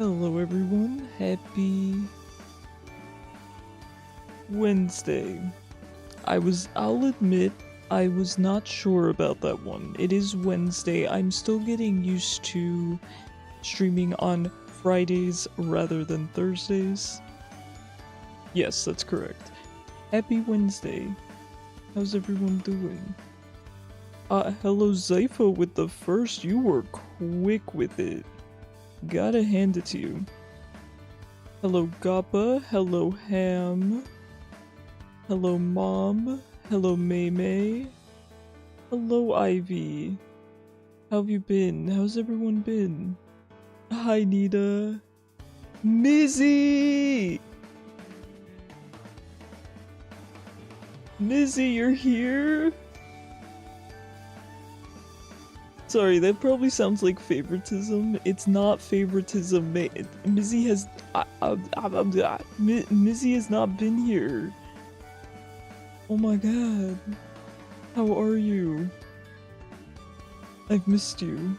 Hello everyone, happy Wednesday. I'll admit, I was not sure about that one. It is Wednesday. I'm still getting used to streaming on Fridays rather than Thursdays. Yes, that's correct. Happy Wednesday. How's everyone doing? Hello Zypho with the first. You were quick with it. Gotta hand it to you. Hello Gappa, hello Ham, hello Mom, hello May, hello Ivy. How have you been? How's everyone been? Hi Nita. Mizzy! Mizzy, you're here? Sorry, that probably sounds like favoritism. It's not favoritism. Mizzy has... Mizzy has not been here. Oh my god. How are you? I've missed you.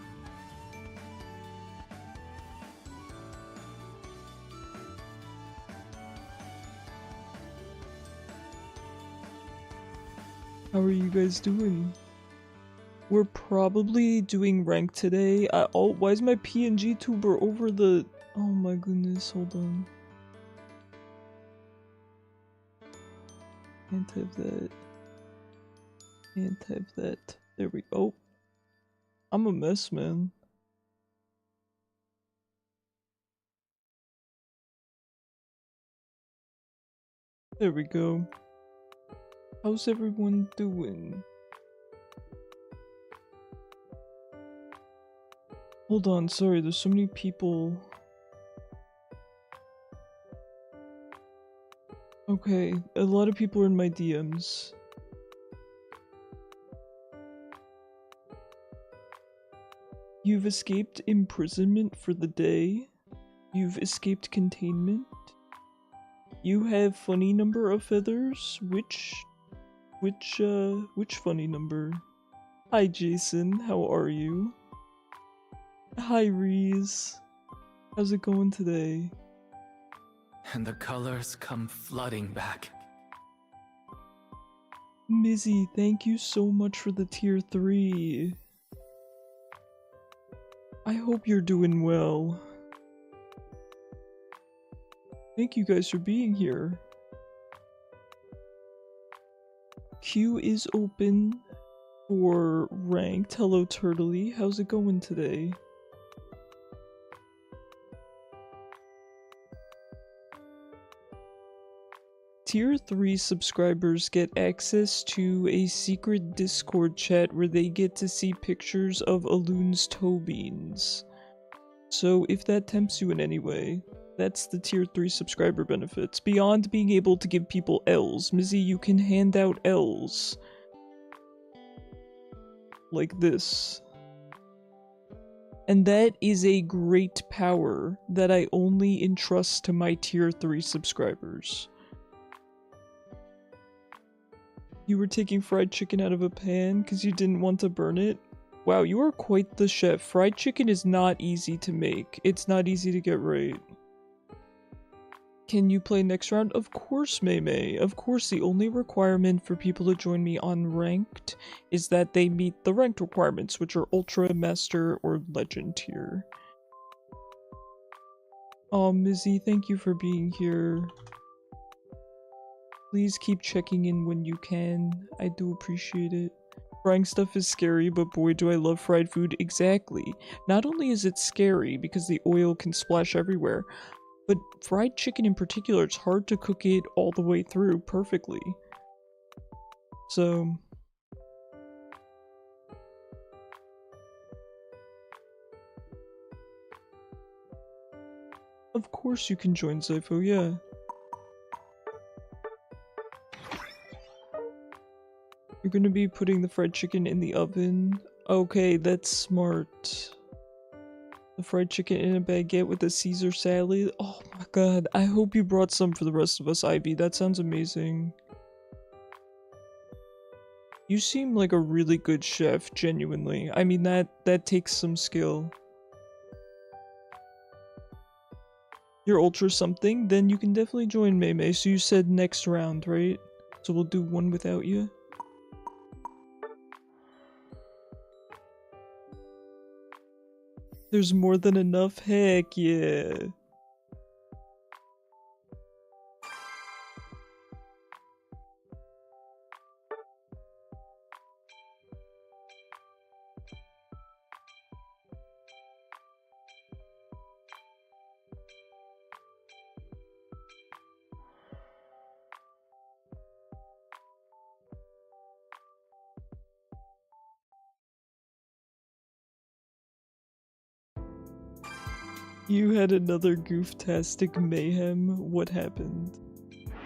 How are you guys doing? We're probably doing rank today. Oh, why is my PNGtuber over the... Oh my goodness, hold on. Can't have that. Can't have that. There we go. I'm a mess, man. There we go. How's everyone doing? Hold on, sorry, there's so many people. Okay, a lot of people are in my DMs. You've escaped imprisonment for the day. You've escaped containment. You have funny number of feathers. Which funny number? Hi Jason, how are you? Hi Reese. How's it going today? And the colors come flooding back. Mizzy, thank you so much for the tier 3. I hope you're doing well. Thank you guys for being here. Queue is open for ranked. Hello Turtley, how's it going today? Tier 3 subscribers get access to a secret Discord chat where they get to see pictures of Alun's toe beans. So if that tempts you in any way, that's the tier 3 subscriber benefits. Beyond being able to give people L's, Mizzy, you can hand out L's. Like this. And that is a great power that I only entrust to my tier 3 subscribers. You were taking fried chicken out of a pan because you didn't want to burn it? Wow, you are quite the chef. Fried chicken is not easy to make. It's not easy to get right. Can you play next round? Of course, May. Of course, the only requirement for people to join me on ranked is that they meet the ranked requirements, which are Ultra, Master, or Legend tier. Oh, Mizzy, thank you for being here. Please keep checking in when you can. I do appreciate it. Frying stuff is scary, but boy do I love fried food. Exactly. Not only is it scary because the oil can splash everywhere, but fried chicken in particular, it's hard to cook it all the way through perfectly. So... Of course you can join Zypho, yeah. You're gonna be putting the fried chicken in the oven? Okay, that's smart. The fried chicken in a baguette with a Caesar salad? Oh my god, I hope you brought some for the rest of us, Ivy. That sounds amazing. You seem like a really good chef, genuinely. I mean, that takes some skill. You're ultra something, then you can definitely join Mei. So you said next round, right? So we'll do one without you. There's more than enough, heck yeah. You had another goof-tastic mayhem. What happened?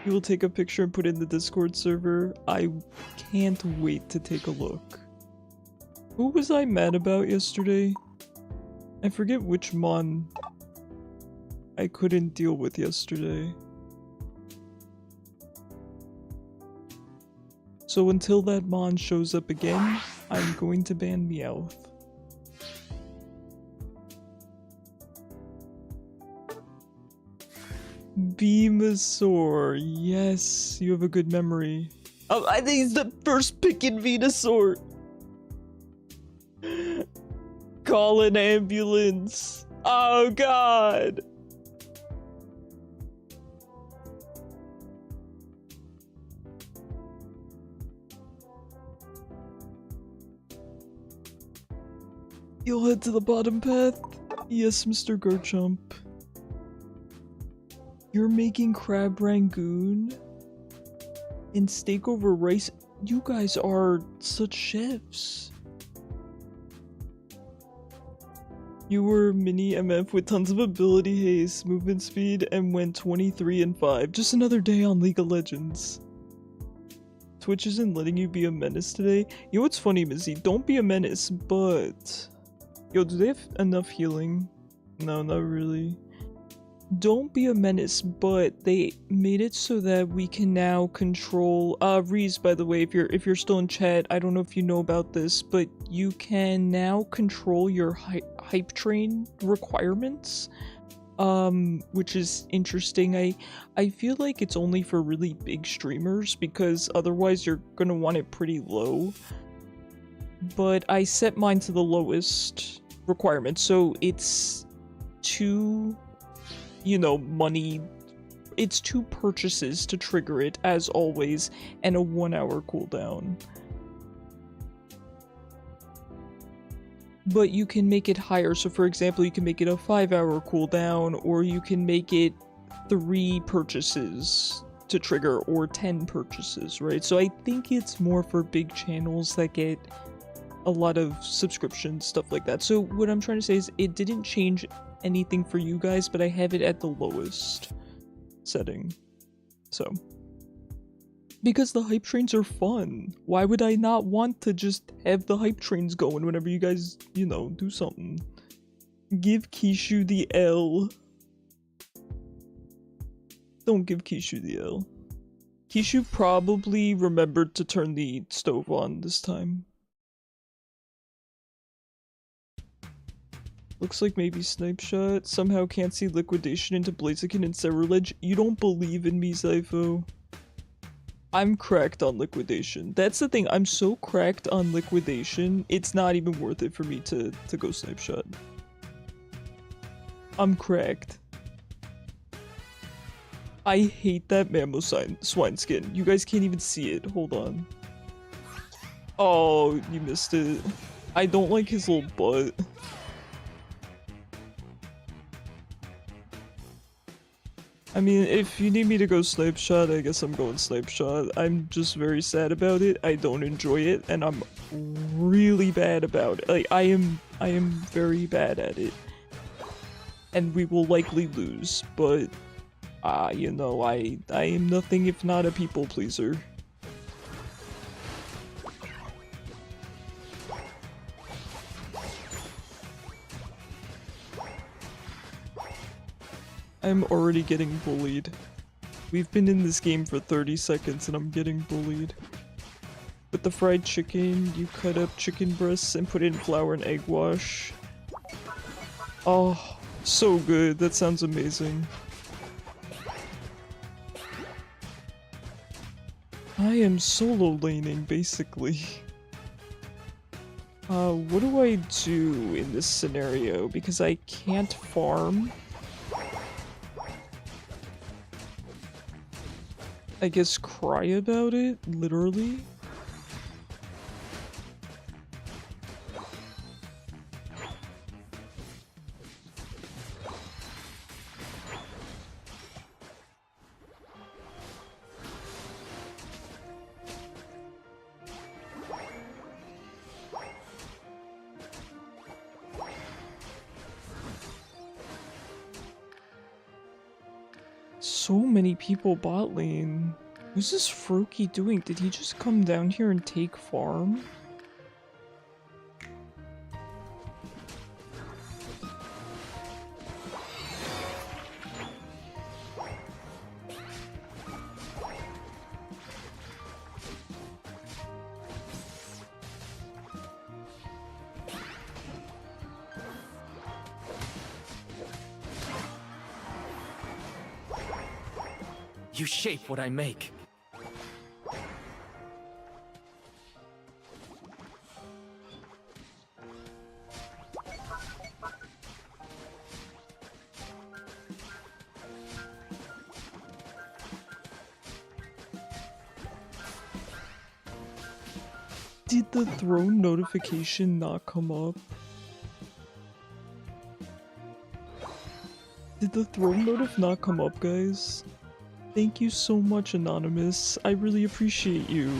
You will take a picture and put it in the Discord server. I can't wait to take a look. Who was I mad about yesterday? I forget which mon I couldn't deal with yesterday. So until that mon shows up again, I'm going to ban Meowth. Venusaur, yes, you have a good memory. Oh, I think he's the first pick in Venusaur. Call an ambulance. Oh god. You'll head to the bottom path? Yes, Mr. Garchomp. You're making crab rangoon and steak over rice. You guys are such chefs. You were mini MF with tons of ability, haste, movement speed, and went 23 and 5. Just another day on League of Legends. Twitch isn't letting you be a menace today. You know what's funny, Mizzy? Don't be a menace, but... Yo, do they have enough healing? No, not really. Don't be a menace, but they made it so that we can now control Reese, by the way, if you're still in chat, I don't know if you know about this, but you can now control your hype train requirements, which is interesting. I feel like it's only for really big streamers because otherwise you're gonna want it pretty low. But I set mine to the lowest requirement, so it's 2 you know, money. It's 2 purchases to trigger it, as always, and a 1-hour cooldown. But you can make it higher, so for example, you can make it a 5-hour cooldown, or you can make it 3 purchases to trigger, or 10 purchases, right? So I think it's more for big channels that get a lot of subscriptions, stuff like that. So what I'm trying to say is it didn't change anything for you guys, but I have it at the lowest setting. So because the hype trains are fun, why would I not want to just have the hype trains going whenever you guys, you know, do something? Give Kishu the L. Don't give Kishu the L. Kishu probably remembered to turn the stove on this time. Looks like maybe Snipe Shot. Somehow can't see Liquidation into Blaziken and Cerulege. You don't believe in me, Zypho. I'm cracked on Liquidation. That's the thing, I'm so cracked on Liquidation, it's not even worth it for me to go Snipe Shot. I'm cracked. I hate that Mammo swine skin. You guys can't even see it. Hold on. Oh, you missed it. I don't like his little butt. I mean, if you need me to go Snipe Shot, I guess I'm going Snipe Shot. I'm just very sad about it. I don't enjoy it, and I'm really bad about it. Like, I am very bad at it. And we will likely lose, but, you know, I am nothing if not a people pleaser. I'm already getting bullied. We've been in this game for 30 seconds and I'm getting bullied. With the fried chicken, you cut up chicken breasts and put it in flour and egg wash. Oh, so good. That sounds amazing. I am solo laning, basically. What do I do in this scenario? Because I can't farm. I guess cry about it, literally. So many people bot lane. Who's this Froakie doing? Did he just come down here and take farm? You shape what I make. Did the throne notification not come up? Did the throne notif not come up, guys? Thank you so much, Anonymous. I really appreciate you.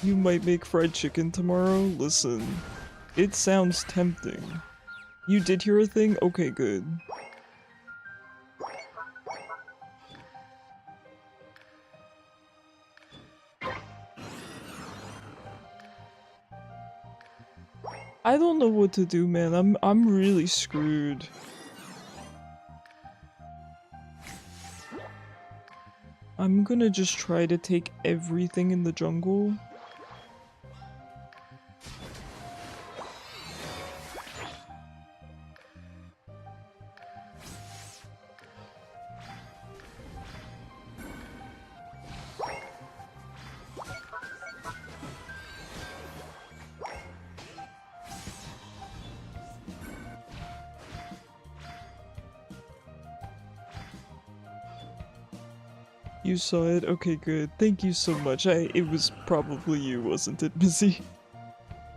You might make fried chicken tomorrow? Listen, it sounds tempting. You did hear a thing? Okay, good. I don't know what to do, man. I'm really screwed. I'm gonna just try to take everything in the jungle. You saw it? Okay, good. Thank you so much. It was probably you, wasn't it, Missy?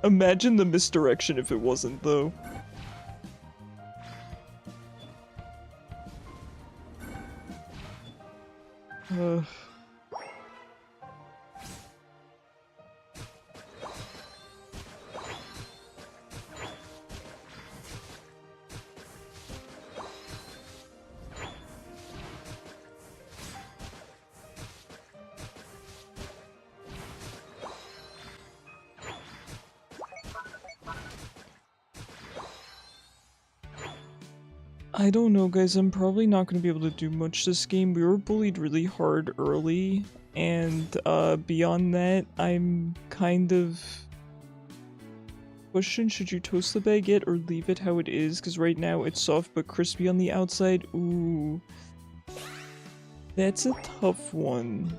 Imagine the misdirection if it wasn't, though. I don't know, guys. I'm probably not going to be able to do much this game. We were bullied really hard early, and beyond that, I'm kind of... Question, should you toast the baguette or leave it how it is? Because right now it's soft but crispy on the outside. Ooh. That's a tough one.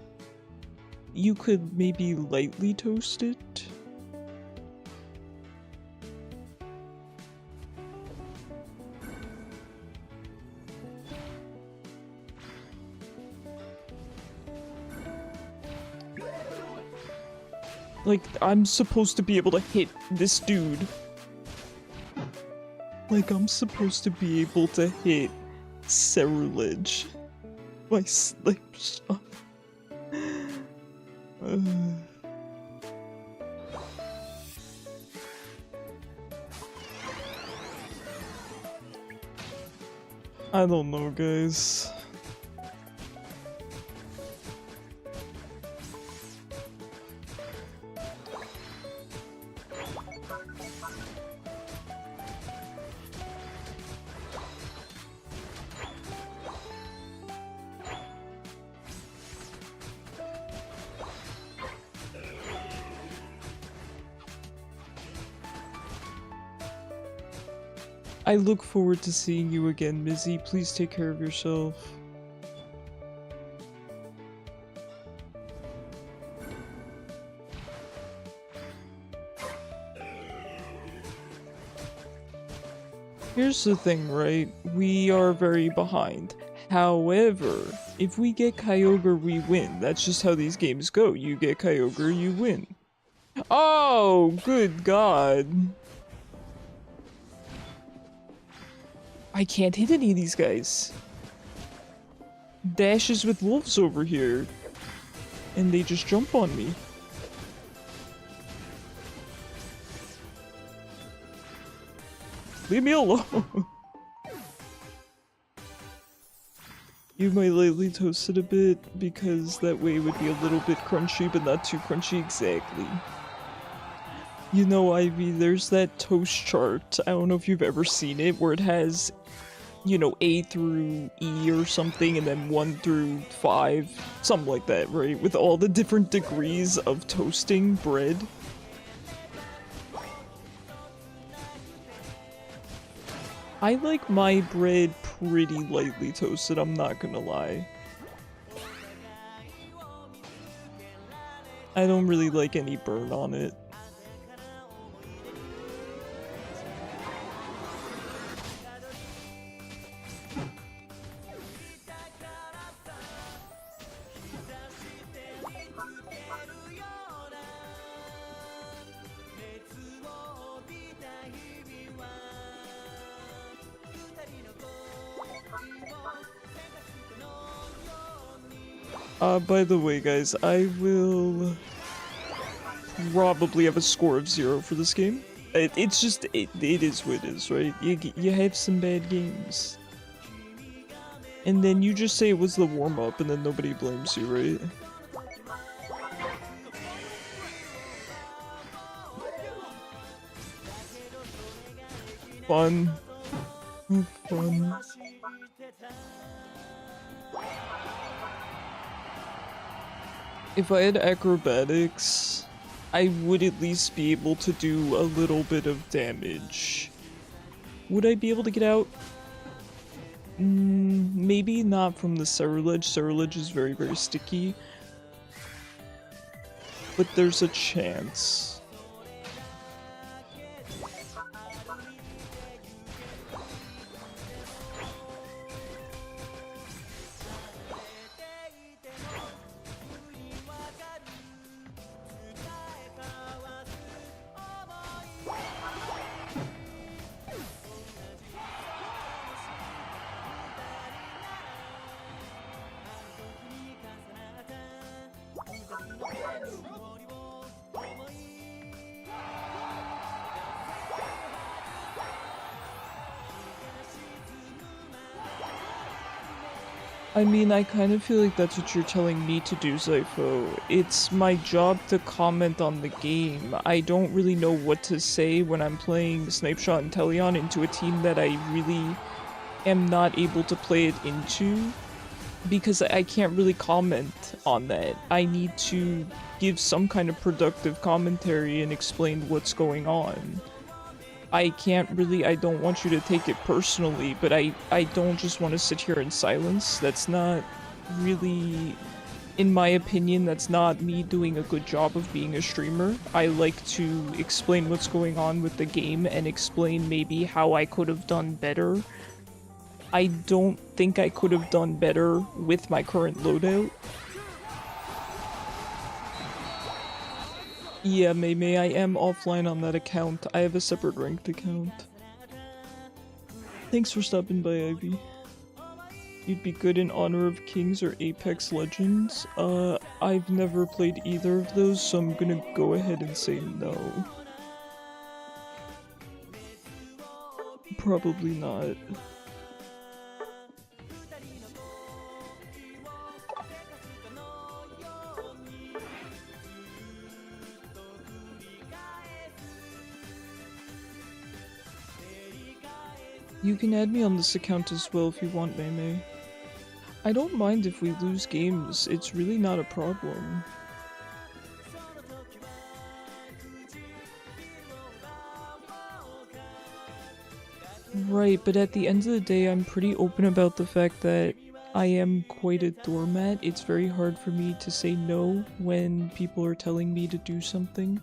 You could maybe lightly toast it. Like, I'm supposed to be able to hit this dude. Like, I'm supposed to be able to hit Cerulege. My slipshot. I don't know, guys. I look forward to seeing you again, Mizzy. Please take care of yourself. Here's the thing, right? We are very behind. However, if we get Kyogre, we win. That's just how these games go. You get Kyogre, you win. Oh, good God. I can't hit any of these guys. Dashes with wolves over here. And they just jump on me. Leave me alone. You might lightly toast it a bit because that way it would be a little bit crunchy, but not too crunchy exactly. You know, Ivy, there's that toast chart. I don't know if you've ever seen it, where it has, you know, A through E or something, and then 1 through 5, something like that, right? With all the different degrees of toasting bread. I like my bread pretty lightly toasted, I'm not gonna lie. I don't really like any burn on it. By the way, guys, I will probably have a score of 0 for this game. It's just, it is what it is, right? You have some bad games. And then you just say it was the warm-up and then nobody blames you, right? Fun. Fun. If I had acrobatics, I would at least be able to do a little bit of damage. Would I be able to get out? Maybe not from the Cerulege. Cerulege is very, very sticky. But there's a chance. I mean, I kind of feel like that's what you're telling me to do, Zypho. It's my job to comment on the game. I don't really know what to say when I'm playing Snapeshot and Teleon into a team that I really am not able to play it into, because I can't really comment on that. I need to give some kind of productive commentary and explain what's going on. I can't really, I don't want you to take it personally, but I don't just want to sit here in silence. That's not really, in my opinion, that's not me doing a good job of being a streamer. I like to explain what's going on with the game and explain maybe how I could have done better. I don't think I could have done better with my current loadout. Yeah, May, I am offline on that account. I have a separate ranked account. Thanks for stopping by, Ivy. You'd be good in Honor of Kings or Apex Legends? I've never played either of those, so I'm gonna go ahead and say no. Probably not. You can add me on this account as well if you want, May. I don't mind if we lose games, it's really not a problem. Right, but at the end of the day, I'm pretty open about the fact that I am quite a doormat. It's very hard for me to say no when people are telling me to do something.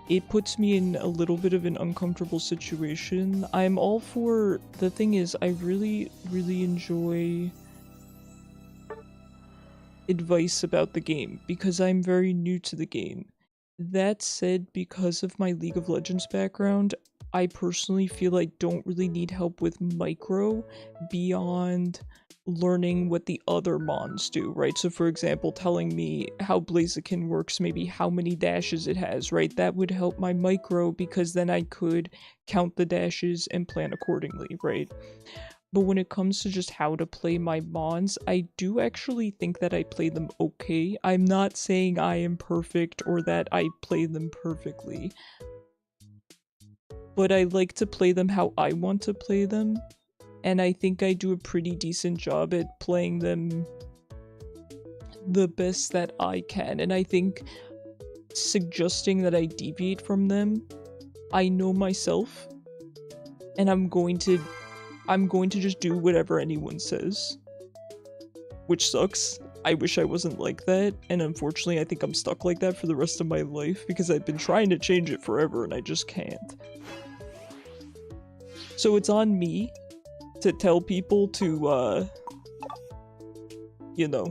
It puts me in a little bit of an uncomfortable situation. I'm all for... The thing is, I really enjoy advice about the game because I'm very new to the game. That said, because of my League of Legends background, I personally feel I don't really need help with micro beyond learning what the other mons do, right? So for example, telling me how Blaziken works, maybe how many dashes it has, right? That would help my micro because then I could count the dashes and plan accordingly, right? But when it comes to just how to play my mons, I do actually think that I play them okay. I'm not saying I am perfect or that I play them perfectly, but I like to play them how I want to play them, and I think I do a pretty decent job at playing them the best that I can, and I think suggesting that I deviate from them, I know myself, and I'm going to just do whatever anyone says. Which sucks. I wish I wasn't like that, and unfortunately I think I'm stuck like that for the rest of my life because I've been trying to change it forever and I just can't. So it's on me to tell people to, you know,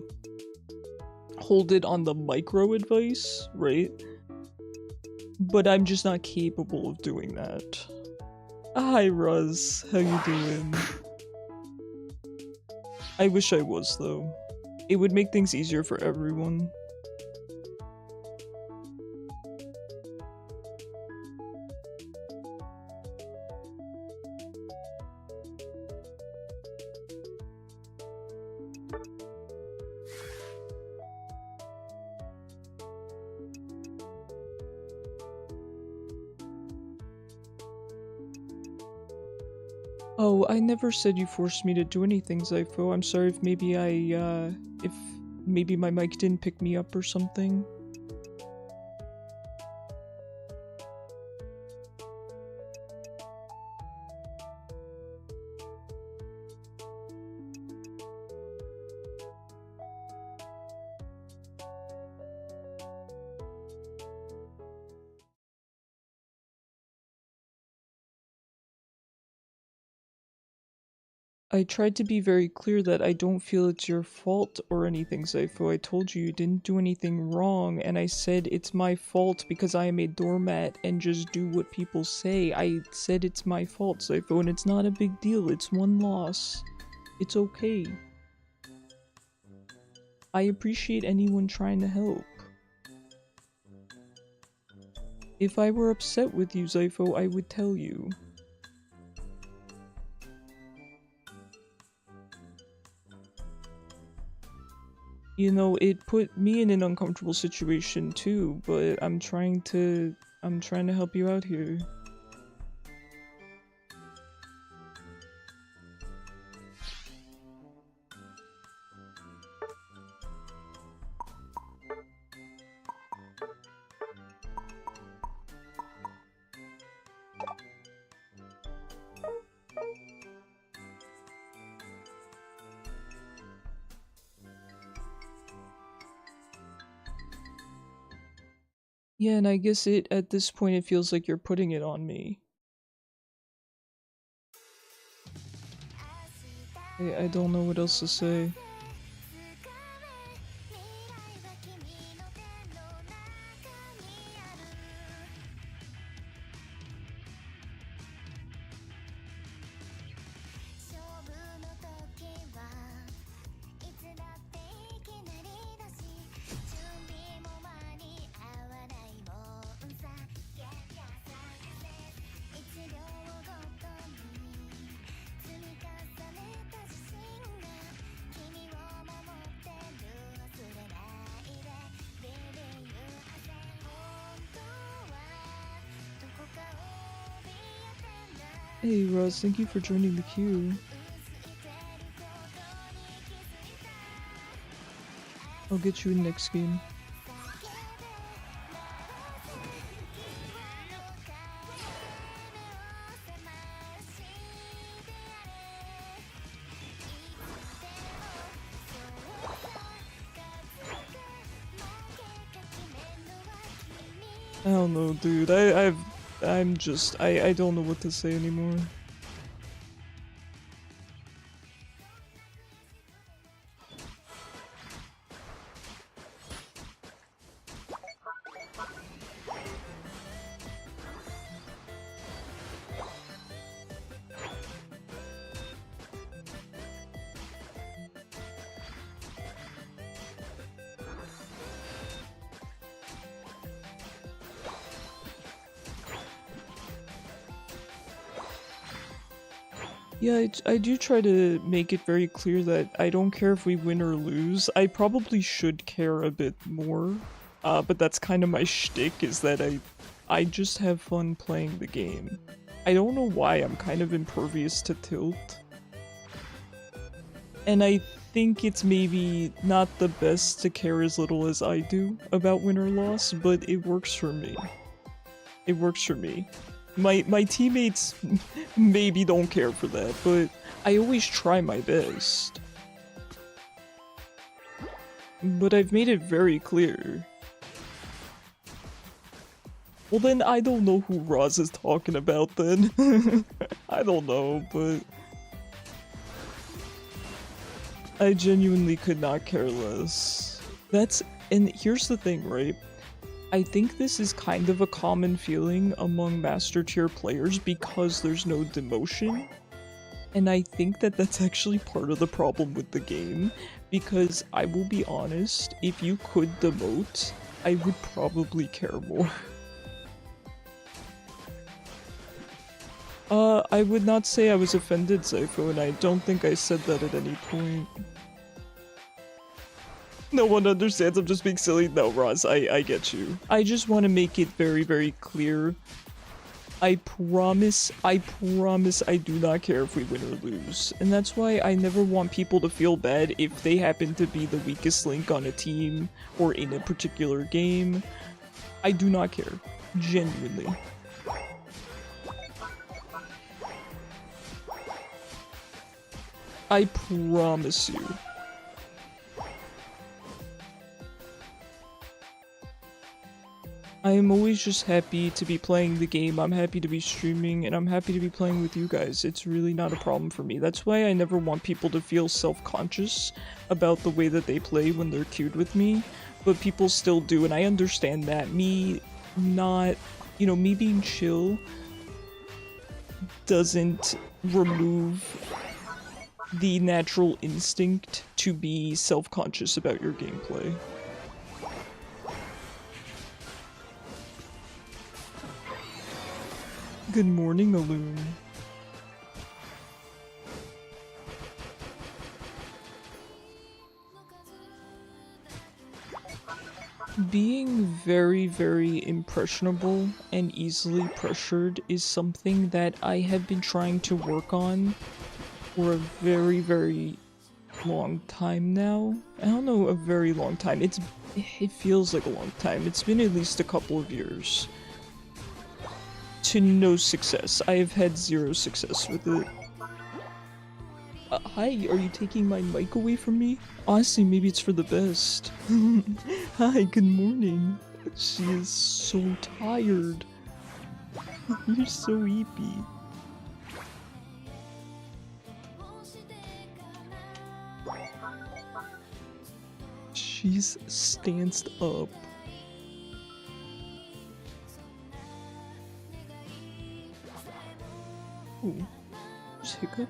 hold it on the micro advice, right? But I'm just not capable of doing that. Hi, Ruz. How you doing? I wish I was, though. It would make things easier for everyone. Oh, I never said you forced me to do anything, Zypho. I'm sorry if maybe if maybe my mic didn't pick me up or something. I tried to be very clear that I don't feel it's your fault or anything, Zypho. I told you you didn't do anything wrong, and I said it's my fault because I am a doormat and just do what people say. I said it's my fault, Zypho, and it's not a big deal. It's one loss. It's okay. I appreciate anyone trying to help. If I were upset with you, Zypho, I would tell you. You know, it put me in an uncomfortable situation too, but I'm trying to help you out here. Yeah, and I guess at this point it feels like you're putting it on me. I don't know what else to say. Hey Roz, thank you for joining the queue. I'll get you in next game. I don't know, dude. I don't know what to say anymore. Yeah, I do try to make it very clear that I don't care if we win or lose. I probably should care a bit more, but that's kind of my shtick, is that I just have fun playing the game. I don't know why I'm kind of impervious to tilt. And I think it's maybe not the best to care as little as I do about win or loss, but it works for me. It works for me. My teammates maybe don't care for that, but I always try my best. But I've made it very clear. Well then, I don't know who Roz is talking about then. I don't know, but... I genuinely could not care less. And here's the thing, right? I think this is kind of a common feeling among Master Tier players because there's no demotion. And I think that that's actually part of the problem with the game, because I will be honest, if you could demote, I would probably care more. I would not say I was offended, Zypho, and I don't think I said that at any point. No one understands, I'm just being silly. No, Roz, I get you. I just want to make it very, very clear. I promise I do not care if we win or lose. And that's why I never want people to feel bad if they happen to be the weakest link on a team or in a particular game. I do not care. Genuinely. I promise you. I am always just happy to be playing the game, I'm happy to be streaming, and I'm happy to be playing with you guys. It's really not a problem for me. That's why I never want people to feel self-conscious about the way that they play when they're queued with me, but people still do, and I understand that. Me not, you know, me being chill doesn't remove the natural instinct to be self-conscious about your gameplay. Good morning, Alune. Being very, very impressionable and easily pressured is something that I have been trying to work on for a very, very long time now. I don't know, a very long time. It feels like a long time. It's been at least a couple of years. To no success. I have had zero success with it. Hi, are you taking my mic away from me? Honestly, maybe it's for the best. Hi, good morning. She is so tired. You're so eepy. She's stanced up. Ooh, there's Hiccup.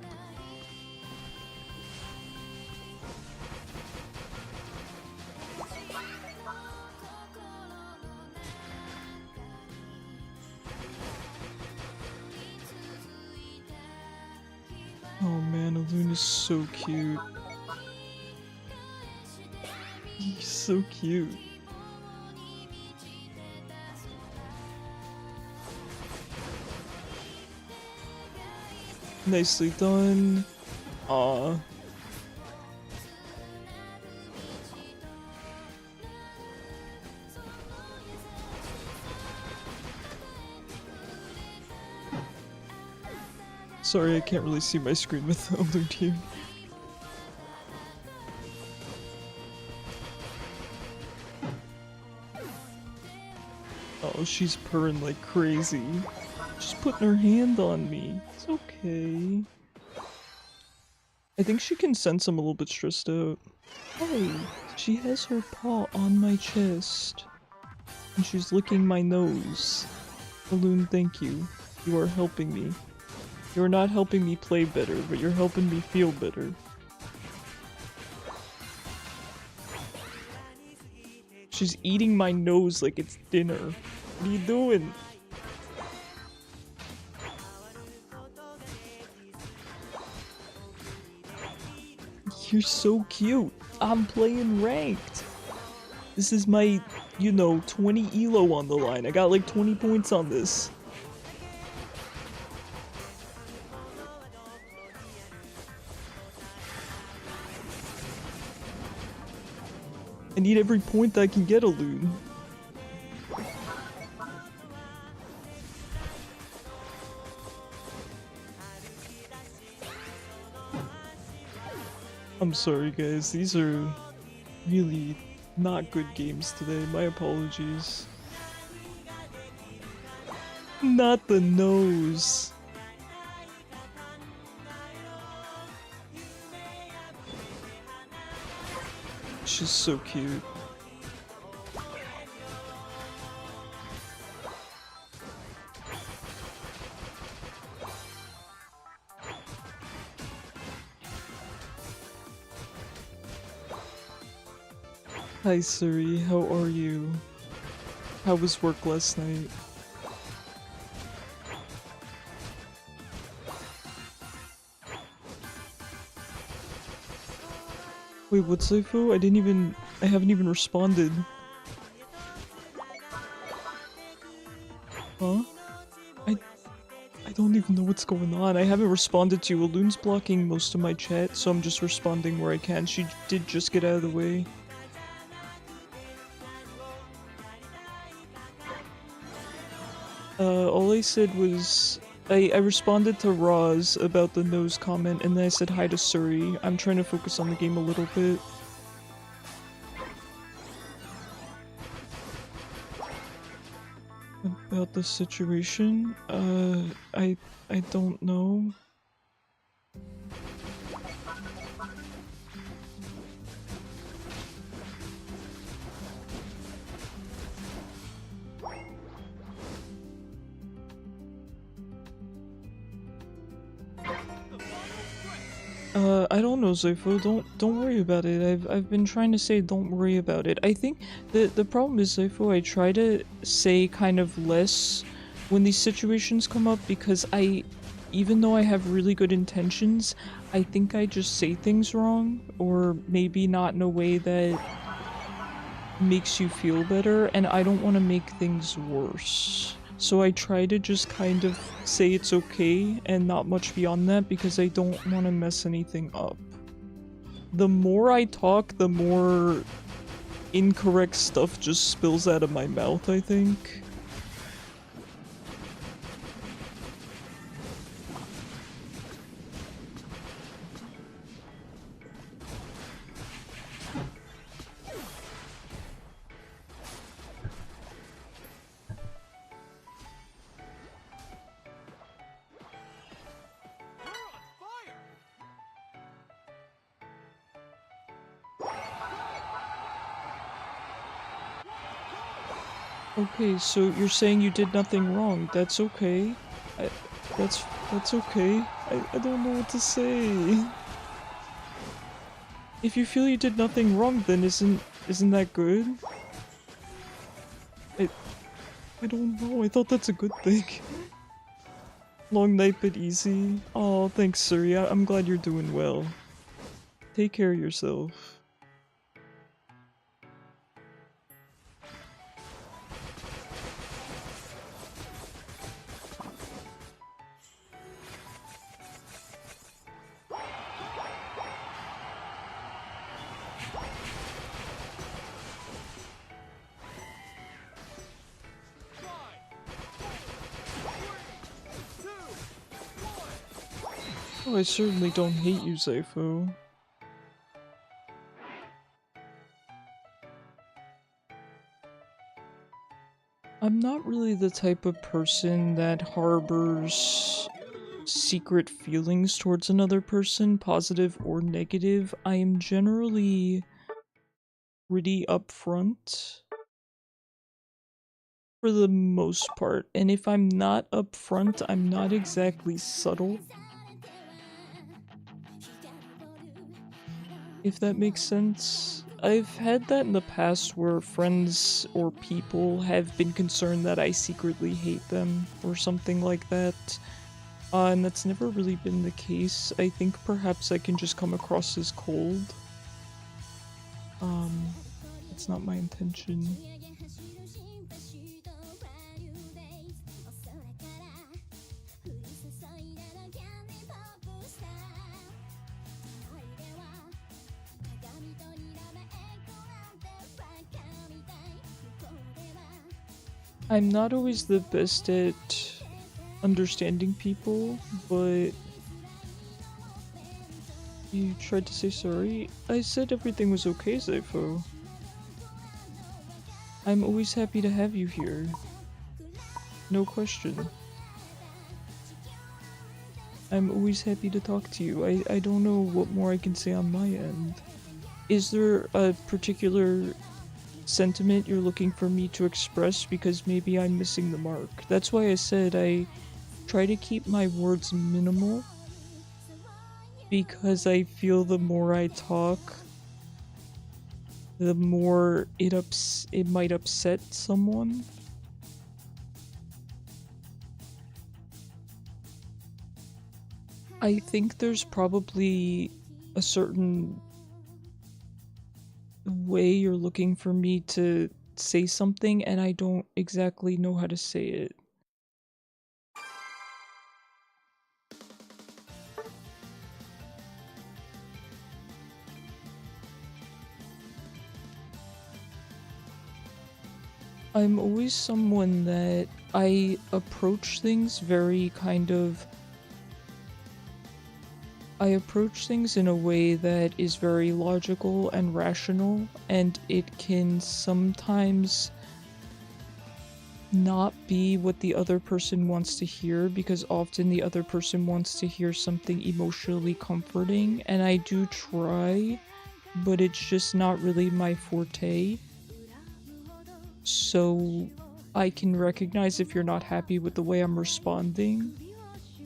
Oh man, Alune is so cute. He's so cute. Nicely done. Aw. Sorry, I can't really see my screen with the other team. Oh, she's purring like crazy. She's putting her hand on me. It's okay. I think she can sense I'm a little bit stressed out. Hey, she has her paw on my chest. And she's licking my nose. Balloon, thank you. You are helping me. You're not helping me play better, but you're helping me feel better. She's eating my nose like it's dinner. What are you doing? You're so cute. I'm playing ranked. This is my, you know, 20 elo on the line. I got like 20 points on this. I need every point that I can get a loon. I'm sorry guys, these are really not good games today, my apologies. Not the nose. She's so cute. Hi Suri, how are you? How was work last night? Wait, what's Saifu? I haven't even responded. Huh? I don't even know what's going on. I haven't responded to you.Aloon's blocking most of my chat, so I'm just responding where I can. She did just get out of the way. All I said was... I responded to Roz about the nose comment, and then I said hi to Suri. I'm trying to focus on the game a little bit. About the situation? I don't know. I don't know, Zoifo. Don't worry about it. I've been trying to say don't worry about it. I think the problem is, Zoifo, I try to say kind of less when these situations come up because even though I have really good intentions, I think I just say things wrong or maybe not in a way that makes you feel better, and I don't want to make things worse. So I try to just kind of say it's okay and not much beyond that because I don't want to mess anything up. The more I talk, the more incorrect stuff just spills out of my mouth, I think. Okay, so you're saying you did nothing wrong. That's okay. That's okay. I don't know what to say. If you feel you did nothing wrong, then isn't that good? I don't know. I thought that's a good thing. Long night but easy. Oh, thanks, Suri. I'm glad you're doing well. Take care of yourself. Oh, I certainly don't hate you, Zaifu. I'm not really the type of person that harbors secret feelings towards another person, positive or negative. I am generally pretty upfront for the most part, and if I'm not upfront, I'm not exactly subtle. If that makes sense. I've had that in the past where friends or people have been concerned that I secretly hate them or something like that. And that's never really been the case. I think perhaps I can just come across as cold. It's not my intention. I'm not always the best at understanding people, but you tried to say sorry? I said everything was okay, Zypho. I'm always happy to have you here. No question. I'm always happy to talk to you. I don't know what more I can say on my end. Is there a particular sentiment you're looking for me to express? Because maybe I'm missing the mark. That's why I said I try to keep my words minimal, because I feel the more I talk, the more it might upset someone. I think there's probably a certain way you're looking for me to say something, and I don't exactly know how to say it. I'm always someone that I approach things very kind of... I approach things in a way that is very logical and rational, and it can sometimes not be what the other person wants to hear, because often the other person wants to hear something emotionally comforting, and I do try, but it's just not really my forte. So I can recognize if you're not happy with the way I'm responding,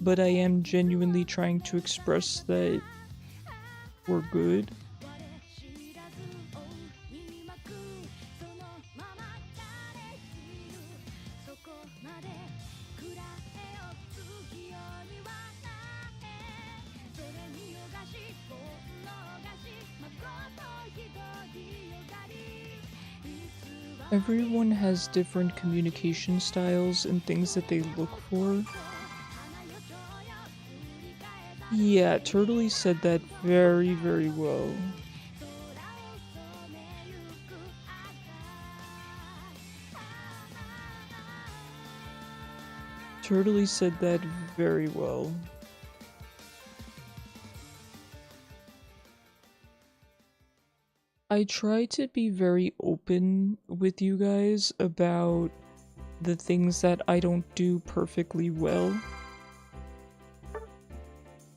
but I am genuinely trying to express that we're good. Everyone has different communication styles and things that they look for. Yeah, Turtley said that very, very well. Turtley said that very well. I try to be very open with you guys about the things that I don't do perfectly well,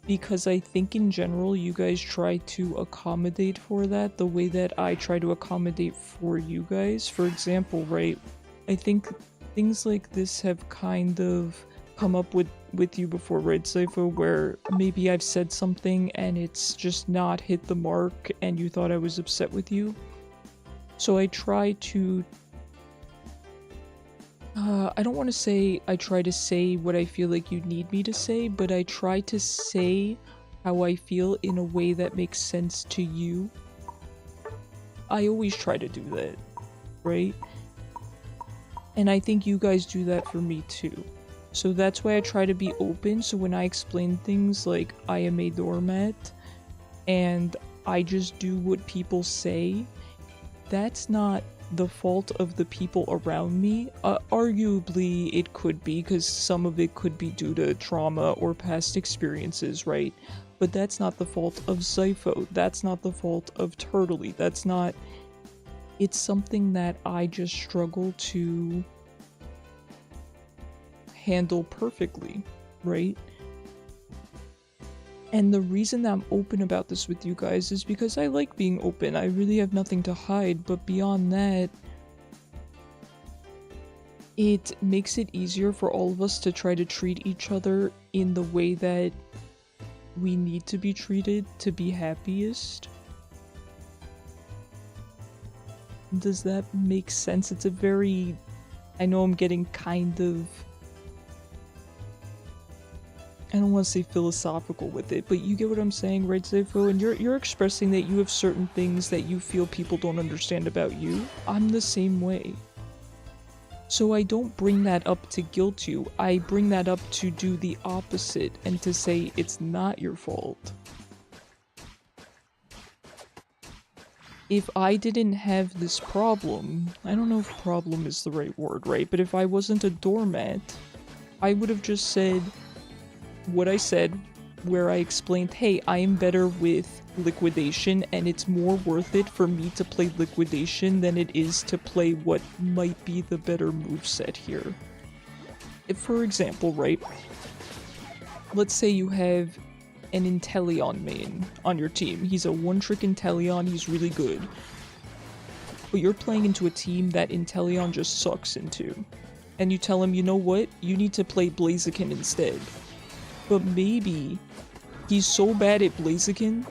because I think in general you guys try to accommodate for that the way that I try to accommodate for you guys. For example, right, I think things like this have kind of come up with you before, right, Zypho, where maybe I've said something and it's just not hit the mark and you thought I was upset with you. So I try to I don't want to say I try to say what I feel like you need me to say, but I try to say how I feel in a way that makes sense to you. I always try to do that, right? And I think you guys do that for me too. So that's why I try to be open, so when I explain things like I am a doormat and I just do what people say, that's not the fault of the people around me. Arguably it could be, because some of it could be due to trauma or past experiences, right? But that's not the fault of Zypho, that's not the fault of Turtley, that's not... It's something that I just struggle to handle perfectly, right? And the reason that I'm open about this with you guys is because I like being open. I really have nothing to hide, but beyond that, it makes it easier for all of us to try to treat each other in the way that we need to be treated to be happiest. Does that make sense? It's a very... I know I'm getting kind of... I don't want to say philosophical with it, but you get what I'm saying, right, Zepho? And you're expressing that you have certain things that you feel people don't understand about you. I'm the same way. So I don't bring that up to guilt you. I bring that up to do the opposite and to say it's not your fault. If I didn't have this problem, I don't know if problem is the right word, right? But if I wasn't a doormat, I would have just said what I said, where I explained, hey, I am better with liquidation and it's more worth it for me to play liquidation than it is to play what might be the better moveset here. If, for example, right, let's say you have an Inteleon main on your team. He's a one-trick Inteleon, he's really good. But you're playing into a team that Inteleon just sucks into. And you tell him, you know what, you need to play Blaziken instead. But maybe he's so bad at Blaziken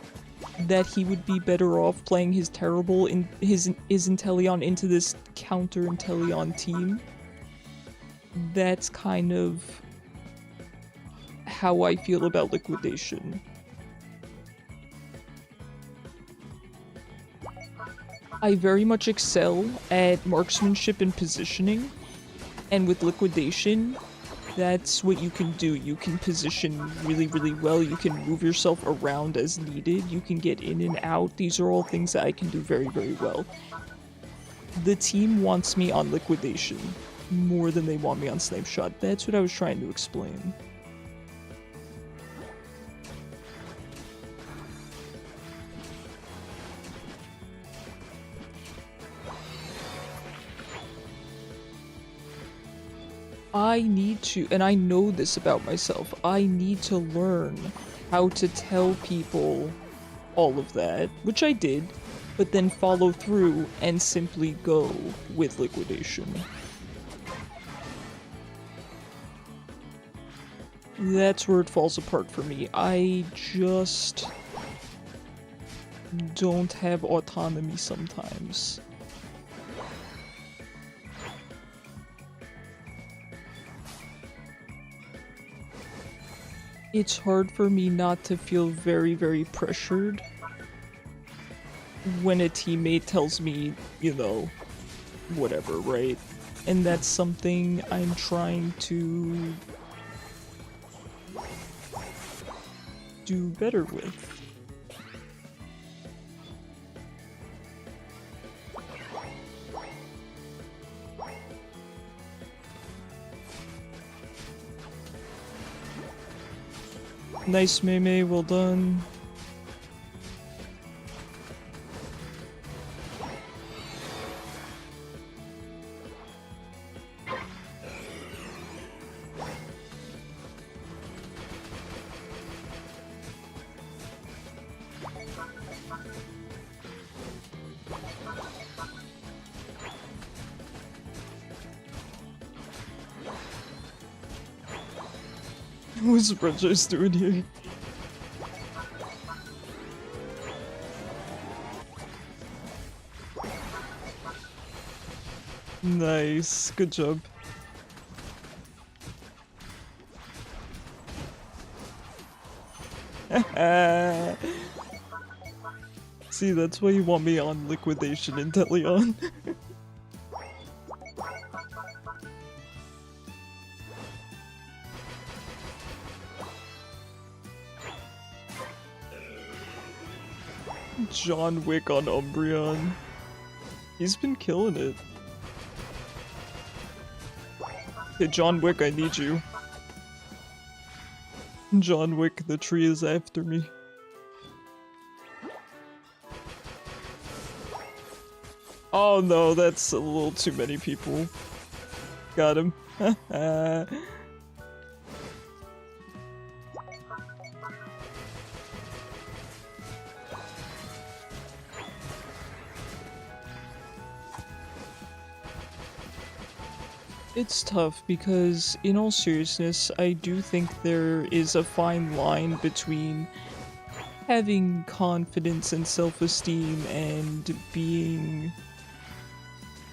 that he would be better off playing his terrible his Inteleon into this counter Inteleon team. That's kind of how I feel about liquidation. I very much excel at marksmanship and positioning, and with liquidation, that's what you can do. You can position really, really well. You can move yourself around as needed. You can get in and out. These are all things that I can do very, very well. The team wants me on liquidation more than they want me on snipe shot. That's what I was trying to explain. I need to, and I know this about myself, I need to learn how to tell people all of that, which I did, but then follow through and simply go with liquidation. That's where it falls apart for me. I just don't have autonomy sometimes. It's hard for me not to feel very, very pressured when a teammate tells me, you know, whatever, right? And that's something I'm trying to do better with. Nice, Mei, well done. What's Rejo's doing here? Nice, good job. See, that's why you want me on liquidation Inteleon. John Wick on Umbreon. He's been killing it. Hey, John Wick, I need you. John Wick, the tree is after me. Oh no, that's a little too many people. Got him. It's tough because, in all seriousness, I do think there is a fine line between having confidence and self-esteem and being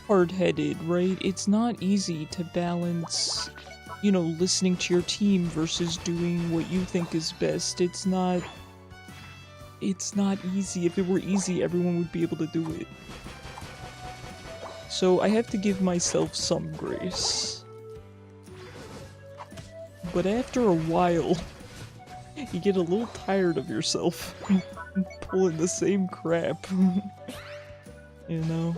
hard-headed, right? It's not easy to balance, you know, listening to your team versus doing what you think is best. It's not easy. If it were easy, everyone would be able to do it. So I have to give myself some grace. But after a while, you get a little tired of yourself pulling the same crap. You know?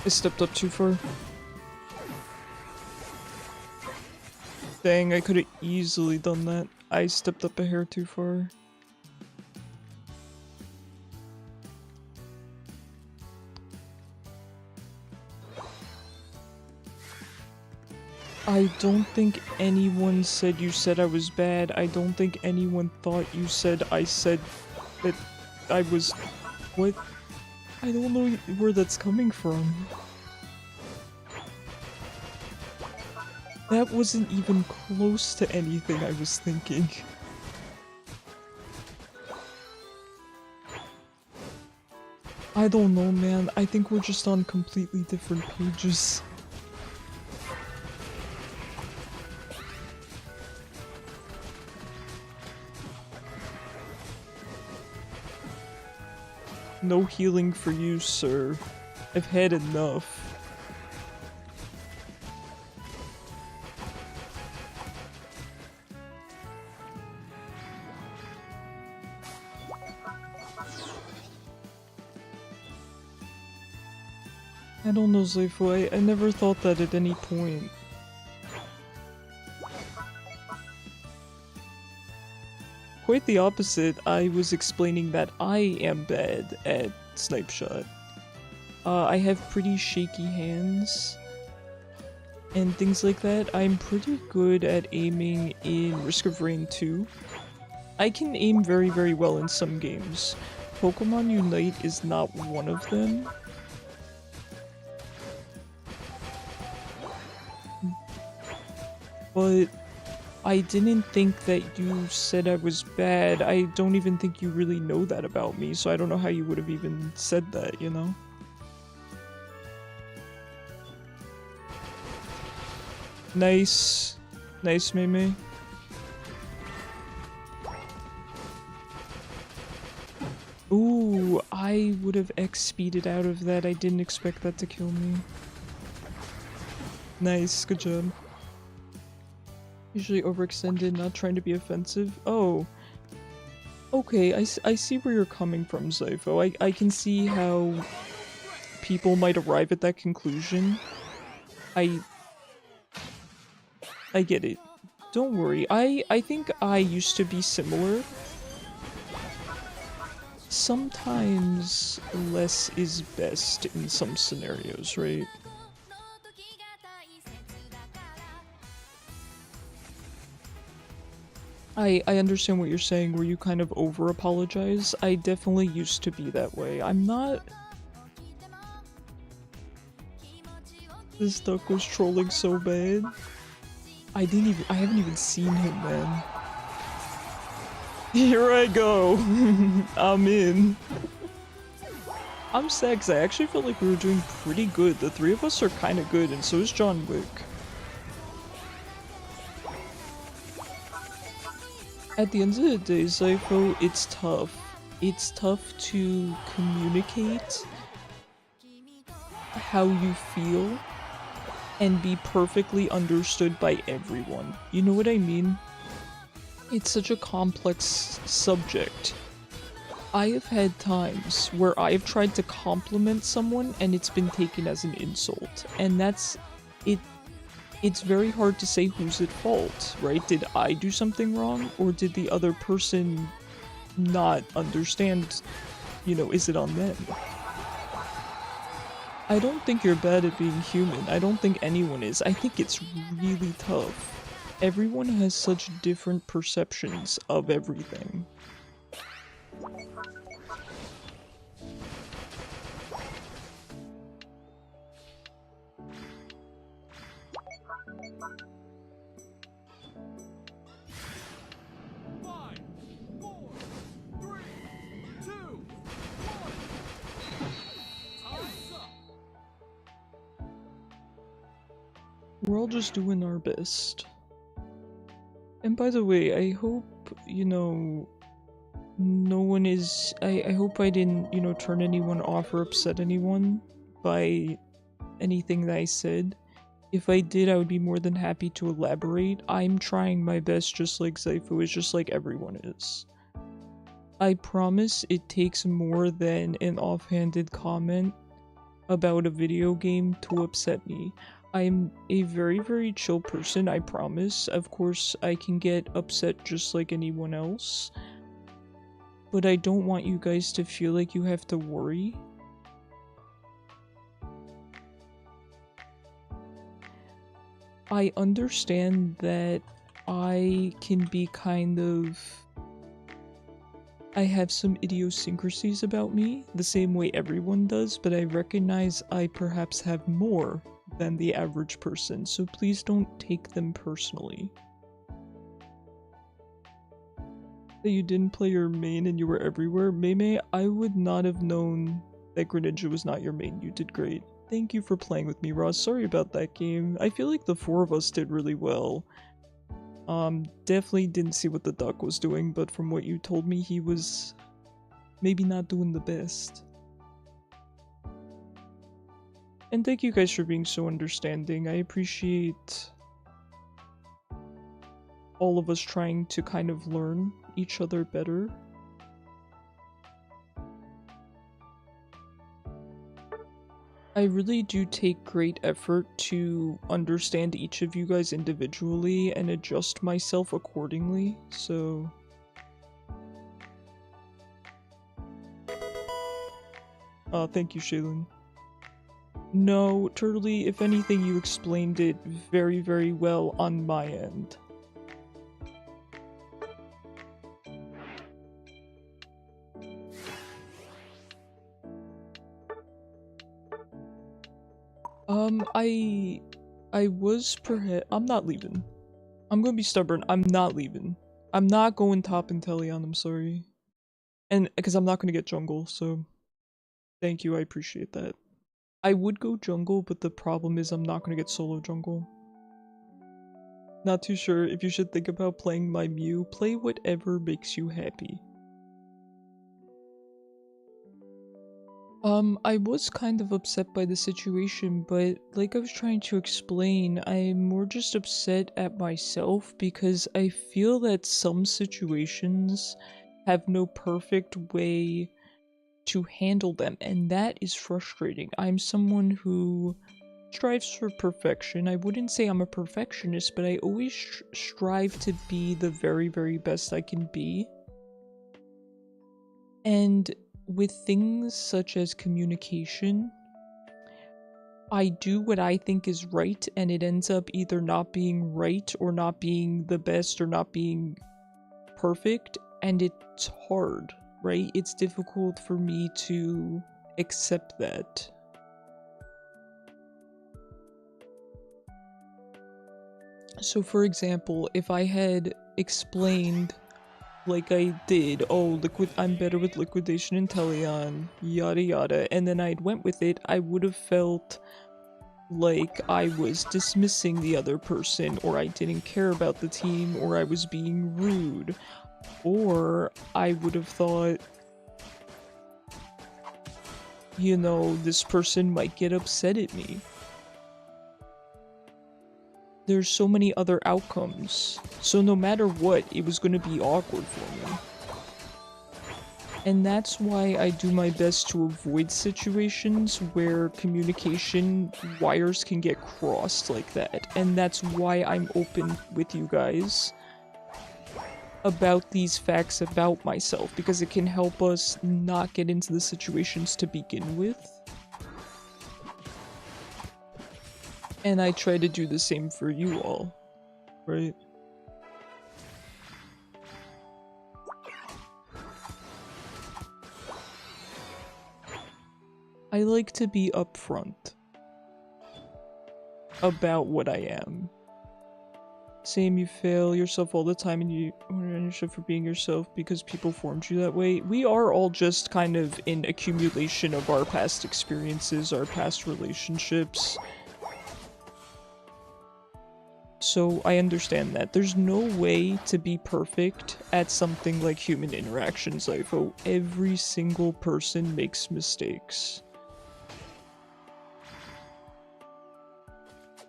I stepped up too far. Dang, I could have easily done that. I stepped up a hair too far. I don't think anyone said you said I was bad. I don't think anyone thought you said I said that I was... What? I don't know where that's coming from. That wasn't even close to anything I was thinking. I don't know, man. I think we're just on completely different pages. No healing for you, sir. I've had enough. I don't know, Zayfo. I never thought that at any point. Quite the opposite. I was explaining that I am bad at snipe shot. I have pretty shaky hands and things like that. I'm pretty good at aiming in Risk of Rain 2. I can aim very, very well in some games. Pokemon Unite is not one of them. But I didn't think that you said I was bad. I don't even think you really know that about me, so I don't know how you would have even said that, you know? Nice. Nice, Mei. Ooh, I would have X-speeded out of that. I didn't expect that to kill me. Nice, good job. Usually overextended, not trying to be offensive. Oh. Okay, I see where you're coming from, Zypho. I can see how people might arrive at that conclusion. I get it. Don't worry. I think I used to be similar. Sometimes less is best in some scenarios, right? I understand what you're saying, where you kind of over-apologize. I definitely used to be that way. I'm not... This duck was trolling so bad. I haven't even seen him, man. Here I go. I'm in. I'm sad because I actually felt like we were doing pretty good. The three of us are kind of good, and so is John Wick. At the end of the day, Zypho, it's tough. It's tough to communicate how you feel and be perfectly understood by everyone. You know what I mean? It's such a complex subject. I have had times where I've tried to compliment someone and it's been taken as an insult, and that's it. It's very hard to say who's at fault, right? Did I do something wrong, or did the other person not understand? You know, is it on them? I don't think you're bad at being human. I don't think anyone is. I think it's really tough. Everyone has such different perceptions of everything. We're all just doing our best. And by the way, I hope, you know, no one is... I hope I didn't, you know, turn anyone off or upset anyone by anything that I said. If I did, I would be more than happy to elaborate. I'm trying my best just like Zaifu is, just like everyone is. I promise it takes more than an offhanded comment about a video game to upset me. I'm a very, very chill person, I promise. Of course, I can get upset just like anyone else. But I don't want you guys to feel like you have to worry. I understand that I can be kind of... I have some idiosyncrasies about me, the same way everyone does, but I recognize I perhaps have more than the average person, so please don't take them personally. That you didn't play your main and you were everywhere? Mei, I would not have known that Greninja was not your main. You did great. Thank you for playing with me, Ross. Sorry about that game. I feel like the four of us did really well. Definitely didn't see what the duck was doing, but from what you told me, he was maybe not doing the best. And thank you guys for being so understanding. I appreciate all of us trying to kind of learn each other better. I really do take great effort to understand each of you guys individually and adjust myself accordingly, so... thank you, Shaylin. No, Turtley, if anything, you explained it very, very well on my end. I was I'm not leaving. I'm gonna be stubborn. I'm not leaving. I'm not going top Inteleon, I'm sorry. And because I'm not gonna get jungle, so thank you, I appreciate that. I would go jungle, but the problem is I'm not gonna get solo jungle. Not too sure if you should think about playing my Mew. Play whatever makes you happy. I was kind of upset by the situation, but like I was trying to explain, I'm more just upset at myself because I feel that some situations have no perfect way to handle them, and that is frustrating. I'm someone who strives for perfection. I wouldn't say I'm a perfectionist, but I always strive to be the very, very best I can be. And with things such as communication, I do what I think is right, and it ends up either not being right or not being the best or not being perfect, and it's hard, right? It's difficult for me to accept that. So for example, if I had explained like I did, oh, I'm better with Liquidation Inteleon, yada yada, and then I'd went with it, I would have felt like I was dismissing the other person, or I didn't care about the team, or I was being rude, or I would have thought, you know, this person might get upset at me. There's so many other outcomes, so no matter what, it was going to be awkward for me. And that's why I do my best to avoid situations where communication wires can get crossed like that. And that's why I'm open with you guys about these facts about myself, because it can help us not get into the situations to begin with. And I try to do the same for you all, right? I like to be upfront about what I am. Same, you fail yourself all the time and you earn yourself for being yourself because people formed you that way. We are all just kind of an accumulation of our past experiences, our past relationships. So I understand that. There's no way to be perfect at something like human interactions, Ifo. Every single person makes mistakes.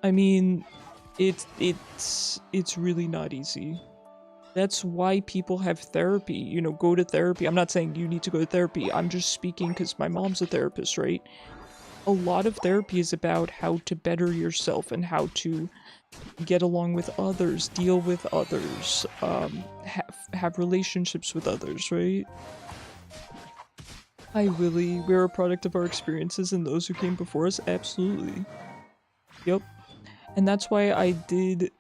I mean, it's really not easy. That's why people have therapy, you know, go to therapy. I'm not saying you need to go to therapy. I'm just speaking because my mom's a therapist, right? A lot of therapy is about how to better yourself and how to get along with others, deal with others, have relationships with others, right? Hi, Willie. We're a product of our experiences and those who came before us? Absolutely. Yep. And that's why I did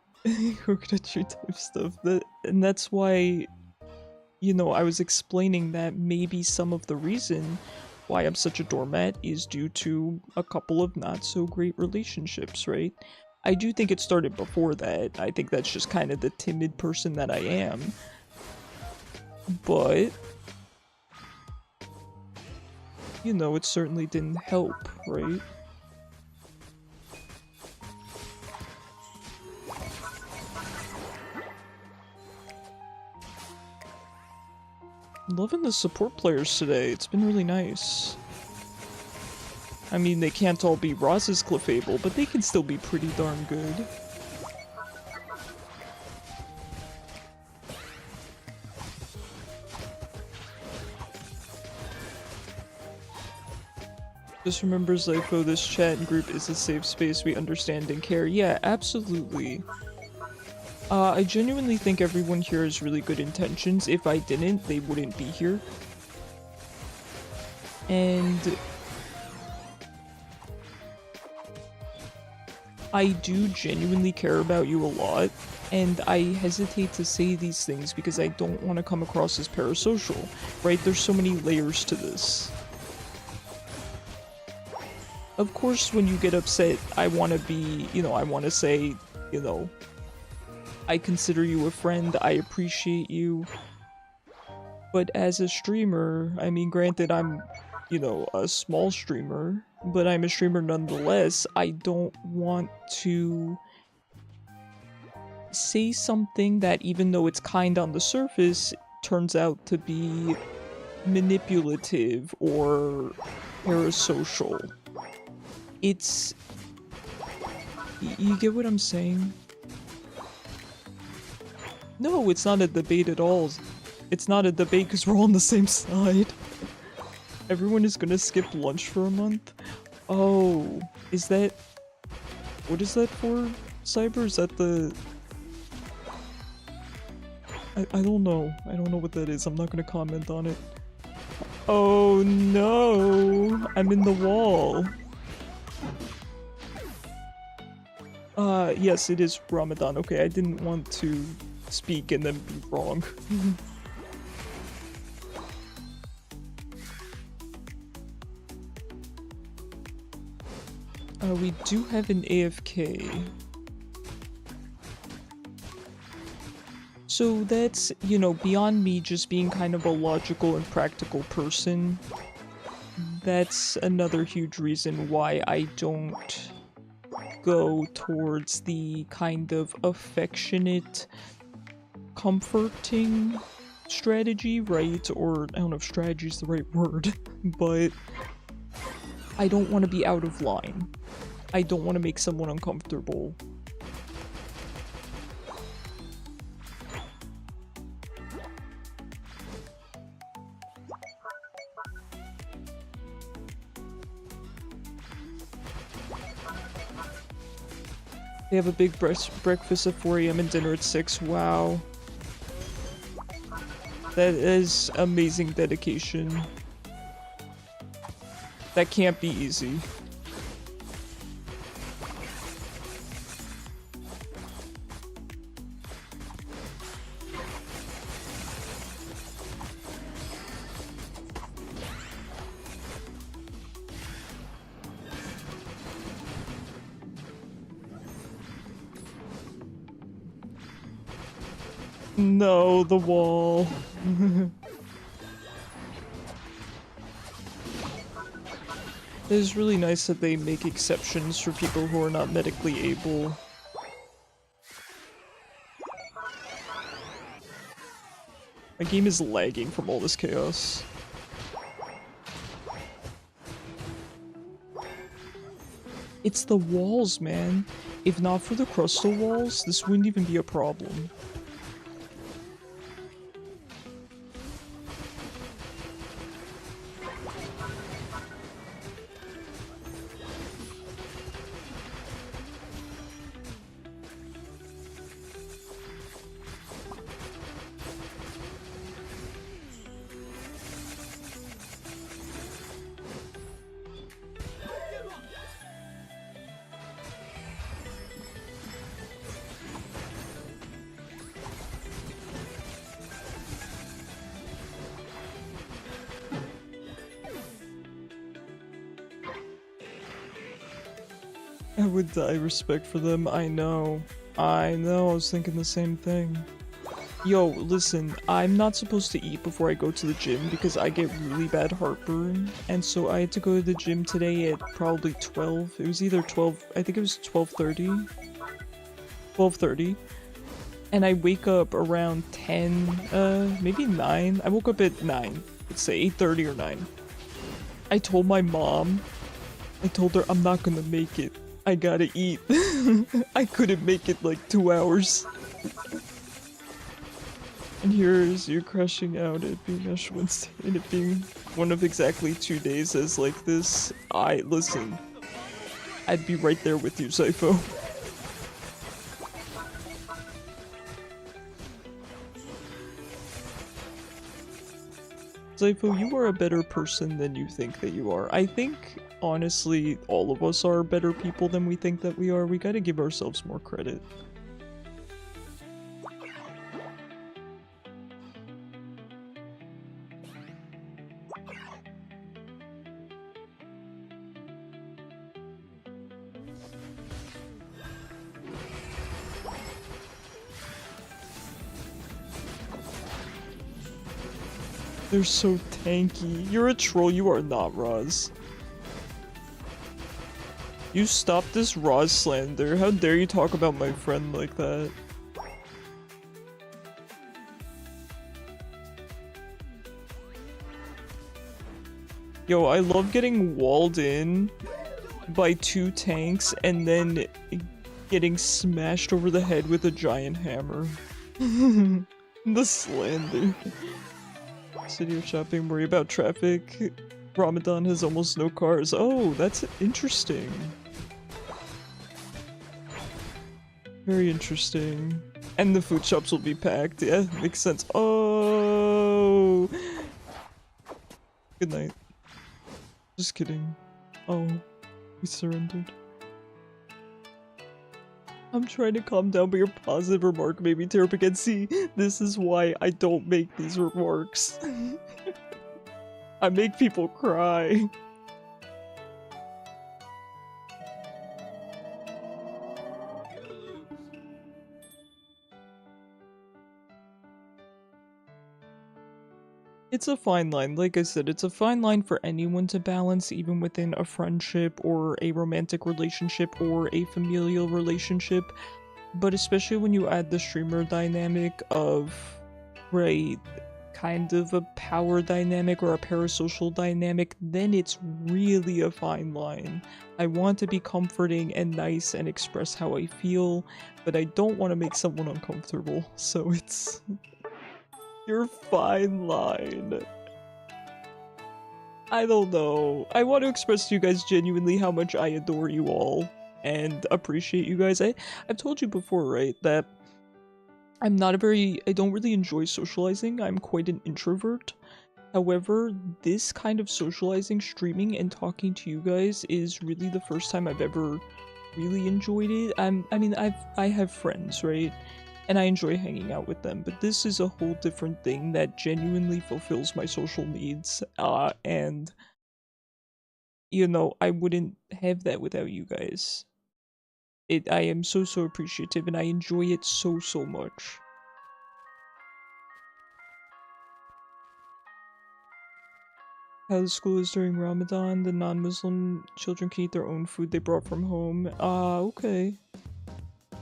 coconut tree type stuff. And that's why, you know, I was explaining that maybe some of the reason why I'm such a doormat is due to a couple of not so great relationships, right? I do think it started before that. I think that's just kind of the timid person that I am. But, you know, it certainly didn't help, right? Loving the support players today. It's been really nice. I mean, they can't all be Roz's Clefable, but they can still be pretty darn good. Just remember, Zypho, this chat and group is a safe space. We understand and care. Yeah, absolutely. I genuinely think everyone here has really good intentions. If I didn't, they wouldn't be here. And I do genuinely care about you a lot, and I hesitate to say these things because I don't want to come across as parasocial, right? There's so many layers to this. Of course, when you get upset, I want to be, you know, I want to say, you know, I consider you a friend, I appreciate you. But as a streamer, I mean, granted, I'm, you know, a small streamer, but I'm a streamer nonetheless. I don't want to say something that, even though it's kind on the surface, turns out to be manipulative or parasocial. It's... You get what I'm saying? No, it's not a debate at all. It's not a debate because we're all on the same side. Everyone is gonna skip lunch for a month? Oh, is that... What is that for, Cyber? Is that the... I don't know. I don't know what that is. I'm not gonna comment on it. Oh no! I'm in the wall. Yes, it is Ramadan. Okay, I didn't want to speak and then be wrong. We do have an AFK. So that's, you know, beyond me just being kind of a logical and practical person, that's another huge reason why I don't go towards the kind of affectionate, comforting strategy, right? Or, I don't know if strategy is the right word, but I don't want to be out of line. I don't want to make someone uncomfortable. They have a big breakfast at 4 AM and dinner at 6. Wow. That is amazing dedication. That can't be easy. No, the wall. It is really nice that they make exceptions for people who are not medically able. My game is lagging from all this chaos. It's the walls, man. If not for the crustal walls, this wouldn't even be a problem. I would die respect for them, I know. I was thinking the same thing. Yo, listen, I'm not supposed to eat before I go to the gym because I get really bad heartburn, and so I had to go to the gym today at probably 12. It was either 12, I think it was 12:30. 12:30. And I wake up around 10, maybe 9. I woke up at 9. Let's say 8:30 or 9. I told my mom, I told her I'm not gonna make it. I gotta eat. I couldn't make it like 2 hours. And here's you crashing out at being Ash Wednesday and it being one of exactly 2 days as like this. Listen. I'd be right there with you, Zypho. Zypho, you are a better person than you think that you are. I think, honestly, all of us are better people than we think that we are. We gotta give ourselves more credit. They're so tanky. You're a troll, you are not, Roz. You stop this Roz slander. How dare you talk about my friend like that? Yo, I love getting walled in by 2 tanks and then getting smashed over the head with a giant hammer. The slander. City of shopping, worry about traffic. Ramadan has almost no cars. Oh, that's interesting. Very interesting. And the food shops will be packed. Yeah, makes sense. Oh! Good night. Just kidding. Oh, we surrendered. I'm trying to calm down, but your positive remark made me tear up again. See, this is why I don't make these remarks. I make people cry. It's a fine line. Like I said, it's a fine line for anyone to balance, even within a friendship or a romantic relationship or a familial relationship. But especially when you add the streamer dynamic of, right, kind of a power dynamic or a parasocial dynamic, then it's really a fine line. I want to be comforting and nice and express how I feel, but I don't want to make someone uncomfortable, so it's your fine line. I don't know. I want to express to you guys genuinely how much I adore you all and appreciate you guys. I've told you before, right, that I don't really enjoy socializing. I'm quite an introvert. However, this kind of socializing, streaming, and talking to you guys is really the first time I've ever really enjoyed it. I have friends, right? And I enjoy hanging out with them, but this is a whole different thing that genuinely fulfills my social needs, and, you know, I wouldn't have that without you guys. I am so appreciative, and I enjoy it so much. How the school is during Ramadan. The non-Muslim children can eat their own food they brought from home. Ah, okay.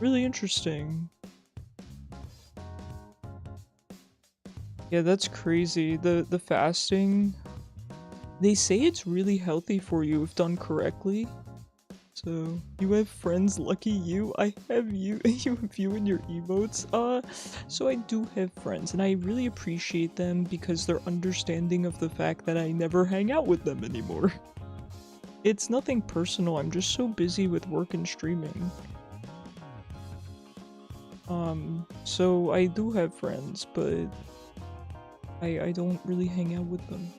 Really interesting. Yeah, that's crazy. The fasting. They say it's really healthy for you if done correctly. So, you have friends, lucky you. I have you, you have you and your emotes. So I do have friends, and I really appreciate them because they're understanding of the fact that I never hang out with them anymore. It's nothing personal, I'm just so busy with work and streaming. So I do have friends, but I don't really hang out with them.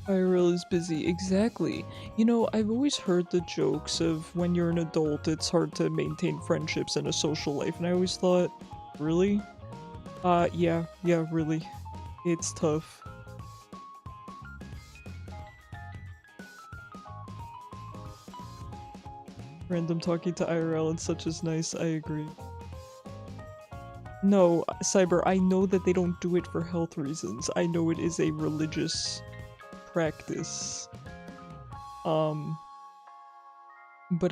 IRL is busy, exactly. You know, I've always heard the jokes of when you're an adult, it's hard to maintain friendships and a social life, and I always thought, really? Yeah, really. It's tough. Random talking to IRL and such is nice, I agree. No, Cyber, I know that they don't do it for health reasons. I know it is a religious practice. But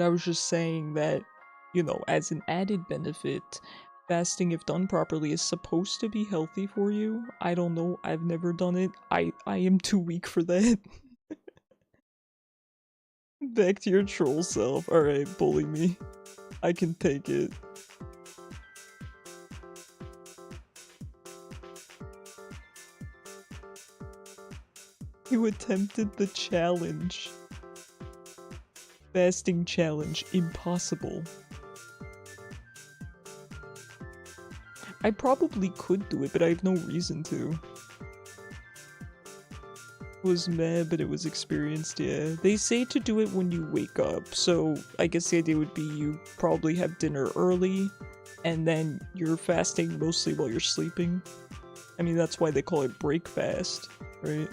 I was just saying that, you know, as an added benefit, fasting, if done properly, is supposed to be healthy for you. I don't know, I've never done it. I am too weak for that. Back to your troll self. Alright, bully me. I can take it. You attempted the challenge. Fasting challenge. Impossible. I probably could do it, but I have no reason to. It was meh, but it was experienced, yeah. They say to do it when you wake up, so I guess the idea would be you probably have dinner early, and then you're fasting mostly while you're sleeping. I mean, that's why they call it break fast, right?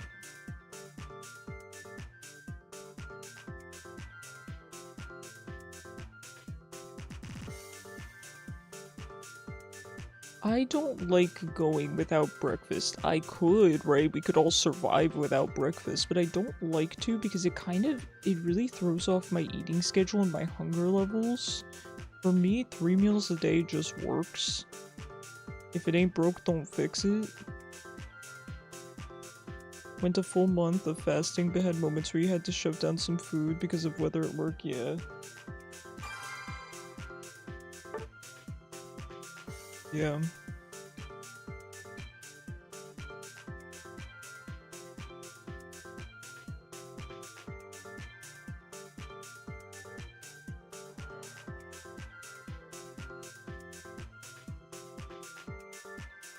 I don't like going without breakfast. I could, right? We could all survive without breakfast, but I don't like to because it really throws off my eating schedule and my hunger levels. For me, 3 meals a day just works. If it ain't broke, don't fix it. Went a full month of fasting, but had moments where you had to shove down some food because of weather at work, yeah. Yeah.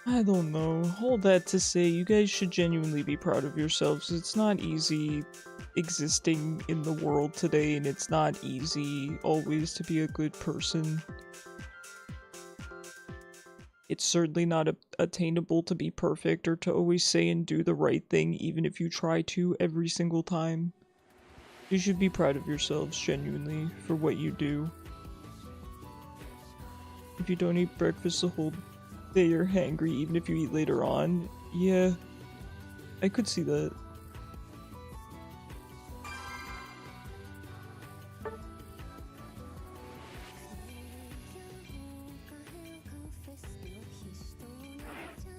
I don't know. All that to say, you guys should genuinely be proud of yourselves. It's not easy existing in the world today, and it's not easy always to be a good person. It's certainly not attainable to be perfect or to always say and do the right thing, even if you try to every single time. You should be proud of yourselves, genuinely, for what you do. If you don't eat breakfast the whole day, you're hangry, even if you eat later on. Yeah, I could see that.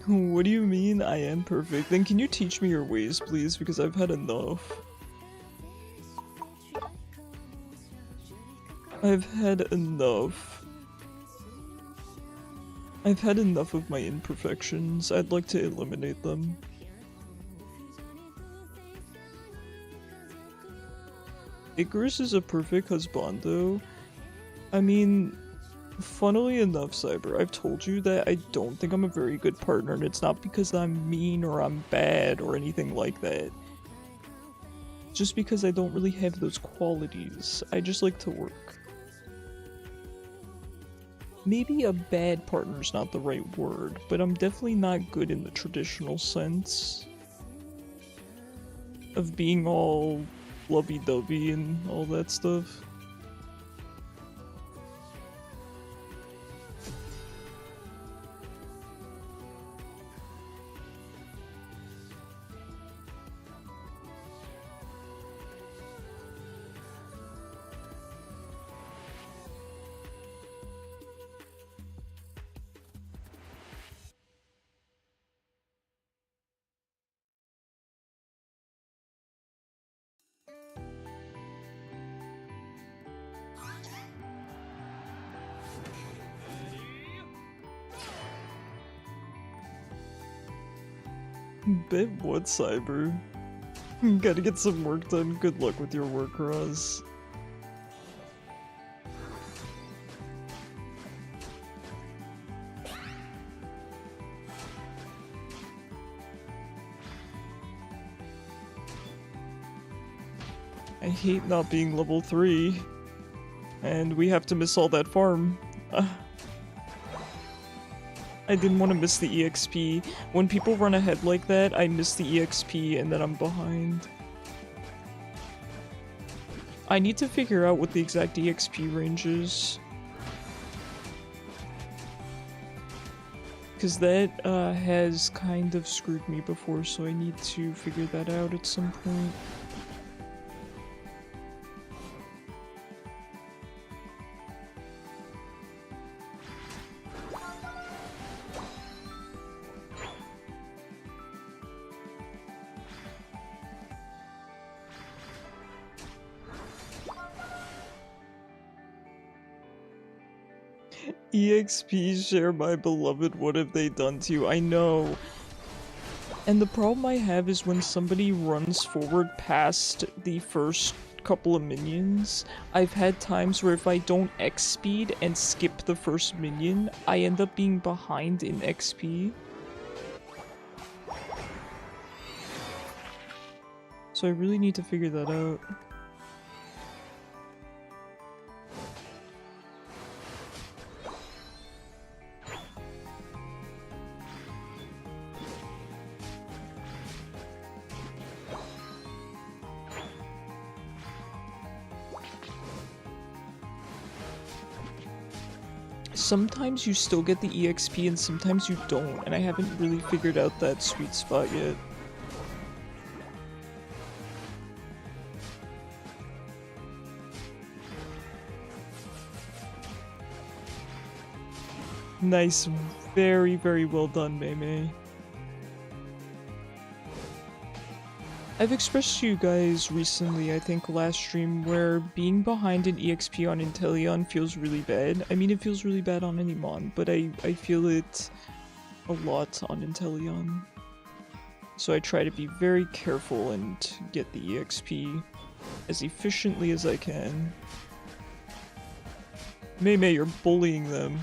What do you mean I am perfect? Then can you teach me your ways, please? Because I've had enough. I've had enough. I've had enough of my imperfections. I'd like to eliminate them. Icarus is a perfect husbando. I mean, funnily enough, Cyber, I've told you that I don't think I'm a very good partner, and it's not because I'm mean or I'm bad or anything like that. Just because I don't really have those qualities. I just like to work. Maybe a bad partner's not the right word, but I'm definitely not good in the traditional sense of being all, lovey-dovey and all that stuff. Bet what, Cyber? Gotta get some work done. Good luck with your work, Roz. I hate not being level 3. And we have to miss all that farm. I didn't want to miss the EXP. When people run ahead like that, I miss the EXP and then I'm behind. I need to figure out what the exact EXP range is. Because that has kind of screwed me before, so I need to figure that out at some point. EXP share, my beloved, what have they done to you? I know. And the problem I have is when somebody runs forward past the first couple of minions, I've had times where if I don't X speed and skip the first minion, I end up being behind in XP. So I really need to figure that out. Sometimes you still get the EXP and sometimes you don't, and I haven't really figured out that sweet spot yet. Nice, very, very well done, Mei. I've expressed to you guys recently, I think last stream, where being behind in EXP on Inteleon feels really bad. I mean, it feels really bad on any mon, but I feel it a lot on Inteleon. So I try to be very careful and get the EXP as efficiently as I can. Mei, you're bullying them.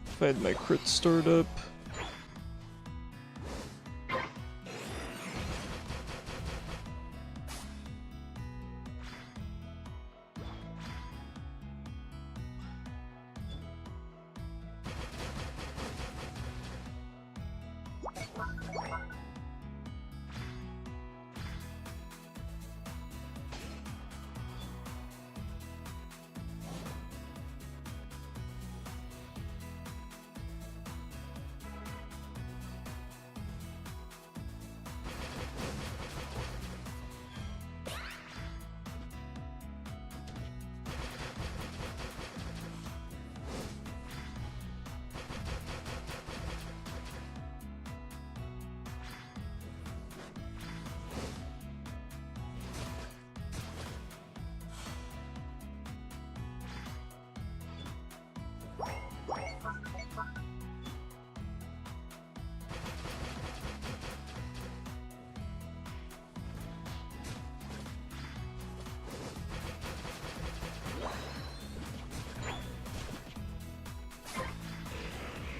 If I had my crit stored up.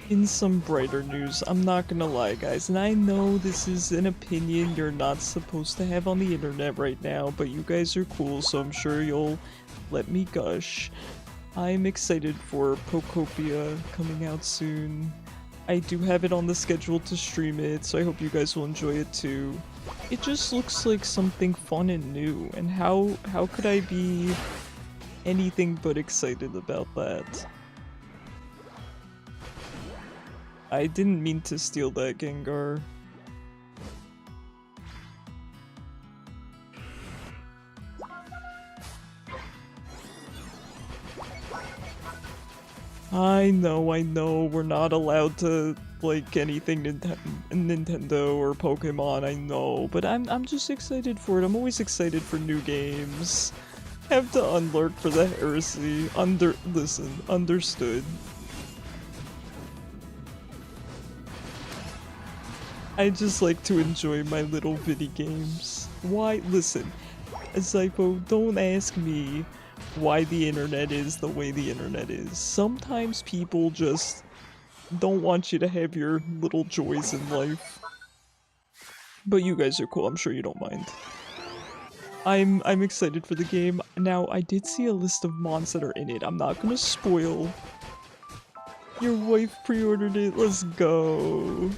In some brighter news, I'm not gonna lie guys, and I know this is an opinion you're not supposed to have on the internet right now, but you guys are cool, so I'm sure you'll let me gush. I'm excited for Pokopia coming out soon. I do have it on the schedule to stream it, so I hope you guys will enjoy it too. It just looks like something fun and new, and how could I be anything but excited about that? I didn't mean to steal that Gengar. I know, we're not allowed to like anything Nintendo or Pokemon, I know, but I'm just excited for it. I'm always excited for new games. Have to unlurk for the heresy. Listen, understood. I just like to enjoy my little bitty games. Why? Listen, Zypho, don't ask me why the internet is the way the internet is. Sometimes people just don't want you to have your little joys in life. But you guys are cool, I'm sure you don't mind. I'm excited for the game. Now, I did see a list of mons that are in it. I'm not gonna spoil. Your wife pre-ordered it, let's go.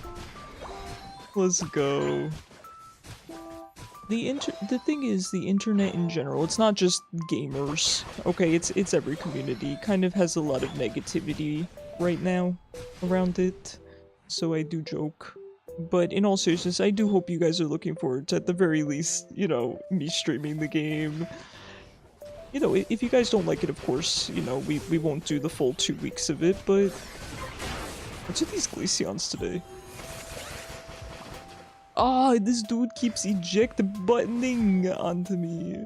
Let's go. The thing is, the internet in general, it's not just gamers, okay? It's every community. Kind of has a lot of negativity right now around it, so I do joke. But in all seriousness, I do hope you guys are looking forward to, at the very least, you know, me streaming the game. You know, if you guys don't like it, of course, you know, we won't do the full 2 weeks of it, but... What's with these Glaceons today? Ah, this dude keeps eject buttoning onto me.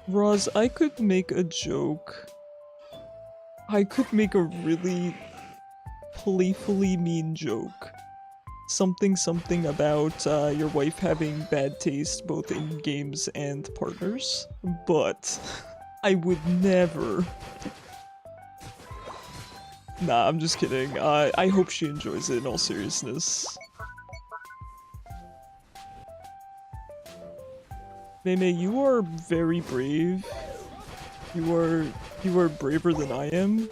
Roz, I could make a joke. I could make a really playfully mean joke. Something about your wife having bad taste both in games and partners, but I would never. Nah, I'm just kidding. I hope she enjoys it in all seriousness. Mei, you are very brave. You are braver than I am.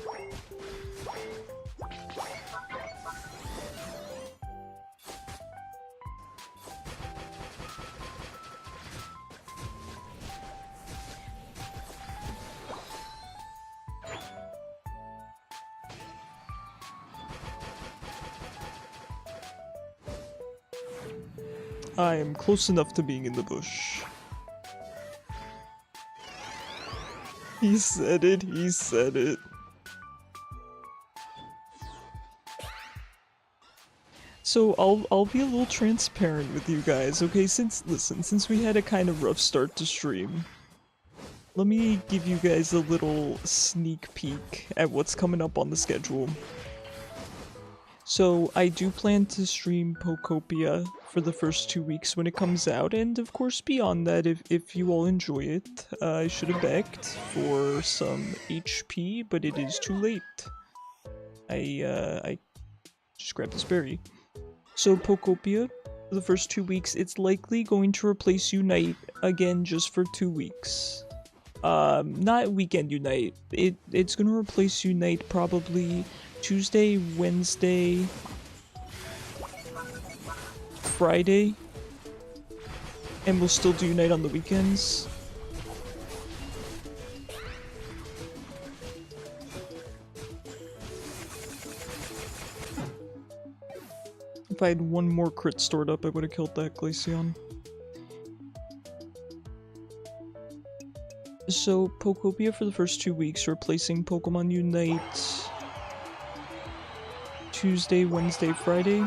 I am close enough to being in the bush. He said it, he said it. So I'll be a little transparent with you guys, okay? Since we had a kind of rough start to stream, let me give you guys a little sneak peek at what's coming up on the schedule. So I do plan to stream Pokopia for the first 2 weeks when it comes out, and of course beyond that, if you all enjoy it, I should have begged for some HP, but it is too late. I just grabbed this berry. So Pokopia, for the first 2 weeks, it's likely going to replace Unite again just for 2 weeks. Not Weekend Unite. It's gonna replace Unite probably Tuesday, Wednesday, Friday, and we'll still do Unite on the weekends. If I had one more crit stored up, I would have killed that Glaceon. So, Pokopia for the first 2 weeks, replacing Pokemon Unite Tuesday, Wednesday, Friday,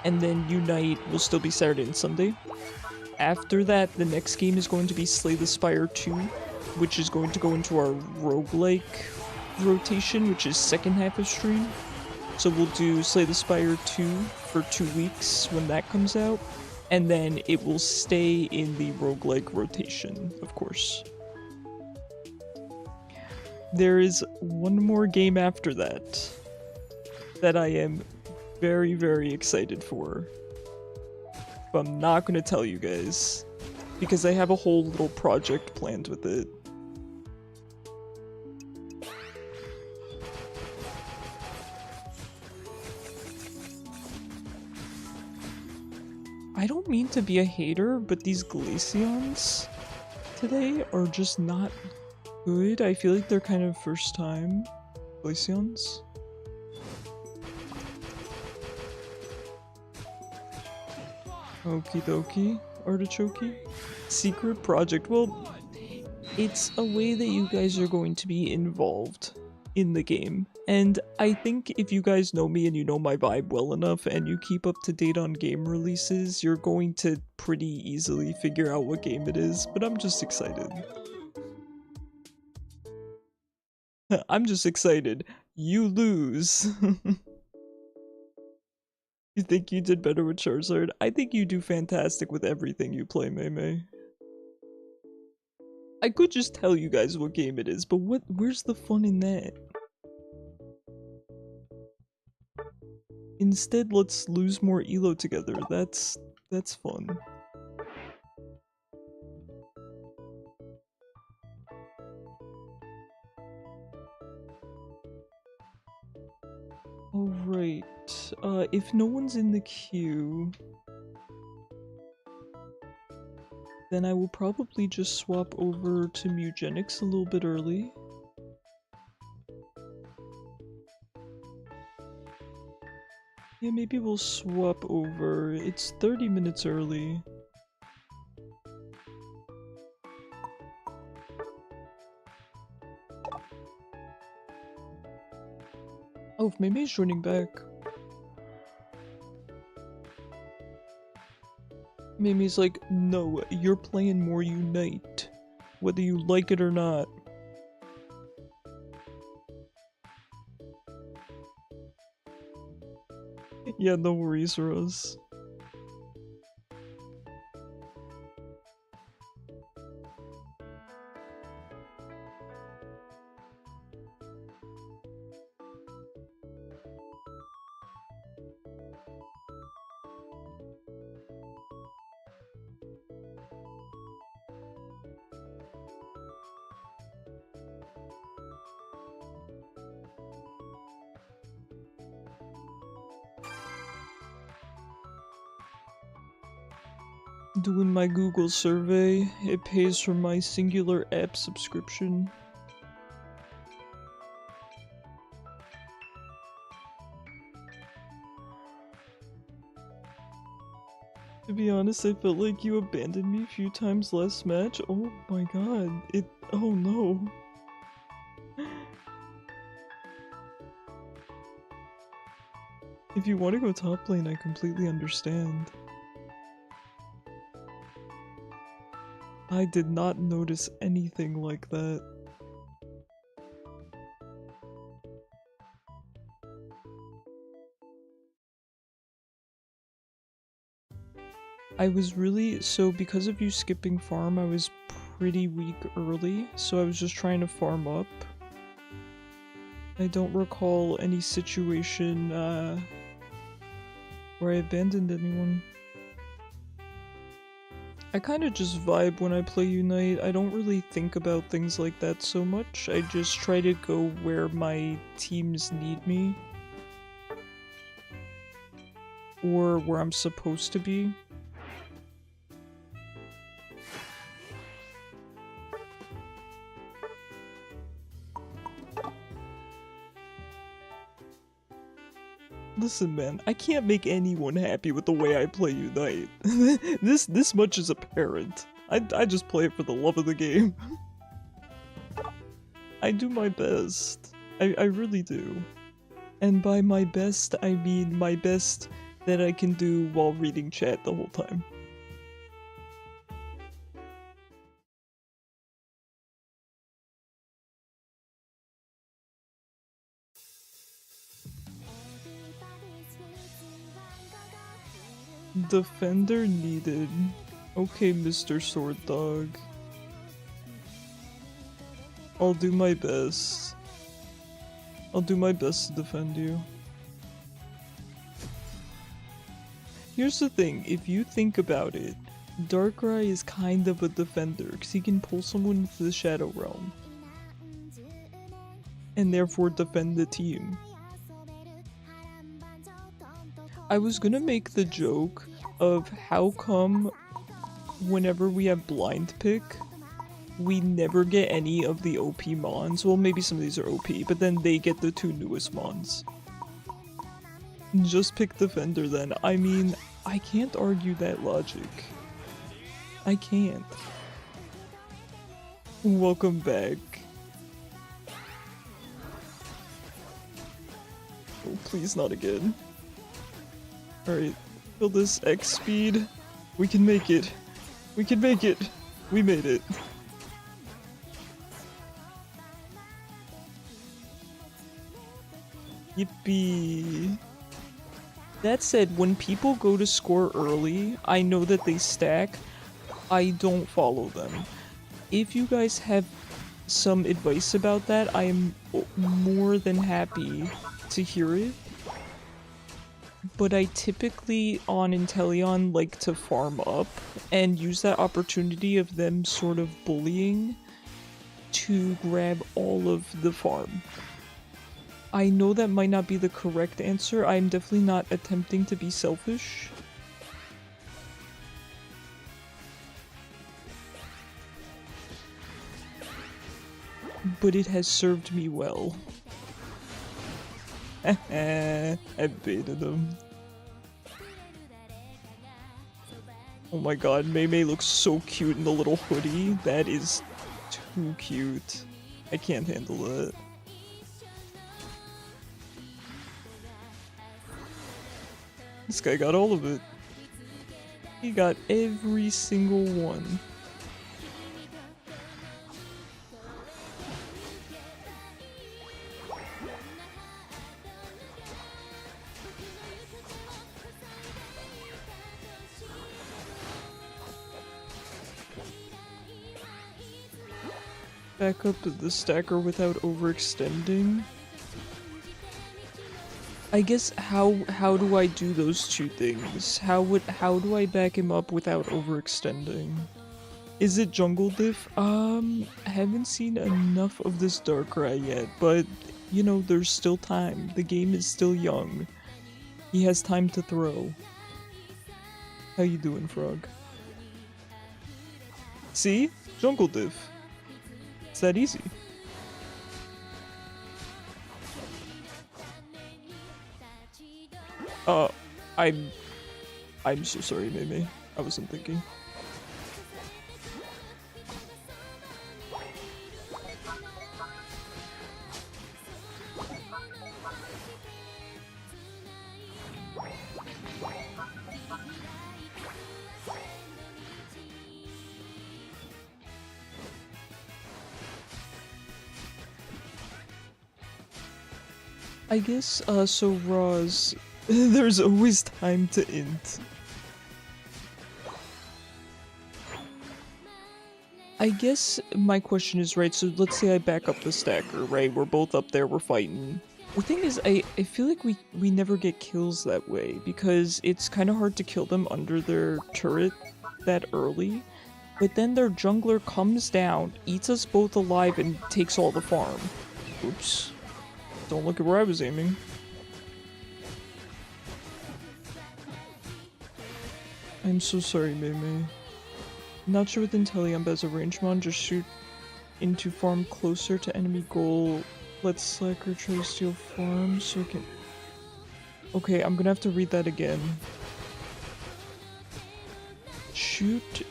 and then Unite will still be Saturday and Sunday. After that, the next game is going to be Slay the Spire 2, which is going to go into our roguelike rotation, which is second half of stream. So we'll do Slay the Spire 2 for 2 weeks when that comes out. and then it will stay in the roguelike rotation, of course. There is one more game after that that I am very, very excited for. But I'm not gonna tell you guys because I have a whole little project planned with it. I don't mean to be a hater, but these Glaceons today are just not good. I feel like they're kind of first time Glaceons. Okie dokie, artichoke. Secret project. Well, it's a way that you guys are going to be involved in the game. And I think if you guys know me and you know my vibe well enough and you keep up to date on game releases, you're going to pretty easily figure out what game it is, but I'm just excited. I'm just excited. You lose. You think you did better with Charizard? I think you do fantastic with everything you play, Mei. I could just tell you guys what game it is, but where's the fun in that? Instead, let's lose more elo together. That's fun. Alright, if no one's in the queue, then I will probably just swap over to Mewgenics a little bit early. Yeah, maybe we'll swap over. It's 30 minutes early. Oh, if Mei's joining back. Mimi's like, no, you're playing more Unite, whether you like it or not. Yeah, no worries, Rose. Doing my Google survey, it pays for my singular app subscription. To be honest, I felt like you abandoned me a few times last match. Oh my god, oh no. If you want to go top lane, I completely understand. I did not notice anything like that. I was really, so because of you skipping farm, I was pretty weak early, so I was just trying to farm up. I don't recall any situation, where I abandoned anyone. I kinda just vibe when I play Unite. I don't really think about things like that so much. I just try to go where my teams need me. Or where I'm supposed to be. Listen, man, I can't make anyone happy with the way I play Unite. This much is apparent. I just play it for the love of the game. I do my best. I really do. And by my best, I mean my best that I can do while reading chat the whole time. Defender needed. Okay, Mr. Sword Dog. I'll do my best. I'll do my best to defend you. Here's the thing, if you think about it, Darkrai is kind of a defender, because he can pull someone into the Shadow Realm. And therefore defend the team. I was gonna make the joke of how come whenever we have blind pick, we never get any of the OP mons. Well, maybe some of these are OP, but then they get the 2 newest mons. Just pick defender then. I mean, I can't argue that logic. I can't. Welcome back. Oh, please not again. Alright, fill this X speed. We can make it. We can make it. We made it. Yippee. That said, when people go to score early, I know that they stack. I don't follow them. If you guys have some advice about that, I am more than happy to hear it. But I typically, on Inteleon, like to farm up and use that opportunity of them sort of bullying to grab all of the farm. I know that might not be the correct answer. I'm definitely not attempting to be selfish. But it has served me well. I baited him. Oh my god, Mei looks so cute in the little hoodie. That is too cute. I can't handle it. This guy got all of it. He got every single one. Back up the stacker without overextending. I guess how do I do those two things? How do I back him up without overextending? Is it jungle diff? I haven't seen enough of this Darkrai yet, but you know, there's still time. The game is still young. He has time to throw. How you doing, Frog? See? Jungle diff. It's that easy. I'm so sorry, Mei. I wasn't thinking. I guess, so Roz, there's always time to int. I guess my question is, right, so let's say I back up the stacker, right? We're both up there, we're fighting. The thing is, I feel like we never get kills that way, because it's kind of hard to kill them under their turret that early. But then their jungler comes down, eats us both alive, and takes all the farm. Oops. Don't look at where I was aiming. I'm so sorry, Mei. Not sure with Inteleon, but as a range mon, just shoot into farm closer to enemy goal. Let Slacker try to steal farm so we can... Okay, I'm gonna have to read that again. Shoot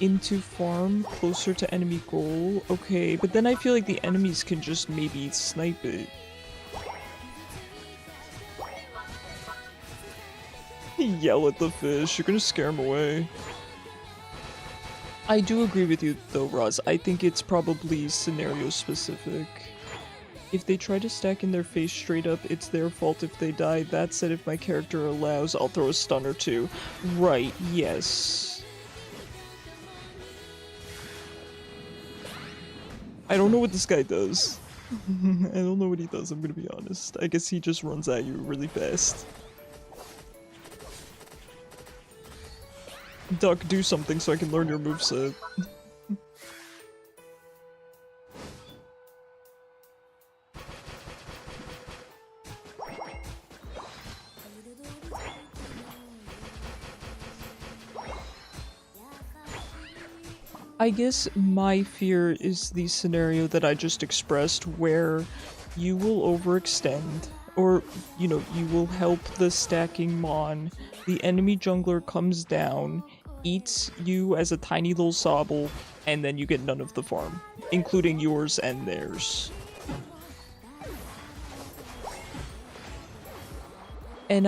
into farm closer to enemy goal. Okay, but then I feel like the enemies can just maybe snipe it. Yell at the fish, you're gonna scare him away. I do agree with you though, Roz. I think it's probably scenario specific. If they try to stack in their face straight up, it's their fault if they die. That said, if my character allows, I'll throw a stun or two. Right, yes. I don't know what this guy does. I don't know what he does, I'm gonna be honest. I guess he just runs at you really fast. Duck, do something so I can learn your moveset. I guess my fear is the scenario that I just expressed where you will overextend, or, you know, you will help the stacking Mon, the enemy jungler comes down, eats you as a tiny little sobble, and then you get none of the farm, including yours and theirs. And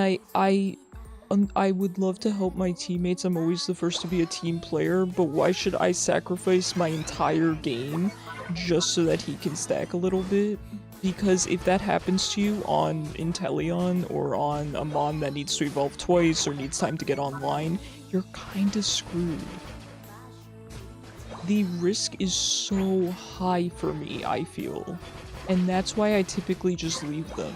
I would love to help my teammates. I'm always the first to be a team player, but why should I sacrifice my entire game just so that he can stack a little bit? Because if that happens to you on Inteleon or on a Mon that needs to evolve twice or needs time to get online, you're kinda screwed. The risk is so high for me, I feel. And that's why I typically just leave them.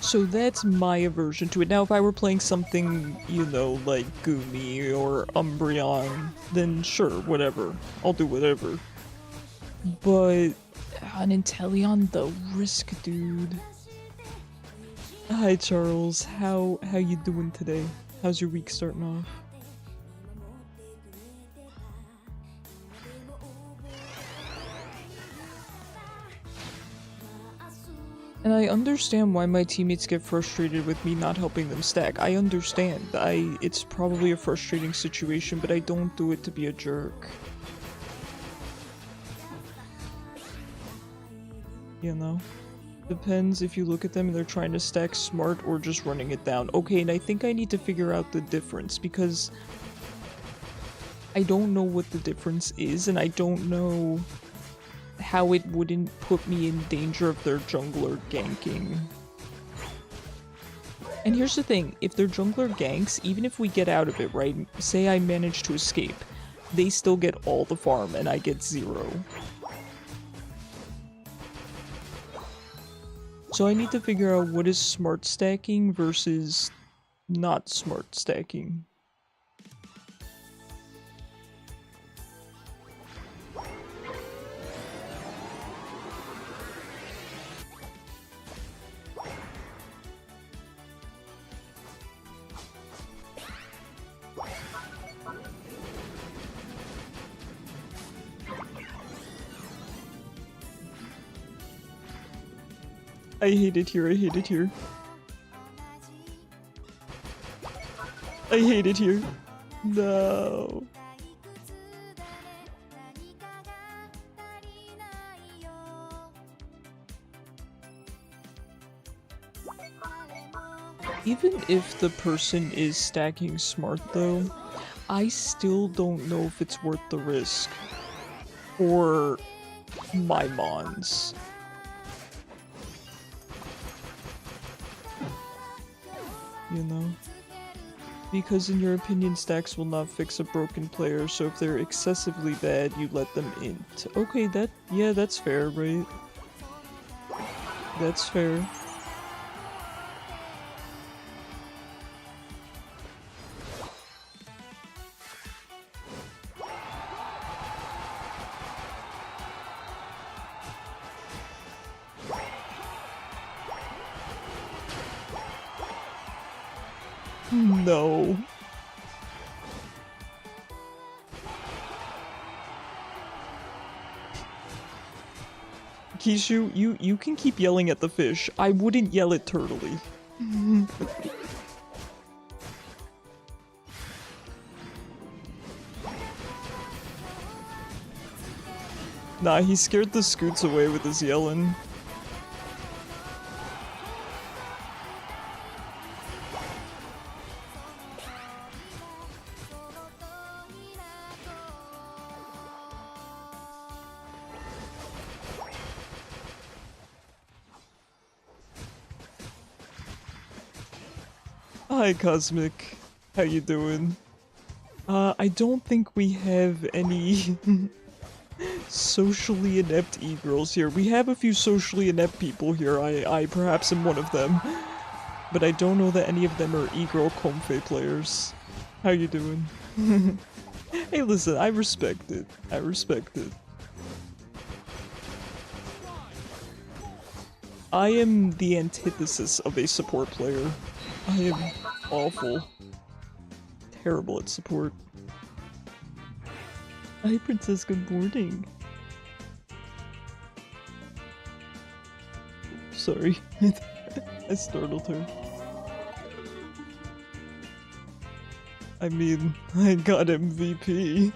So that's my aversion to it. Now, if I were playing something, you know, like Gumi or Umbreon, then sure, whatever. I'll do whatever. But on Inteleon, the risk, dude. Hi, Charles. How you doing today? How's your week starting off? And I understand why my teammates get frustrated with me not helping them stack. I understand. It's probably a frustrating situation, but I don't do it to be a jerk. You know? Depends if you look at them and they're trying to stack smart or just running it down. Okay, and I think I need to figure out the difference because I don't know what the difference is, and I don't know how it wouldn't put me in danger of their jungler ganking. And here's the thing, if their jungler ganks, even if we get out of it, right, say I manage to escape, they still get all the farm and I get 0. So I need to figure out what is smart stacking versus not smart stacking. I hate it here, I hate it here. I hate it here. No. Even if the person is stacking smart though, I still don't know if it's worth the risk for my mons. You know? Because in your opinion, stacks will not fix a broken player, so if they're excessively bad, you let them int. Okay, yeah, that's fair, right? That's fair. No. Kishu, you can keep yelling at the fish. I wouldn't yell at Turtley. Nah, he scared the scoots away with his yelling. Hi, Cosmic. How you doing? I don't think we have any socially inept e-girls here. We have a few socially inept people here. I perhaps am one of them. But I don't know that any of them are e-girl Comfey players. How you doing? Hey, listen, I respect it. I respect it. I am the antithesis of a support player. I am awful. Terrible at support. Hi, Princess, good morning. Sorry. I startled her. I mean, I got MVP.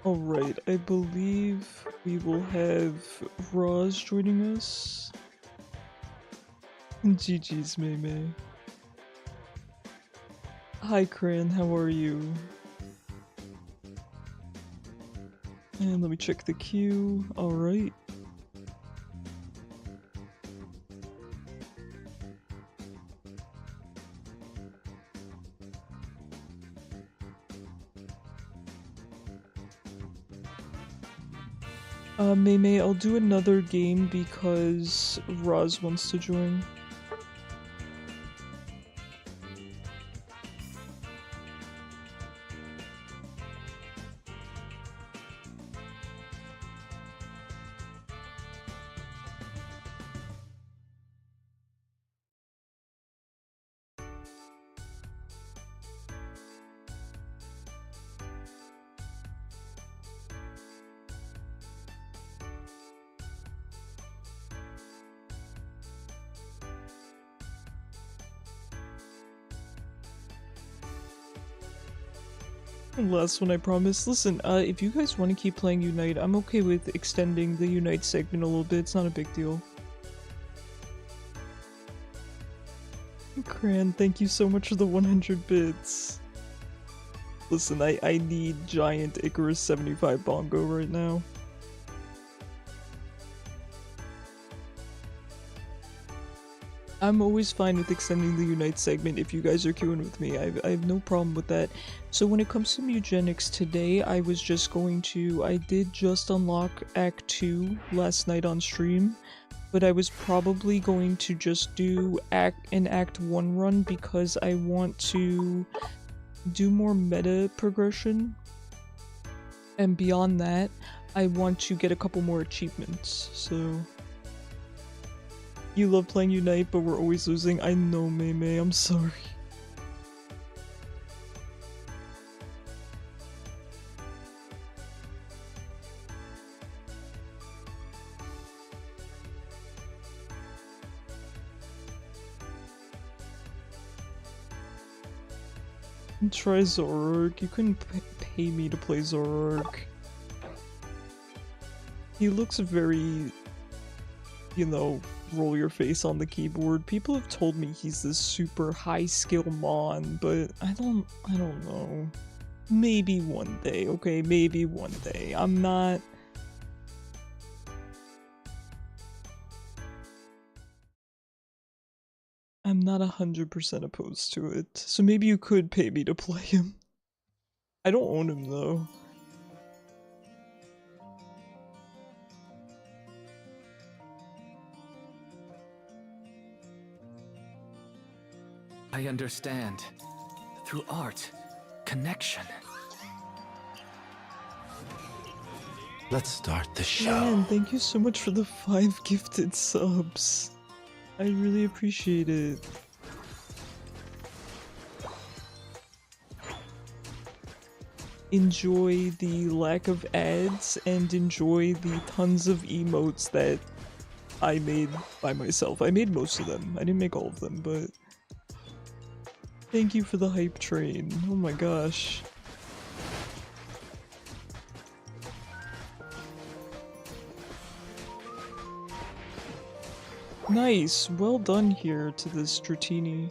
Alright, I believe we will have Roz joining us. GG's Mei. Hi Cran, how are you? And let me check the queue. Alright. Mei, I'll do another game because Roz wants to join. Last one, I promise. Listen, if you guys want to keep playing Unite, I'm okay with extending the Unite segment a little bit. It's not a big deal. Cran, thank you so much for the 100 bits. Listen, I need giant Icarus 75 bongo right now. I'm always fine with extending the Unite segment if you guys are queuing with me. I have no problem with that. So when it comes to Mewgenics today, I was just going to... I did just unlock Act 2 last night on stream, but I was probably going to just do an Act 1 run because I want to do more meta progression. And beyond that, I want to get a couple more achievements, so... You love playing Unite, but we're always losing. I know, Mei, I'm sorry. Try Zoroark. You couldn't pay me to play Zoroark. He looks very, you know, roll your face on the keyboard. People have told me he's this super high skill mon, but I don't know. Maybe one day, okay? Maybe one day. I'm not 100% opposed to it. So maybe you could pay me to play him. I don't own him though. I understand. Through art, connection. Let's start the show. Man, thank you so much for the 5 gifted subs. I really appreciate it. Enjoy the lack of ads and enjoy the tons of emotes that I made by myself. I made most of them. I didn't make all of them, but Thank you for the hype train. Oh my gosh. Nice. Well done here to this Dratini.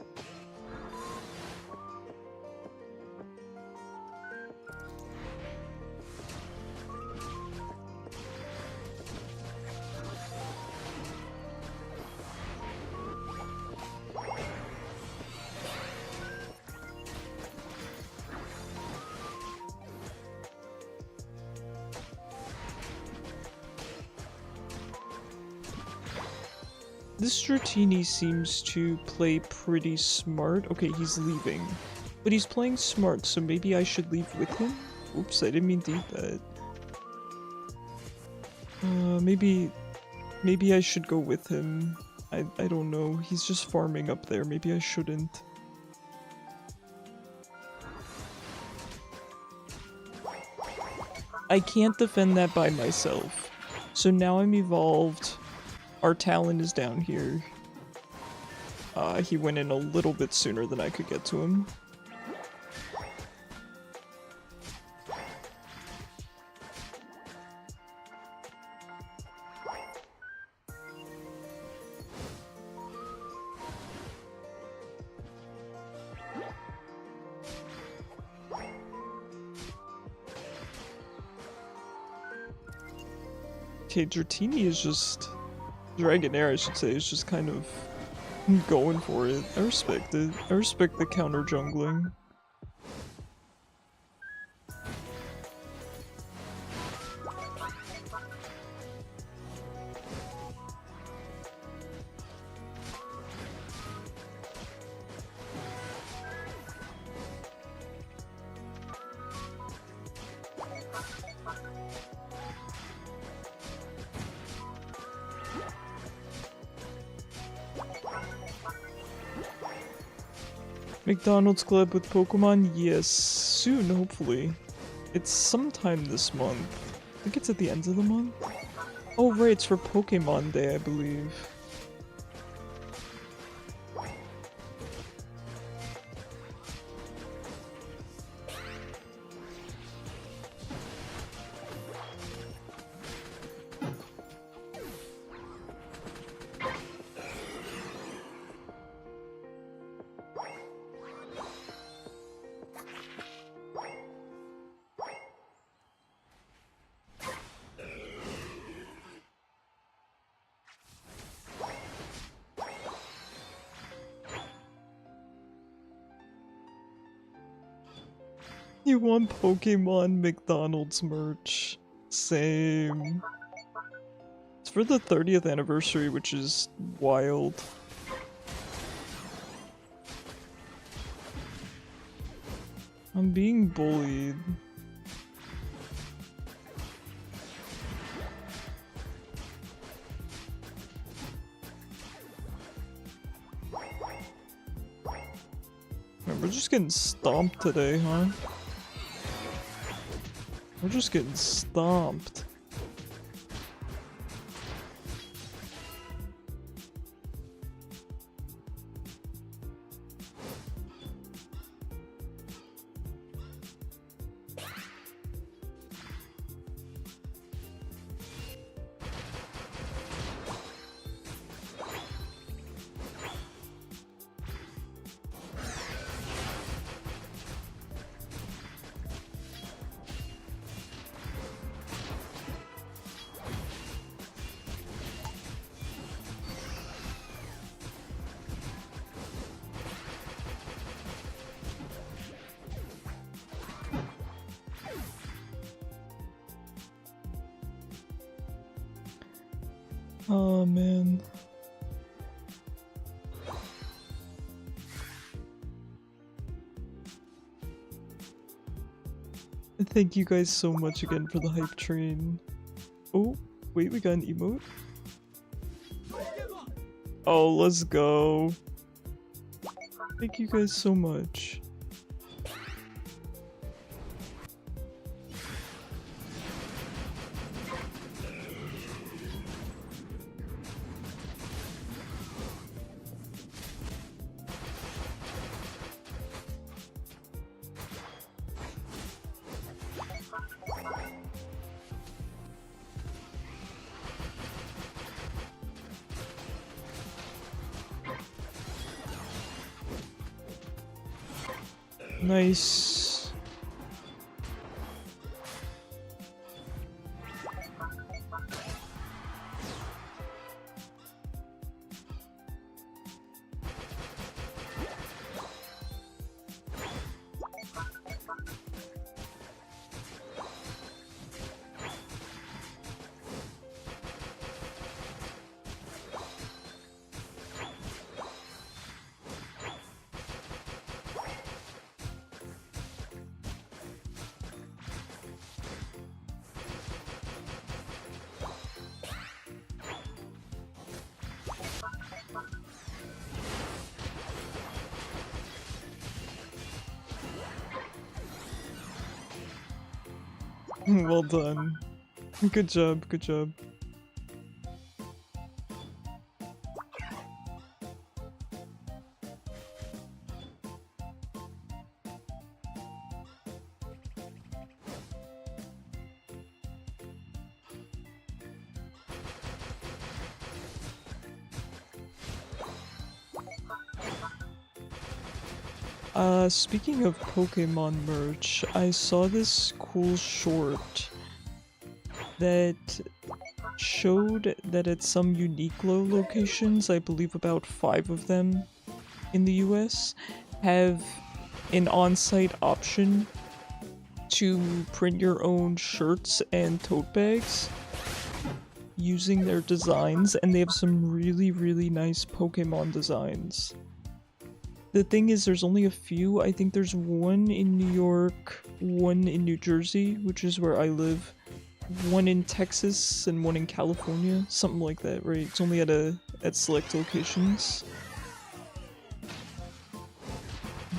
This Dratini seems to play pretty smart. Okay, he's leaving. But he's playing smart, so maybe I should leave with him? Oops, I didn't mean to eat that. Maybe I should go with him. I don't know. He's just farming up there. Maybe I shouldn't. I can't defend that by myself. So now I'm evolved. Our Talon is down here. He went in a little bit sooner than I could get to him. Okay, Dratini is just... Dragonair, I should say, is just kind of going for it. I respect it. I respect the counter jungling. McDonald's collab with Pokemon? Yes, soon, hopefully. It's sometime this month. I think it's at the end of the month. Oh right, it's for Pokemon Day, I believe. You want Pokemon McDonald's merch? Same. It's for the 30th anniversary, which is wild. I'm being bullied. Man, we're just getting stomped today, huh? We're just getting stomped. Oh man. Thank you guys so much again for the hype train. Oh, wait, we got an emote? Oh, let's go. Thank you guys so much. Nice. Well done. Good job, good job. Speaking of Pokemon merch, I saw this cool short that showed that at some Uniqlo locations, I believe about 5 of them in the US, have an on-site option to print your own shirts and tote bags using their designs, and they have some really nice Pokemon designs. The thing is, there's only a few. I think there's one in New York, one in New Jersey, which is where I live, one in Texas, and one in California. Something like that, right? It's only at select locations.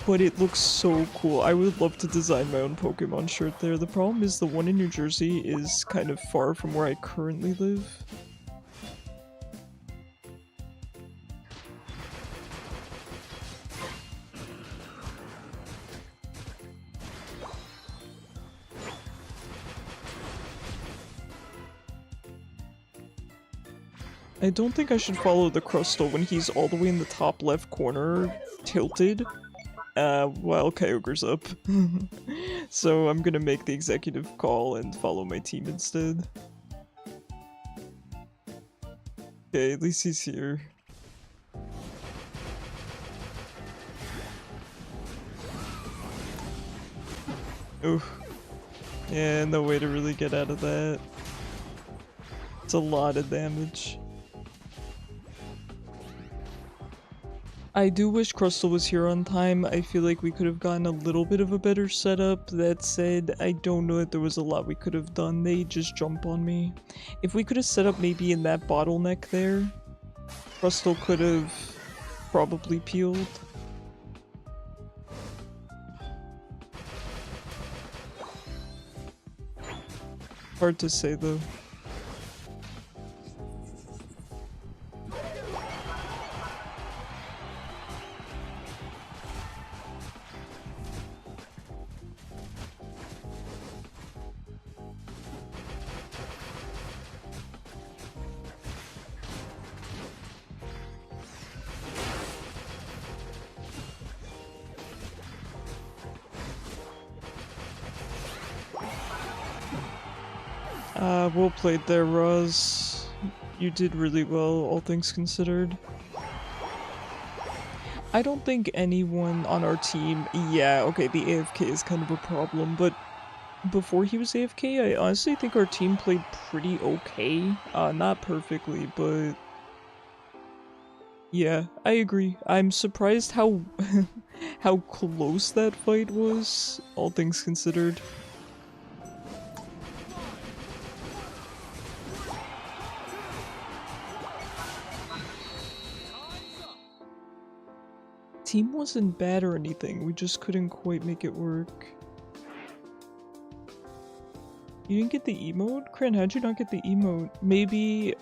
But it looks so cool. I would love to design my own Pokemon shirt there. The problem is the one in New Jersey is kind of far from where I currently live. I don't think I should follow the Crustle when he's all the way in the top left corner, tilted, while Kyogre's up. So I'm gonna make the executive call and follow my team instead. Okay, at least he's here. Oof. Yeah, no way to really get out of that. It's a lot of damage. I do wish Crustle was here on time. I feel like we could have gotten a little bit of a better setup. That said, I don't know that there was a lot we could have done. They just jump on me. If we could have set up maybe in that bottleneck there, Crustle could have probably peeled. Hard to say though. Well played there, Roz. You did really well, all things considered. I don't think anyone on our team... Yeah, okay, the AFK is kind of a problem, but before he was AFK, I honestly think our team played pretty okay. Not perfectly, but... Yeah, I agree. I'm surprised how... how close that fight was, all things considered. Team wasn't bad or anything, we just couldn't quite make it work. You didn't get the emote? Cran, how'd you not get the emote? Maybe,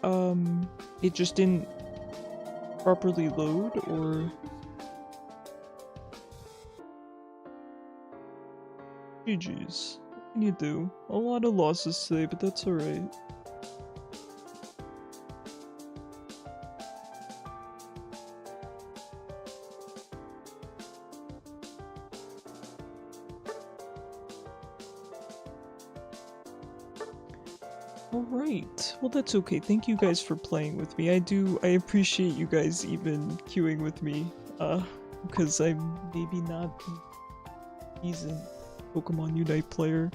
it just didn't properly load, or... GG's. What can you do? A lot of losses today, but that's alright. Alright, well that's okay. Thank you guys for playing with me. I appreciate you guys even queuing with me. Because I'm maybe not a decent Pokemon Unite player.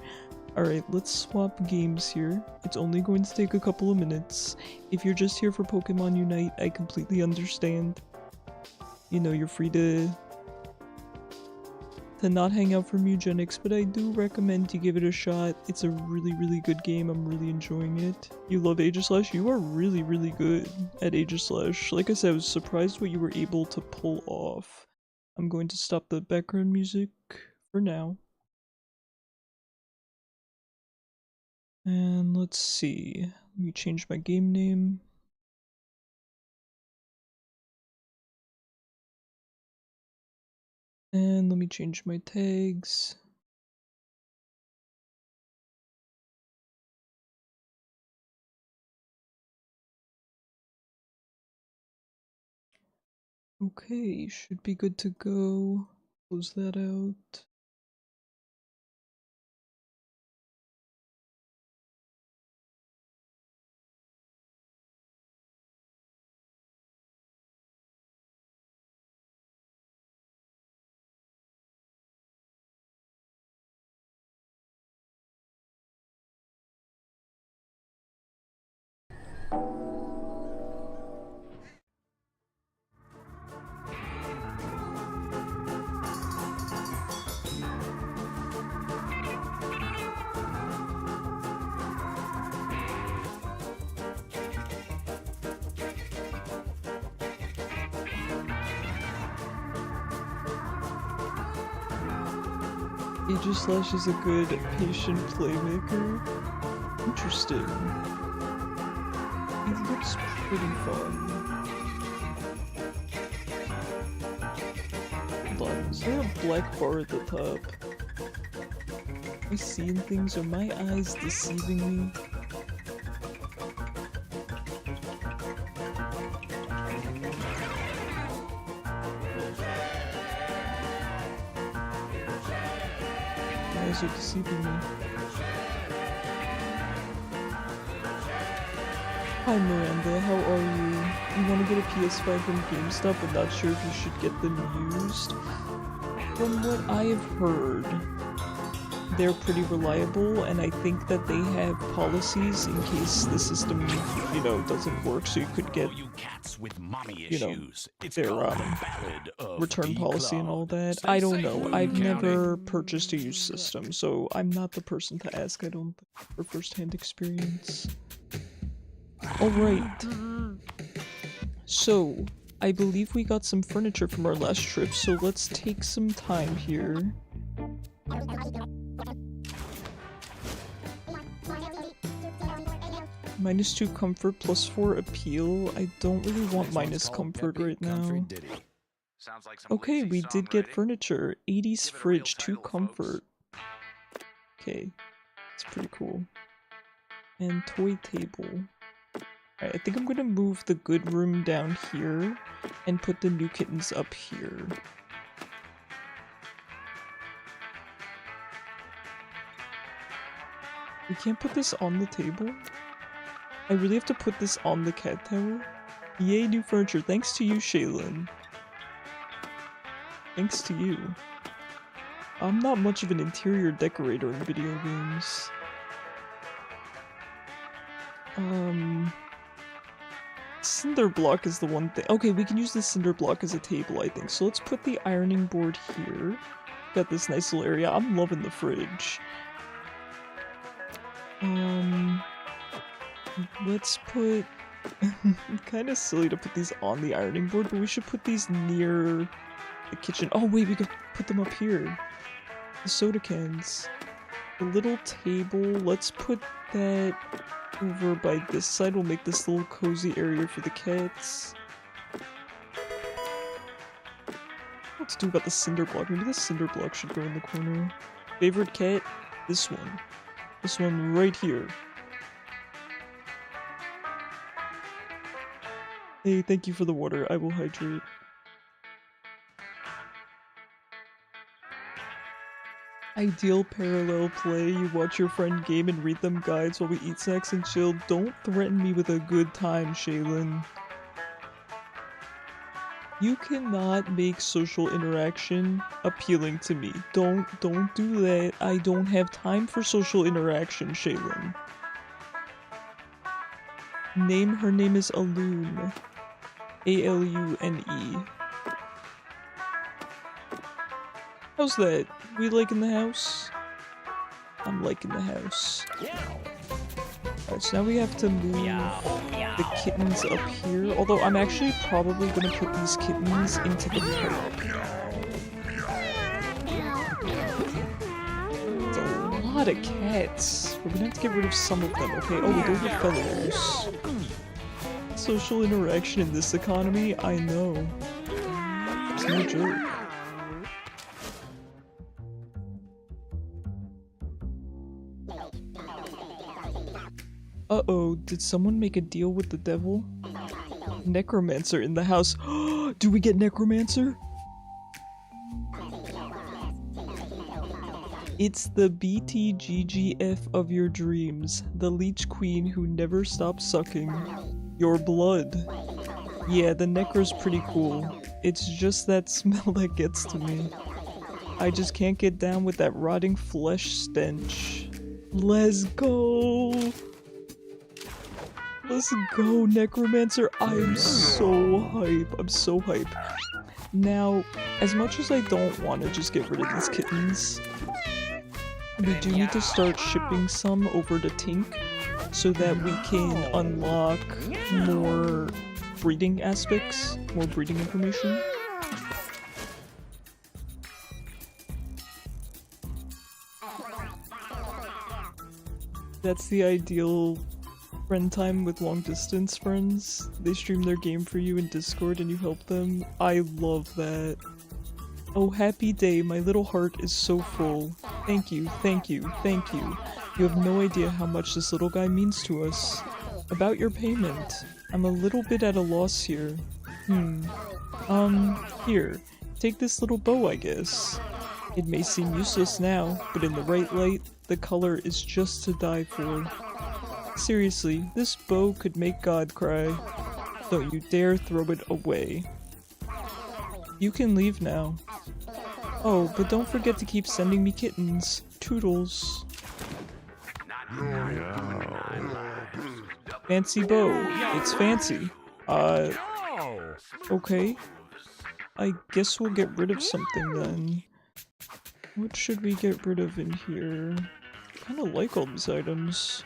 Alright, let's swap games here. It's only going to take a couple of minutes. If you're just here for Pokemon Unite, I completely understand. You know, you're free to not hang out for Mewgenics, but I do recommend you give it a shot. It's a really good game. I'm really enjoying it. You love HHCHA? You are really good at HHCHA. Like I said, I was surprised what you were able to pull off. I'm going to stop the background music for now. And let's see. Let me change my game name. And let me change my tags. Okay, should be good to go. Close that out. HHCHA is a good patient playmaker. Interesting. It looks pretty fun. Hold on, is there a black bar at the top? Am I seeing things? Are my eyes deceiving me? My eyes are deceiving me. Hi Miranda, how are you? You want to get a PS5 from GameStop but not sure if you should get them used? From what I have heard, they're pretty reliable, and I think that they have policies in case the system, you know, doesn't work, so you could get, you know, their return policy and all that. I don't know. I've never purchased a used system, so I'm not the person to ask. I don't think for first-hand experience. Alright. So, I believe we got some furniture from our last trip, so let's take some time here. -2 comfort, +4 appeal. I don't really want minus comfort right now. Okay, we did get furniture. 80s fridge, 2 comfort. Okay, it's pretty cool. And toy table. Alright, I think I'm gonna move the good room down here and put the new kittens up here. We can't put this on the table? I really have to put this on the cat tower? Yay, new furniture. Thanks to you, Shaylin. Thanks to you. I'm not much of an interior decorator in video games. Cinder block is the one thing. Okay, we can use the cinder block as a table, I think. So let's put the ironing board here. Got this nice little area. I'm loving the fridge. Let's put... kind of silly to put these on the ironing board, but we should put these near the kitchen. Oh wait, we could put them up here. The soda cans. The little table, let's put that over by this side. We'll make this little cozy area for the cats. What to do about the cinder block? Maybe the cinder block should go in the corner. Favorite cat? This one. This one right here. Hey, thank you for the water. I will hydrate. Ideal parallel play, you watch your friend game and read them guides while we eat snacks and chill. Don't threaten me with a good time, Shaylin. You cannot make social interaction appealing to me. Don't do that. I don't have time for social interaction, Shaylin. Her name is Alune. A-L-U-N-E. How's that? We liking the house? I'm liking the house. Alright, so now we have to move the kittens up here. Although I'm actually probably gonna put these kittens into the park. It's a lot of cats. We're gonna have to get rid of some of them, okay? Oh, those are fellows. Social interaction in this economy? I know. It's no joke. Uh-oh, did someone make a deal with the devil? Necromancer in the house. Do we get Necromancer? It's the BTGGF of your dreams. The Leech Queen who never stops sucking your blood. Yeah, the Necro's pretty cool. It's just that smell that gets to me. I just can't get down with that rotting flesh stench. Let's go! Let's go, Necromancer! I'm so hype. I'm so hype. Now, as much as I don't want to just get rid of these kittens, we do need to start shipping some over to Tink so that we can unlock more breeding aspects, more breeding information. That's the ideal friend time with long distance friends. They stream their game for you in Discord and you help them. I love that. Oh, happy day, my little heart is so full. Thank you, thank you, thank you. You have no idea how much this little guy means to us. About your payment. I'm a little bit at a loss here. Here. Take this little bow, I guess. It may seem useless now, but in the right light, the color is just to die for. Seriously, this bow could make God cry. Don't you dare throw it away. You can leave now. Oh, but don't forget to keep sending me kittens. Toodles. Fancy bow. It's fancy. Okay. I guess we'll get rid of something then. What should we get rid of in here? I kinda like all these items.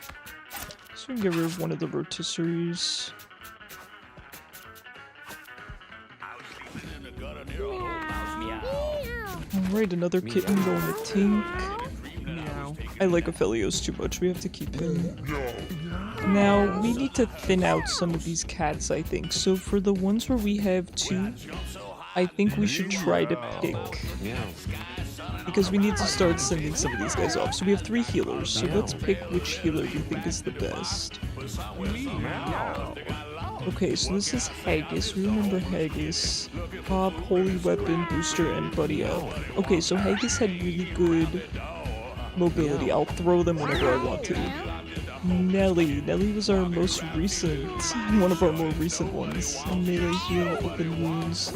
So we can get rid of one of the rotisseries. Alright, another kitten going to Tink. I like Aphelios too much, we have to keep him. Now, we need to thin out some of these cats, I think. So for the ones where we have 2, I think we should try to pick. Because we need to start sending some of these guys off. So we have 3 healers, so let's pick which healer we think is the best. Okay, so this is Haggis. We remember Haggis. Pop, Holy Weapon, Booster, and Buddy Up. Okay, so Haggis had really good mobility. I'll throw them whenever I want to. Nelly. Nelly was our most recent, one of our more recent ones. Melee heal, open wounds,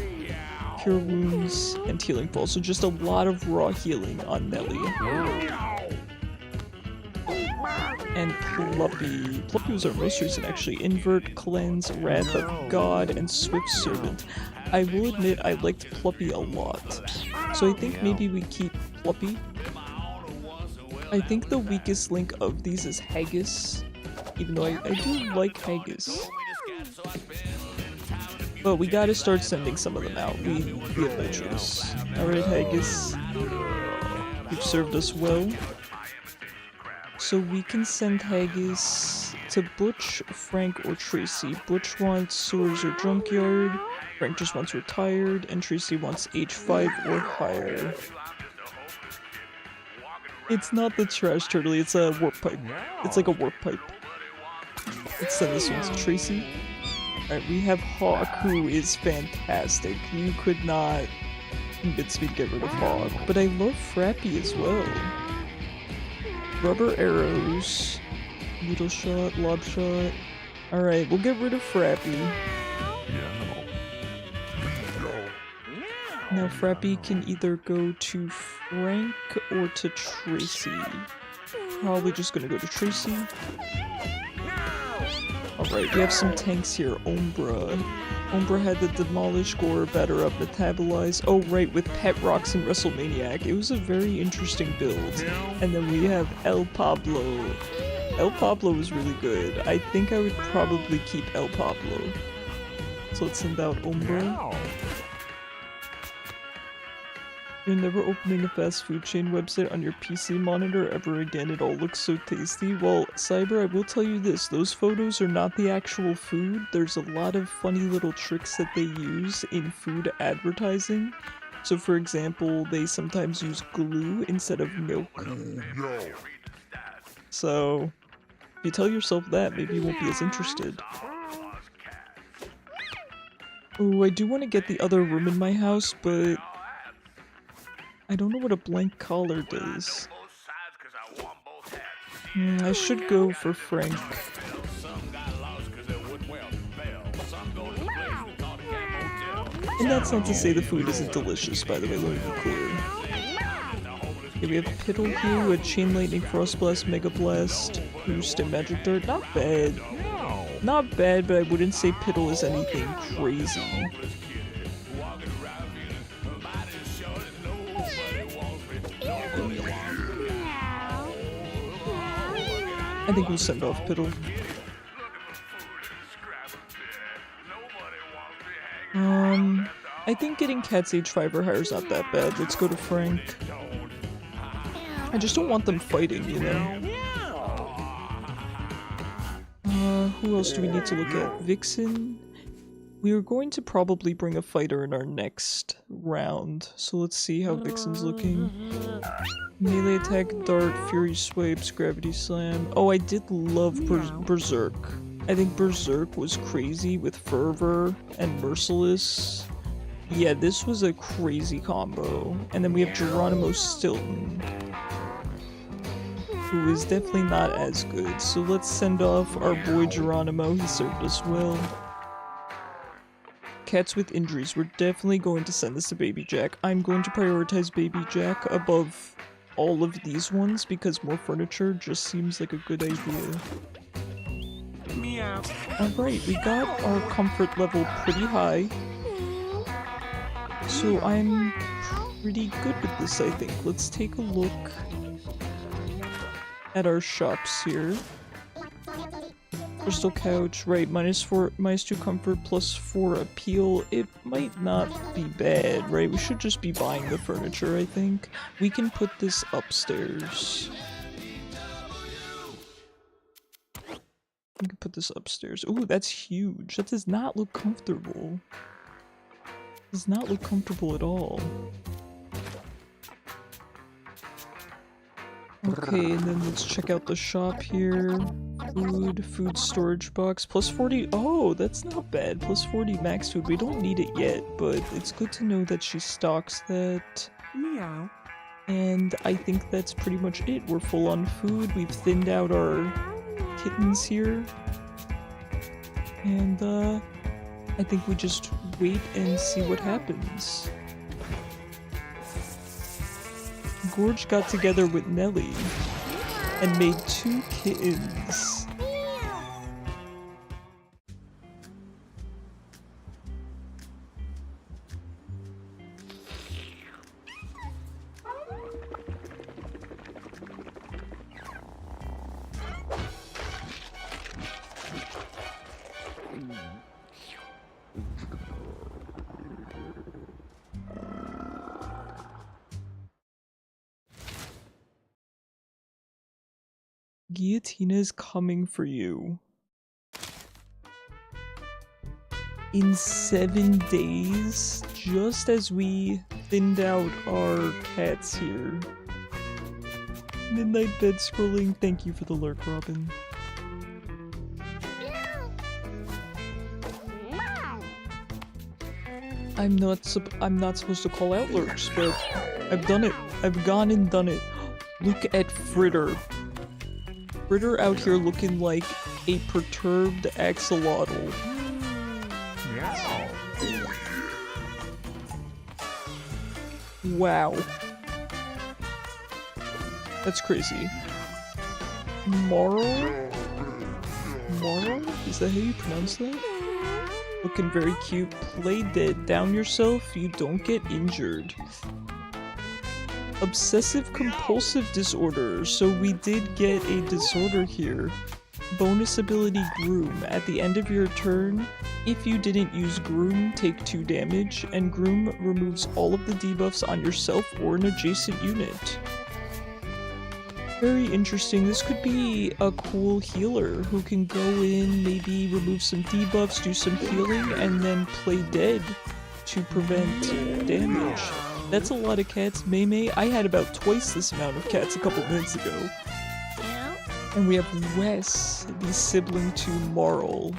cure wounds, and healing fall. So just a lot of raw healing on Nelly. And Pluppy. Pluppy was our most recent actually. Invert, Cleanse, Wrath of God, and Swift Servant. I will admit I liked Pluppy a lot. So I think maybe we keep Pluppy. I think the weakest link of these is Haggis. Even though I do like Haggis. But we gotta start sending some of them out. We have no choice. Alright, Haggis. You've served us well. So we can send Haggis to Butch, Frank, or Tracy. Butch wants Sewers or Junkyard, Frank just wants Retired, and Tracy wants H5 or higher. It's not the trash turtle, it's a warp pipe. It's like a warp pipe. Let's send this one to Tracy. Alright, we have Hawk, who is fantastic. You could not convince me to get rid of Hawk, but I love Frappy as well. Rubber arrows, needle shot, lob shot. Alright, we'll get rid of Frappy. Now Frappy can either go to Frank or to Tracy. Probably just gonna go to Tracy. Alright, we have some tanks here. Umbra. Umbra had the Demolish, Gore, Batter Up, Metabolize. Oh right, with Pet Rocks and WrestleManiac. It was a very interesting build. And then we have El Pablo. El Pablo was really good. I think I would probably keep El Pablo. So let's send out Umbra. You're never opening a fast food chain website on your PC monitor ever again. It all looks so tasty. Well, Cyber, I will tell you this. Those photos are not the actual food. There's a lot of funny little tricks that they use in food advertising. So for example, they sometimes use glue instead of milk. So, if you tell yourself that, maybe you won't be as interested. Oh, I do want to get the other room in my house, but I don't know what a blank collar does. I should go for Frank. And that's not to say the food isn't delicious, by the way, let me be clear. Okay, we have Piddle here with Chain Lightning, Frost Blast, Mega Blast, Boost, and Magic Dart. Not bad. Not bad, but I wouldn't say Piddle is anything crazy. I think we'll send off Piddle. I think getting Cat's Age 5 or higher is not that bad. Let's go to Frank. I just don't want them fighting, you know? Who else do we need to look at? Vixen? We are going to probably bring a fighter in our next round, so let's see how Vixen's looking. Melee attack, dart, fury swipes, gravity slam. Oh, I did love Berserk. I think Berserk was crazy with Fervor and Merciless. Yeah, this was a crazy combo. And then we have Geronimo Stilton, who is definitely not as good. So let's send off our boy Geronimo. He served us well. Cats with injuries. We're definitely going to send this to Baby Jack. I'm going to prioritize Baby Jack above all of these ones because more furniture just seems like a good idea. Meow. Alright, we got our comfort level pretty high. So I'm pretty good with this, I think. Let's take a look at our shops here. Crystal couch, right, -2 comfort, +4 appeal. It might not be bad, right? We should just be buying the furniture, I think. We can put this upstairs. We can put this upstairs. Ooh, that's huge. That does not look comfortable. Does not look comfortable at all. Okay, and then let's check out the shop here. Food storage box, +40. Oh, that's not bad. +40 max food. We don't need it yet, but it's good to know that she stocks that. Meow. And I think that's pretty much it. We're full on food. We've thinned out our kittens here. And, I think we just wait and see what happens. Gorge got together with Nelly and made 2 kittens. Guillotina's coming for you. In 7 days, just as we thinned out our cats here. Midnight bed scrolling, thank you for the lurk, Robin. I'm not supposed to call out lurks, but I've done it. I've gone and done it. Look at Fritter. Fritter out here looking like a perturbed axolotl. Wow. That's crazy. Moral? Moral? Is that how you pronounce that? Looking very cute. Play dead. Down yourself. You don't get injured. Obsessive compulsive disorder. So we did get a disorder here. Bonus ability Groom. At the end of your turn, if you didn't use Groom, take 2 damage, and Groom removes all of the debuffs on yourself or an adjacent unit. Very interesting. This could be a cool healer who can go in, maybe remove some debuffs, do some healing, and then play dead to prevent damage. That's a lot of cats. Mei, I had about twice this amount of cats a couple minutes ago. And we have Wes, the sibling to Marl.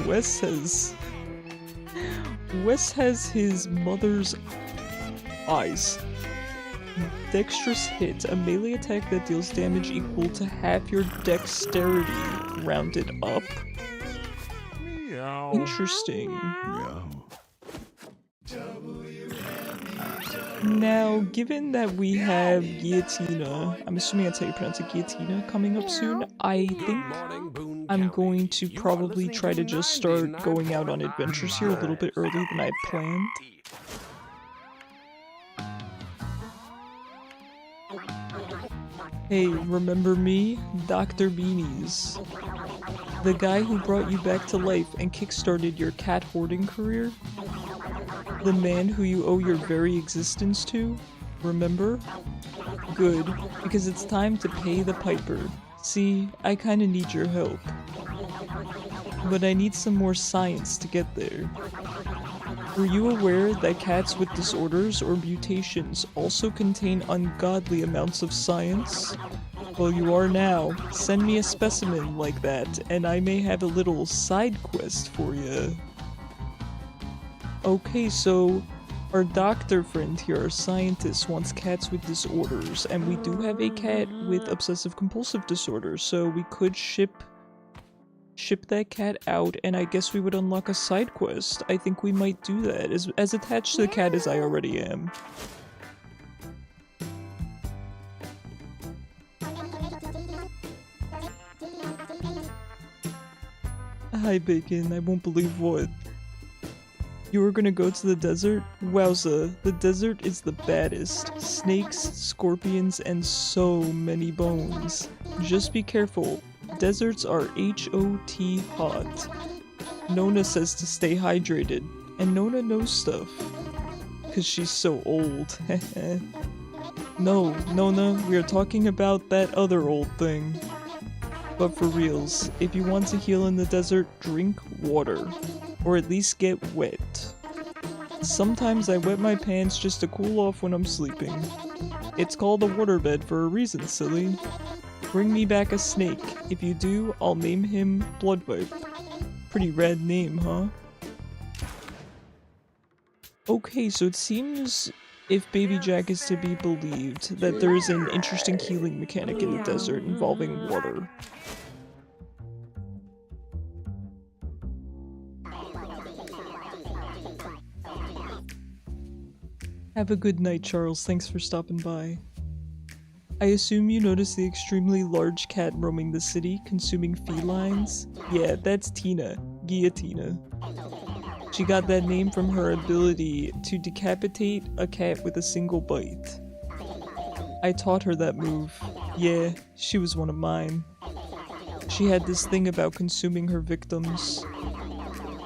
Wes has his mother's eyes. Dexterous hit, a melee attack that deals damage equal to half your dexterity, rounded up. Interesting. Now, given that we have Guillotina, I'm assuming that's how you pronounce it, Guillotina, coming up soon, I think I'm going to probably try to just start going out on adventures here a little bit earlier than I planned. Hey, remember me? Dr. Beanies. The guy who brought you back to life and kickstarted your cat hoarding career? The man who you owe your very existence to? Remember? Good, because it's time to pay the piper. See, I kinda need your help. But I need some more science to get there. Were you aware that cats with disorders or mutations also contain ungodly amounts of science? Well, you are now. Send me a specimen like that, and I may have a little side quest for you. Okay, so our doctor friend here, our scientist, wants cats with disorders, and we do have a cat with obsessive compulsive disorder, so we could ship that cat out, and I guess we would unlock a side quest. I think we might do that, as attached to the cat as I already am. Hi Bacon, I won't believe what. You were gonna go to the desert? Wowza, the desert is the baddest. Snakes, scorpions, and so many bones. Just be careful. Deserts are HOT hot. Nona says to stay hydrated, and Nona knows stuff. Cause she's so old. No, Nona, we are talking about that other old thing. But for reals, if you want to heal in the desert, drink water. Or at least get wet. Sometimes I wet my pants just to cool off when I'm sleeping. It's called a waterbed for a reason, silly. Bring me back a snake. If you do, I'll name him Bloodvipe. Pretty rad name, huh? Okay, so it seems, if Baby Jack is to be believed, that there is an interesting healing mechanic in the desert involving water. Have a good night, Charles. Thanks for stopping by. I assume you noticed the extremely large cat roaming the city, consuming felines? Yeah, that's Tina. Guillotina. She got that name from her ability to decapitate a cat with a single bite. I taught her that move. Yeah, she was one of mine. She had this thing about consuming her victims,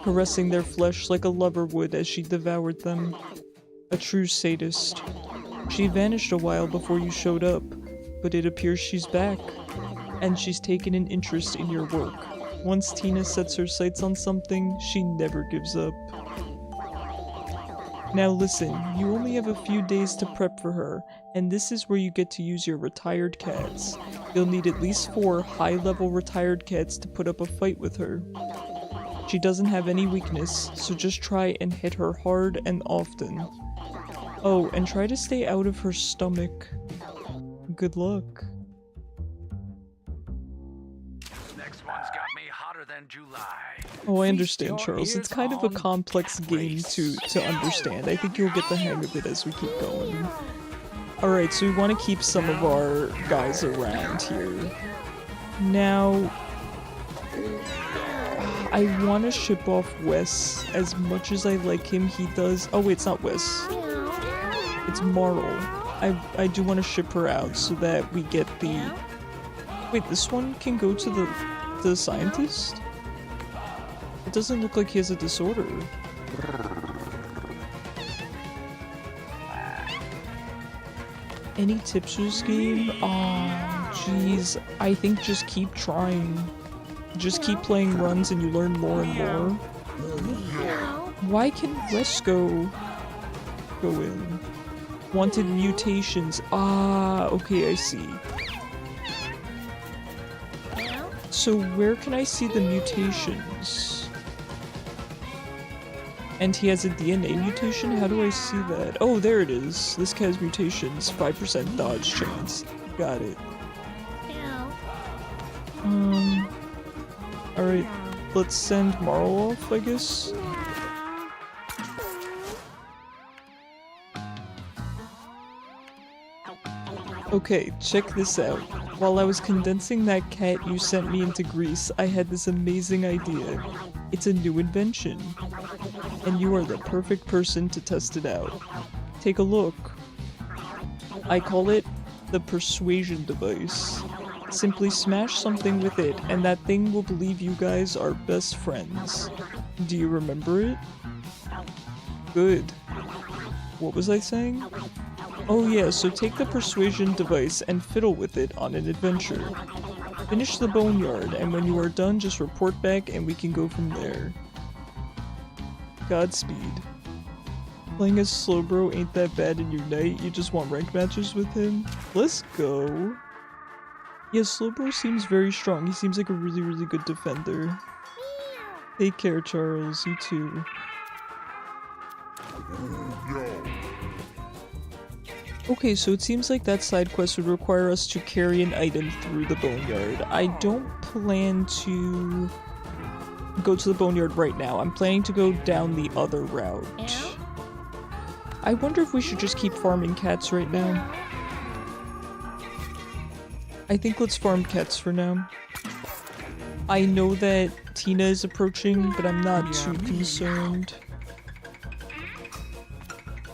caressing their flesh like a lover would as she devoured them. A true sadist. She vanished a while before you showed up, but it appears she's back, and she's taken an interest in your work. Once Tina sets her sights on something, she never gives up. Now listen, you only have a few days to prep for her, and this is where you get to use your retired cats. You'll need at least 4 high-level retired cats to put up a fight with her. She doesn't have any weakness, so just try and hit her hard and often. Oh, and try to stay out of her stomach. Good luck. Next one's got me hotter than July. Oh, I understand, Charles. It's kind of a complex game to understand. I think you'll get the hang of it as we keep going. Alright, so we want to keep some of our guys around here. Now, I want to ship off Wes. As much as I like him, he does... Oh wait, it's not Wes. It's Marl. I do want to ship her out so that we get the... Wait, this one can go to the scientist? It doesn't look like he has a disorder. Any tips for this game? Oh, jeez. I think just keep trying. Just keep playing runs and you learn more and more. Why can Wesco go in? Wanted mutations. Ah, okay, I see. So where can I see the mutations? And he has a DNA mutation? How do I see that? Oh, there it is. This has mutations. 5% dodge chance. Got it. Alright. Let's send Marl off, I guess. Okay, check this out. While I was condensing that cat you sent me into Greece, I had this amazing idea. It's a new invention. And you are the perfect person to test it out. Take a look. I call it the persuasion device. Simply smash something with it, and that thing will believe you guys are best friends. Do you remember it? Good. What was I saying? Oh yeah, so take the persuasion device and fiddle with it on an adventure. Finish the boneyard, and when you are done, just report back and we can go from there. Godspeed. Playing as Slowbro ain't that bad in your night, you just want ranked matches with him? Let's go. Yeah, Slowbro seems very strong, he seems like a really, really good defender. Take care, Charles, you too. Okay, so it seems like that side quest would require us to carry an item through the boneyard. I don't plan to go to the boneyard right now. I'm planning to go down the other route. I wonder if we should just keep farming cats right now. I think let's farm cats for now. I know that Tina is approaching, but I'm not too concerned.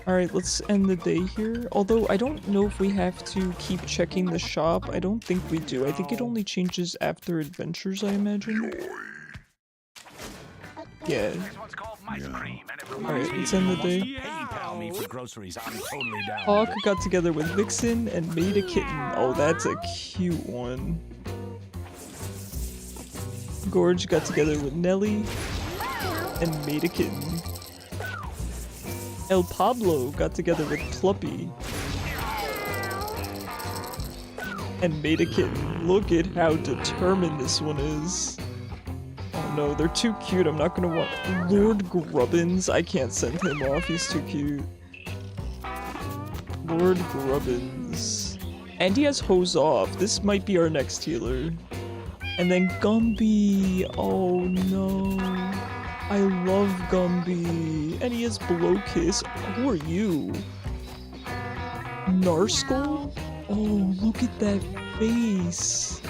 Alright, let's end the day here. Although, I don't know if we have to keep checking the shop. I don't think we do. I think it only changes after adventures, I imagine. Yeah. Alright, let's end the day. Hawk got together with Vixen and made a kitten. Oh, that's a cute one. Gorge got together with Nelly and made a kitten. El Pablo got together with Pluppy and made a kitten. Look at how determined this one is. Oh no, they're too cute. I'm not gonna want Lord Grubbins. I can't send him off. He's too cute. Lord Grubbins. And he has Hose Off. This might be our next healer. And then Gumby. Oh no. I love Gumby. And he has Blow Kiss. Who are you? Narskull? Oh, look at that face.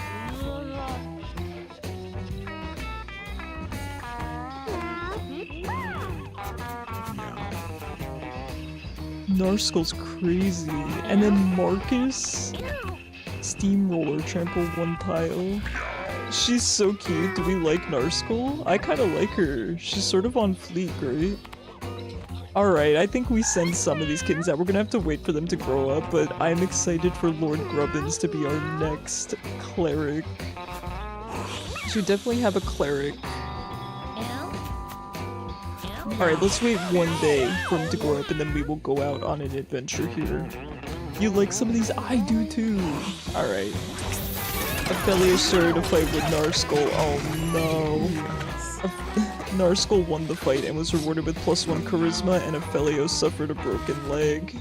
Narskull's crazy. And then Marcus? Steamroller, trample one tile. She's so cute. Do we like Narskull? I kinda like her. She's sort of on fleek, right? Alright, I think we send some of these kittens out. We're gonna have to wait for them to grow up, but I'm excited for Lord Grubbins to be our next cleric. So we definitely have a cleric. Alright, let's wait one day for him to grow up and then we will go out on an adventure here. You like some of these? I do too! Alright. Ophelia started to fight with Narskull. Oh no. Narskal won the fight and was rewarded with +1 charisma, and Aphelios suffered a broken leg.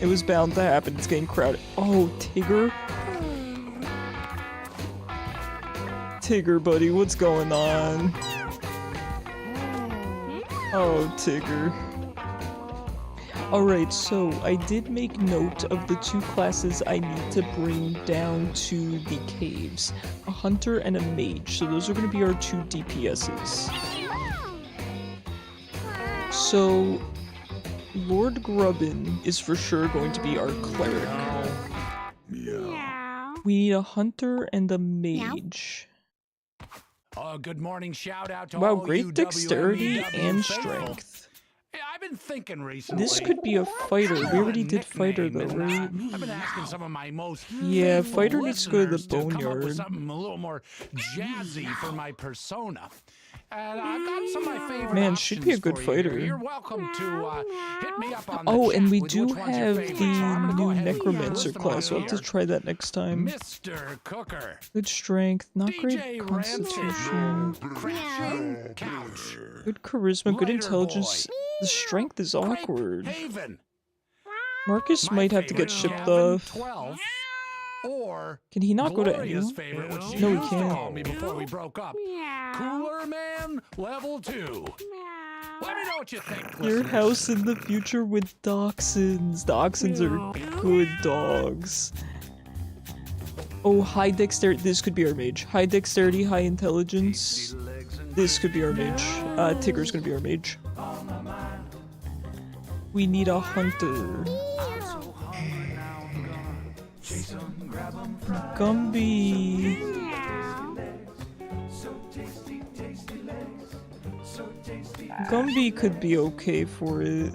It was bound to happen. It's getting crowded. Oh, Tigger? Tigger, buddy, what's going on? Oh, Tigger. Alright, so I did make note of the 2 classes I need to bring down to the caves. A hunter and a mage, so those are going to be our 2 DPSs. So, Lord Grubbin is for sure going to be our cleric. We need a hunter and a mage. Good morning, shout out to Wow, all great you dexterity WMEW and faithful. strength. Hey, I've been thinking recently. This could be a fighter. We already did fighter though, right? I've been asking some of my most Yeah, faithful fighter needs to go to the listeners come up with boneyard. something a little more jazzy for my persona. And I've got some of my favorite Man, she'd be a options good for you fighter. here. You're welcome to hit me up on the Oh, and chat we with do which one's your have favorite. the So I'm gonna go new ahead and necromancer list them class. out We'll have to here. try that next time. Mr. Cooker. Good strength, not DJ great constitution. Crashing Couch. Good charisma, good Lighter intelligence. boy. The strength is awkward. Haven. Marcus My might have to favorite, get shipped Gavin off. 12. Or Can he not go to Gloria's anyone? favorite, what she No, he used to call can't. me before we broke up. Cooler Man Level 2. Let me know what you think. Your listeners. house in the future with dachshunds. Dachshunds are good dogs. Oh, high dexterity. This could be our mage. High dexterity, high intelligence. This could be our mage. Tigger's gonna be our mage. We need a hunter. Gumby. Gumby could be okay for it.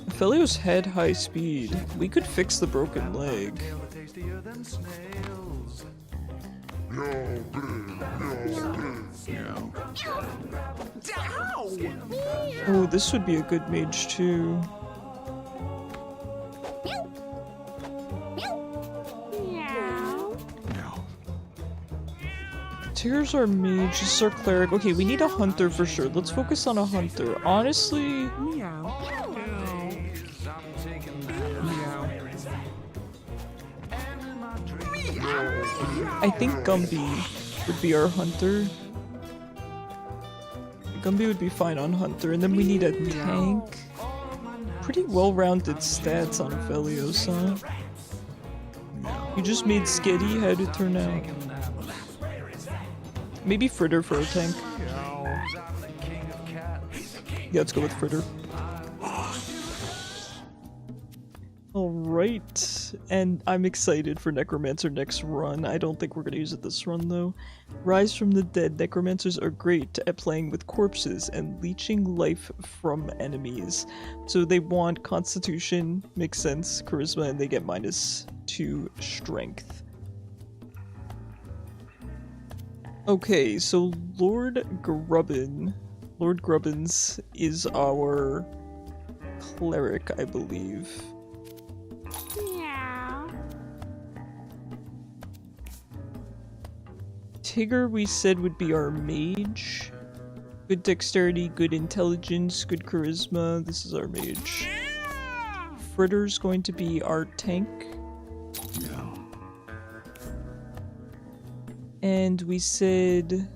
Aphelios had high speed. We could fix the broken leg. Oh, this would be a good mage too. Tigger's our mage, this is our cleric. Okay, we need a hunter for sure. Let's focus on a hunter. Honestly, I think Gumby would be our hunter. Gumby would be fine on hunter, and then we need a tank. Pretty well-rounded stats on Aphelios, huh? You just made Skitty, how'd it turn out? Maybe Fritter for a tank. Yeah, let's go with Fritter. Alright, and I'm excited for Necromancer next run. I don't think we're gonna use it this run though. Rise from the Dead. Necromancers are great at playing with corpses and leeching life from enemies. So they want Constitution, makes sense, Charisma, and they get -2 Strength. Okay, so Lord Grubbins is our cleric, I believe. Tigger we said would be our mage. Good dexterity, good intelligence, good charisma. This is our mage. Fritter's going to be our tank. And we said...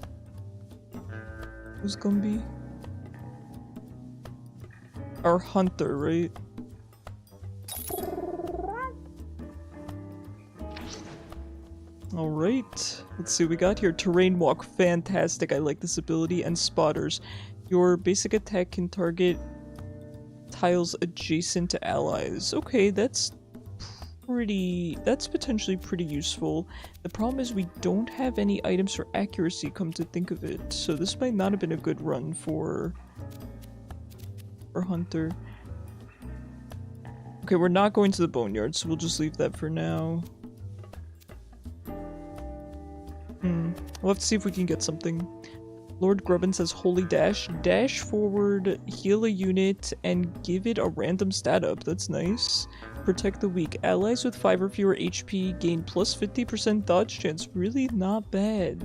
who's gonna be? Our hunter, right? Alright, let's see what we got here. Terrain Walk, fantastic, I like this ability. And Spotters. Your basic attack can target tiles adjacent to allies. Okay, that's potentially pretty useful. The problem is we don't have any items for accuracy, come to think of it. So this might not have been a good run for Hunter. Okay, we're not going to the Boneyard, so we'll just leave that for now. We'll have to see if we can get something. Lord Grubbin says Holy Dash. Dash forward, heal a unit, and give it a random stat up. That's nice. Protect the weak. Allies with 5 or fewer HP gain plus 50% dodge chance. Really not bad.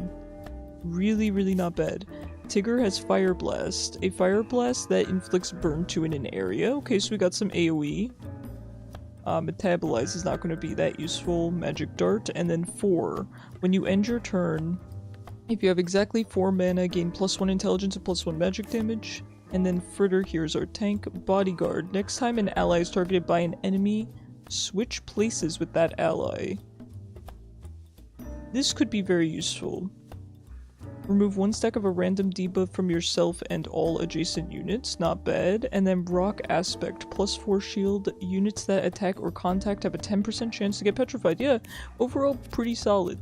Really, really not bad. Tigger has Fire Blast. A Fire Blast that inflicts burn to in an area. Okay, so we got some AoE. Metabolize is not going to be that useful. Magic Dart. And then 4. When you end your turn, if you have exactly 4 mana, gain +1 intelligence and +1 magic damage. And then Fritter, here's our tank. Bodyguard. Next time an ally is targeted by an enemy, switch places with that ally. This could be very useful. Remove 1 stack of a random debuff from yourself and all adjacent units. Not bad. And then Rock Aspect. +4 shield. Units that attack or contact have a 10% chance to get petrified. Yeah, overall pretty solid.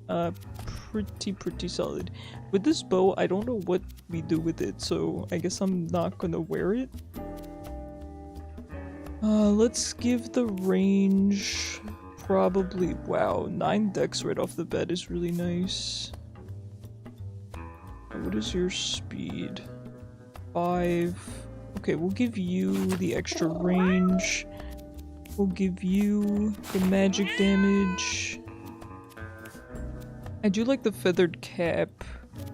Pretty solid. With this bow, I don't know what we do with it, so I guess I'm not gonna wear it. Let's give the range probably, wow, 9 dex right off the bat is really nice. What is your speed? 5. Okay, we'll give you the extra range. We'll give you the magic damage. I do like the feathered cap.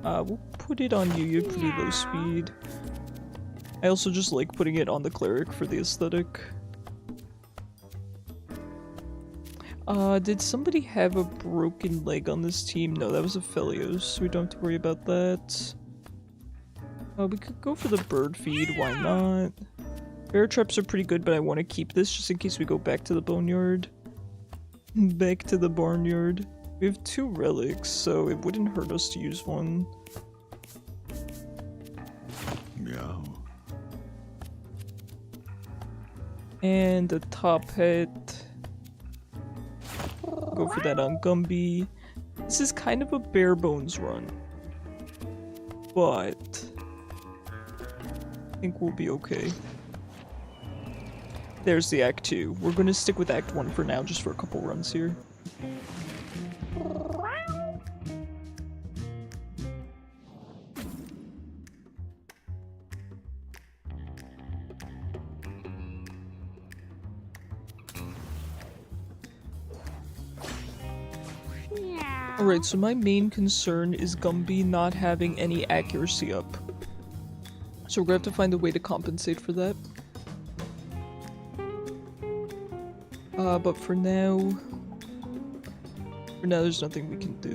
We'll put it on you, you have pretty low speed. I also just like putting it on the cleric for the aesthetic. Did somebody have a broken leg on this team? No, that was a Phelios, so we don't have to worry about that. We could go for the bird feed, why not? Bear traps are pretty good, but I want to keep this just in case we go back to the boneyard. Back to the barnyard. We have 2 relics, so it wouldn't hurt us to use one. No. And a top hat. Go for that on Gumby. This is kind of a bare bones run, but I think we'll be okay. There's the Act 2. We're gonna stick with Act 1 for now, just for a couple runs here. Alright, so my main concern is Gumby not having any accuracy up. So we're gonna have to find a way to compensate for that. But for now there's nothing we can do.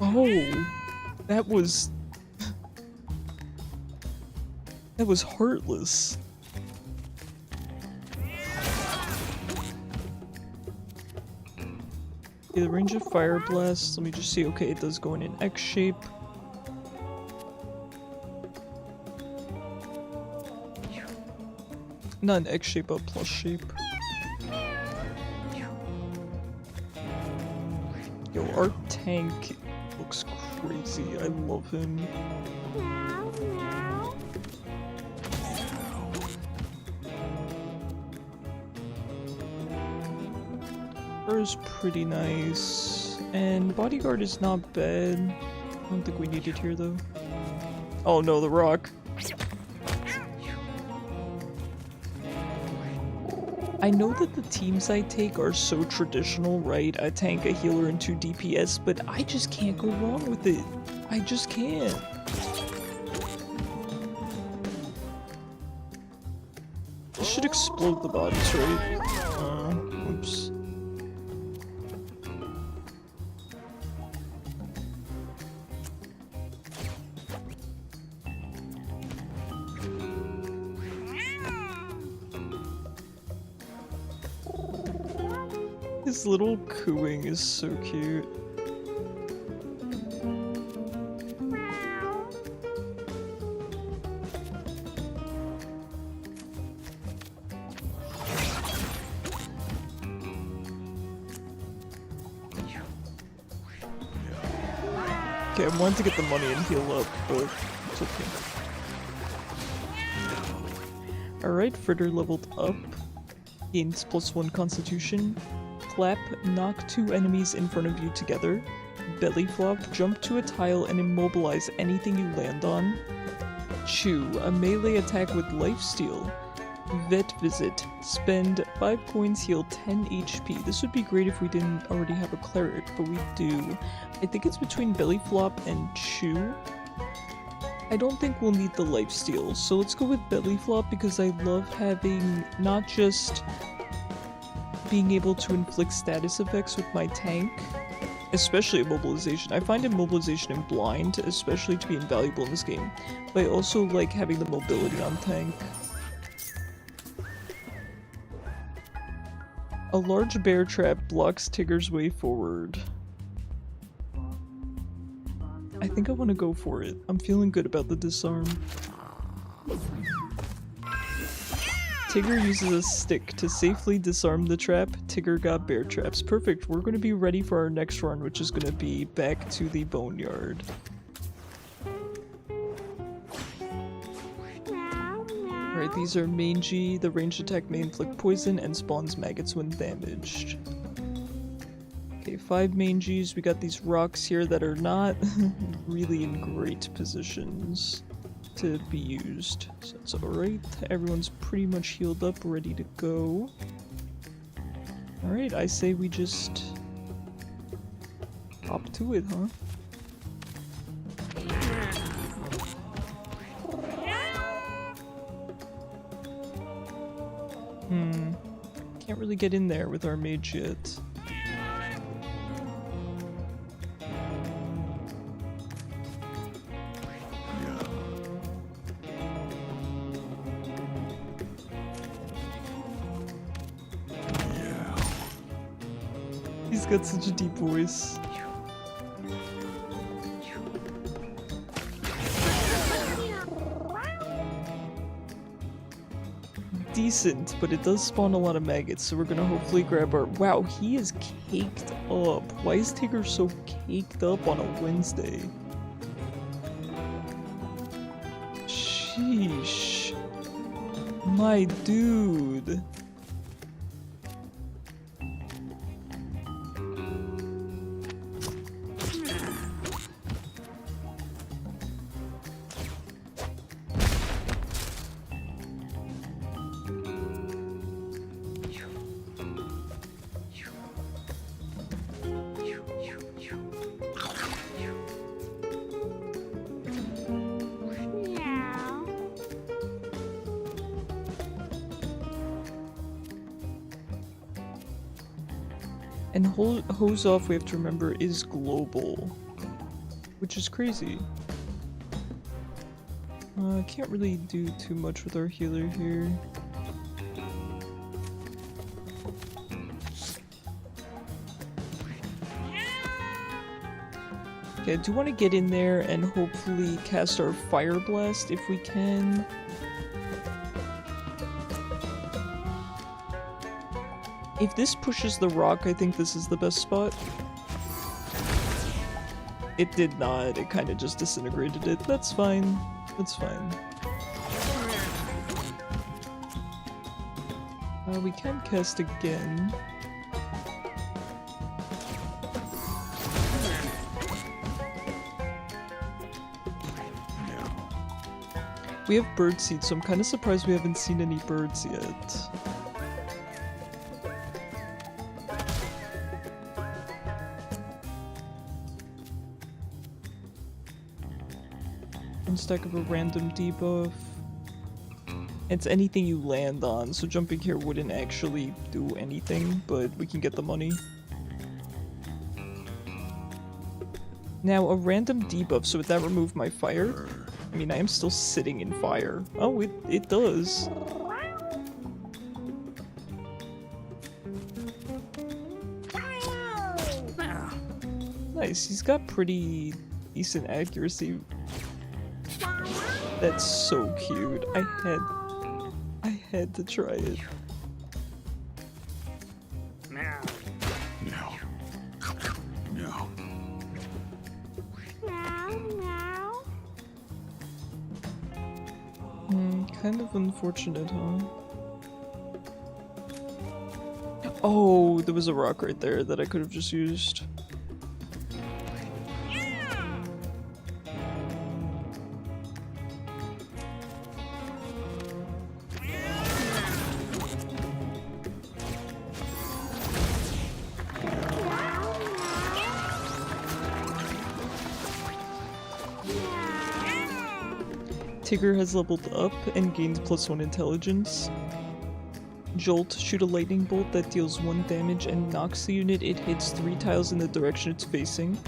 Oh, that was heartless. Okay, the range of Fire Blast, let me just see. Okay, it does go in an X shape. Not an X shape, but plus shape. Yo, our tank looks crazy. I love him. Her is pretty nice. And Bodyguard is not bad. I don't think we need it here though. Oh no, the rock. I know that the teams I take are so traditional, right? A tank, a healer, and 2 DPS, but I just can't go wrong with it. I just can't. This should explode the bodies, right? Oops. His little cooing is so cute. Okay, I wanted to get the money and heal up, but it's okay. Alright, Fritter leveled up. Gains +1 constitution. Clap, knock 2 enemies in front of you together. Belly flop, jump to a tile and immobilize anything you land on. Chew, a melee attack with lifesteal. Vet visit, spend 5 coins, heal 10 HP. This would be great if we didn't already have a cleric, but we do. I think it's between belly flop and chew. I don't think we'll need the lifesteal, so let's go with belly flop because I love having not just being able to inflict status effects with my tank, especially immobilization. I find immobilization and blind especially to be invaluable in this game, but I also like having the mobility on tank. A large bear trap blocks Tigger's way forward. I think I want to go for it. I'm feeling good about the disarm. Tigger uses a stick to safely disarm the trap. Tigger got bear traps. Perfect. We're going to be ready for our next run, which is going to be back to the boneyard. Alright, these are mangy. The ranged attack may inflict poison and spawns maggots when damaged. Okay, 5 mangies. We got these rocks here that are not really in great positions to be used. So that's alright. Everyone's pretty much healed up, ready to go. Alright, I say we just hop to it, huh? Can't really get in there with our mage yet. He's got such a deep voice. Decent, but it does spawn a lot of maggots, so we're gonna hopefully grab our— Wow, he is caked up. Why is Tigger so caked up on a Wednesday? Sheesh. My dude. And hose off, we have to remember, is global, which is crazy. Can't really do too much with our healer here. Okay, I do want to get in there and hopefully cast our Fire Blast if we can. If this pushes the rock, I think this is the best spot. It did not. It kind of just disintegrated it. That's fine. That's fine. We can cast again. We have bird seed, so I'm kind of surprised we haven't seen any birds yet. Stack of a random debuff. It's anything you land on, so jumping here wouldn't actually do anything, but we can get the money. Now, a random debuff, so would that remove my fire? I mean, I am still sitting in fire. Oh, it does. Nice, he's got pretty decent accuracy. That's so cute. I had to try it. No. Kind of unfortunate, huh? Oh, there was a rock right there that I could have just used. Tigger has leveled up and gained +1 intelligence. Jolt, shoot a lightning bolt that deals 1 damage and knocks the unit it hits 3 tiles in the direction it's facing.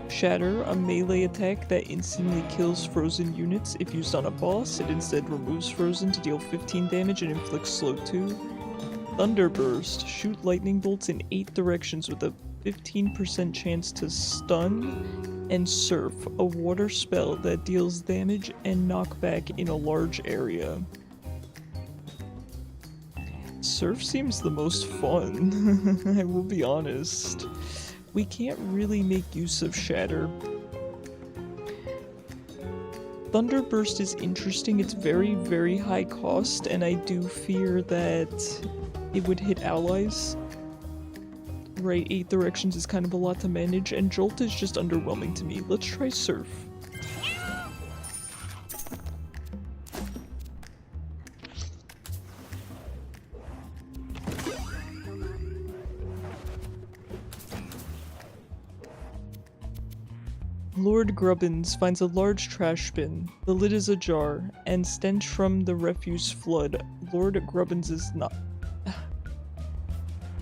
Shatter, a melee attack that instantly kills frozen units. If used on a boss, it instead removes frozen to deal 15 damage and inflicts slow 2. Thunderburst, shoot lightning bolts in 8 directions with a 15% chance to stun. And Surf, a water spell that deals damage and knockback in a large area. Surf seems the most fun, I will be honest. We can't really make use of Shatter. Thunderburst is interesting, it's very, very high cost, and I do fear that it would hit allies. Right, 8 directions is kind of a lot to manage, and Jolt is just underwhelming to me. Let's try Surf. Lord Grubbins finds a large trash bin. The lid is ajar, and stench from the refuse flood. Lord Grubbins is not.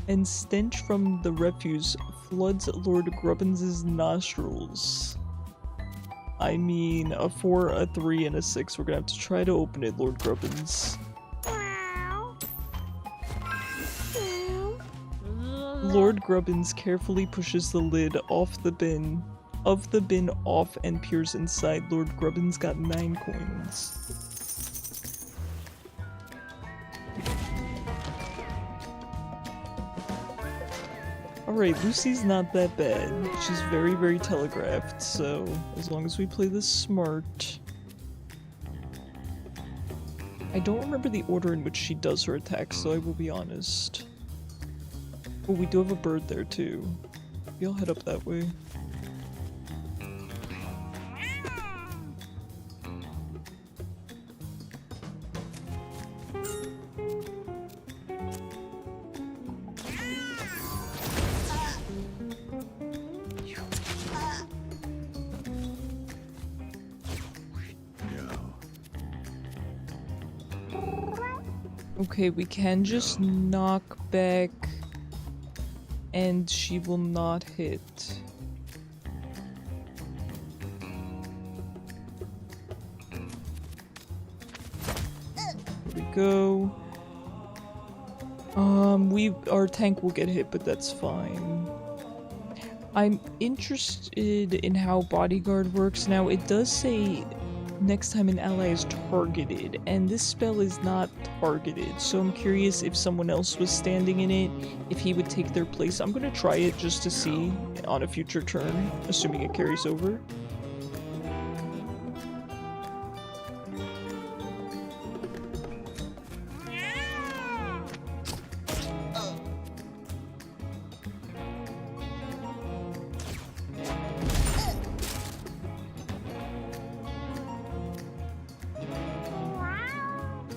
And stench from the refuse floods Lord Grubbins' nostrils. I mean, a 4, a 3, and a 6. We're gonna have to try to open it, Lord Grubbins. Lord Grubbins carefully pushes the lid off the bin. Of the bin off and peers inside. Lord Grubbins got 9 coins. Alright, Lucy's not that bad. She's very, very telegraphed, so as long as we play this smart. I don't remember the order in which she does her attacks, so I will be honest. Oh, we do have a bird there too. Maybe I'll head up that way. Okay, we can just knock back and she will not hit. There we go. Our tank will get hit, but that's fine. I'm interested in how Bodyguard works. Now, it does say next time an ally is targeted, and this spell is not targeted, so I'm curious if someone else was standing in it, if he would take their place. I'm gonna try it just to see on a future turn, assuming it carries over.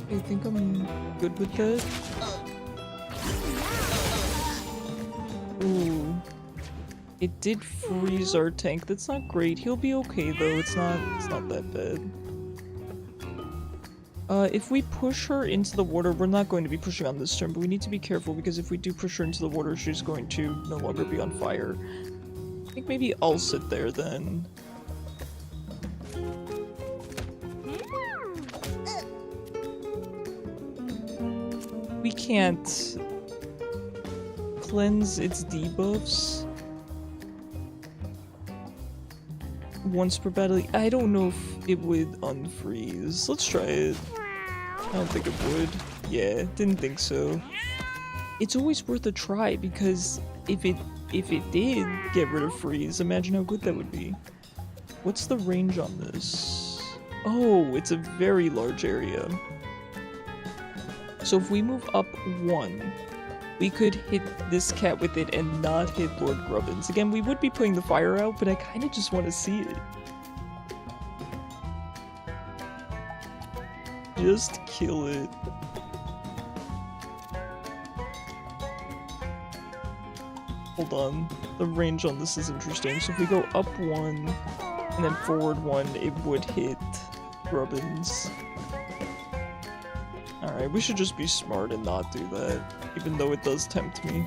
I think I'm good with that. Ooh. It did freeze our tank. That's not great. He'll be okay though. It's not that bad. If we push her into the water, we're not going to be pushing on this turn, but we need to be careful because if we do push her into the water, she's going to no longer be on fire. I think maybe I'll sit there then. We can't cleanse its debuffs once per battle. I don't know if it would unfreeze. Let's try it. I don't think it would. Yeah, didn't think so. It's always worth a try because if it did get rid of freeze, imagine how good that would be. What's the range on this? Oh, it's a very large area. So if we move up 1, we could hit this cat with it and not hit Lord Grubbins. Again, we would be putting the fire out, but I kind of just want to see it. Just kill it. Hold on. The range on this is interesting. So if we go up 1 and then forward 1, it would hit Grubbins. Alright, we should just be smart and not do that, even though it does tempt me.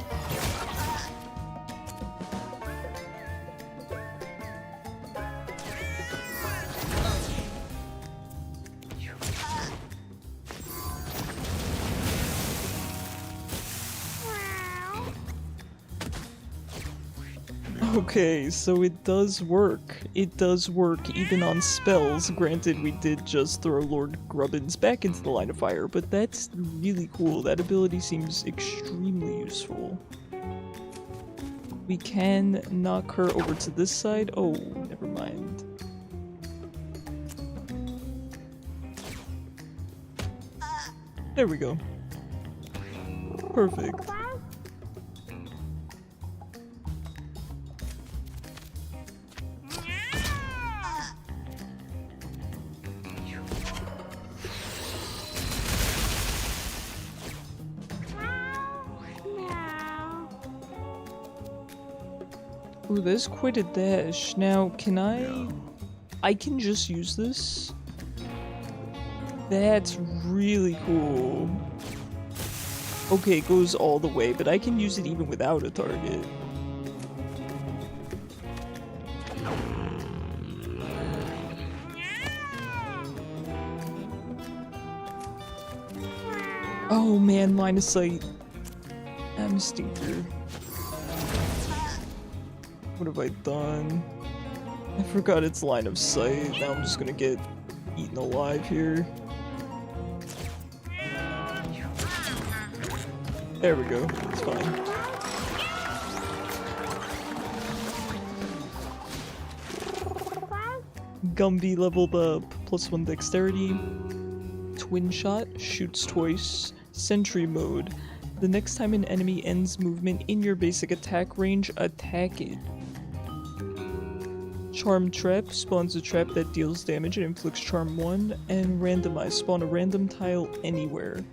Okay, so it does work. It does work even on spells. Granted, we did just throw Lord Grubbins back into the line of fire, but that's really cool. That ability seems extremely useful. We can knock her over to this side. Oh, never mind. There we go. Perfect. Ooh, there's quite a dash. Now, can I can just use this? That's really cool. Okay, it goes all the way, but I can use it even without a target. Oh man, line of sight. I'm a stinker. What have I done? I forgot it's line of sight. Now I'm just gonna get eaten alive here. There we go. It's fine. Gumby leveled up. +1 dexterity. Twin shot. Shoots twice. Sentry mode. The next time an enemy ends movement in your basic attack range, attack it. Charm Trap spawns a trap that deals damage and inflicts charm 1, and randomize spawn a random tile anywhere.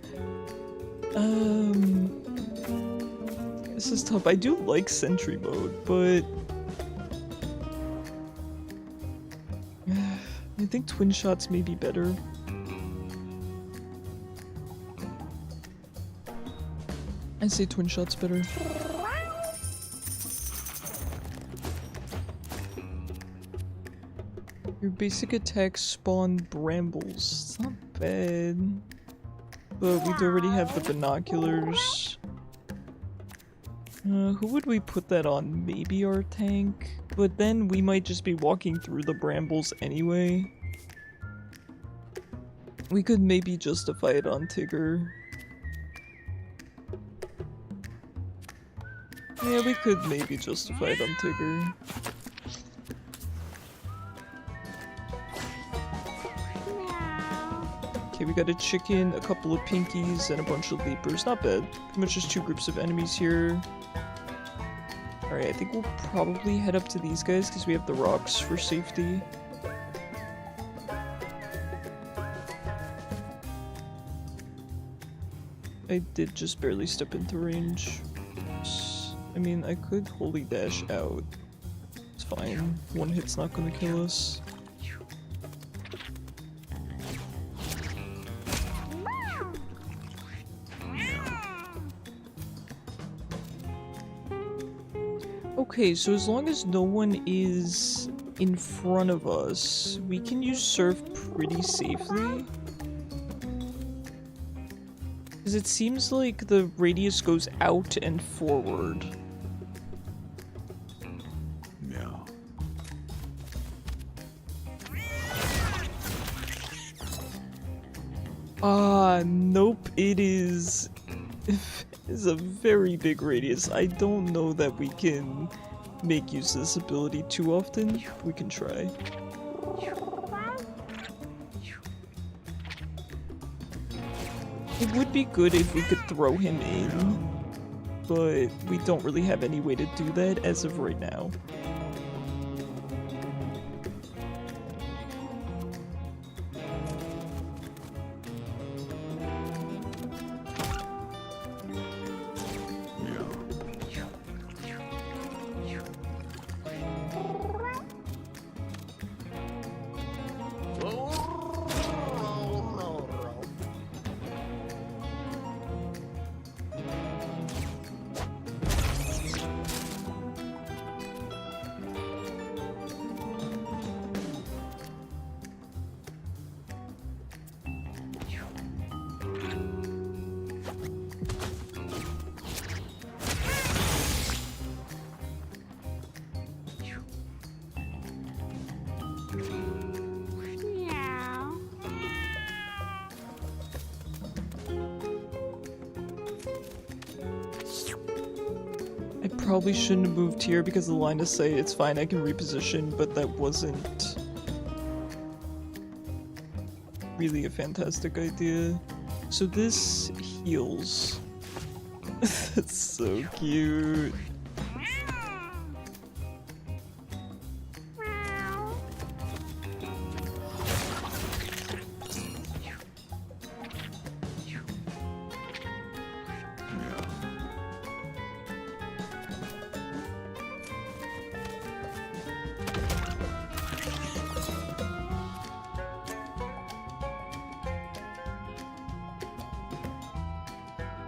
This is tough. I do like sentry mode, but I think twin shots may be better. I say twin shots better. Your basic attacks spawn brambles. It's not bad. But we'd already have the binoculars. Who would we put that on? Maybe our tank? But then we might just be walking through the brambles anyway. We could maybe justify it on Tigger. Yeah, we could maybe justify it on Tigger. Okay, we got a chicken, a couple of pinkies, and a bunch of leapers. Not bad. Pretty much just 2 groups of enemies here. Alright, I think we'll probably head up to these guys because we have the rocks for safety. I did just barely step into range. I mean, I could holy dash out. It's fine. 1 hit's not gonna kill us. Okay, so as long as no one is in front of us, we can use surf pretty safely. Because it seems like the radius goes out and forward. Yeah. Nope, it is... It's a very big radius. I don't know that we can make use of this ability too often. We can try. It would be good if we could throw him in, but we don't really have any way to do that as of right now. probably shouldn't have moved here because the line of sight, it's fine, I can reposition, but that wasn't really a fantastic idea. So this heals. That's so cute.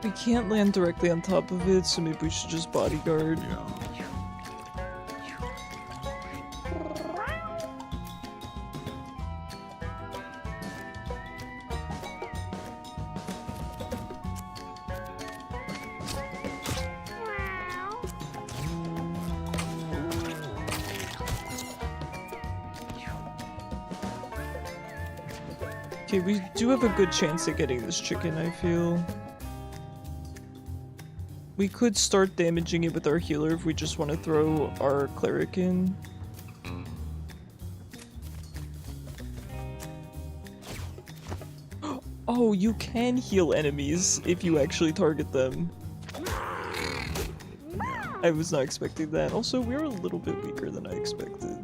We can't land directly on top of it, so maybe we should just bodyguard. Okay, we do have a good chance at getting this chicken, I feel. We could start damaging it with our healer if we just want to throw our cleric in. Oh, you can heal enemies if you actually target them. I was not expecting that. Also, we're a little bit weaker than I expected.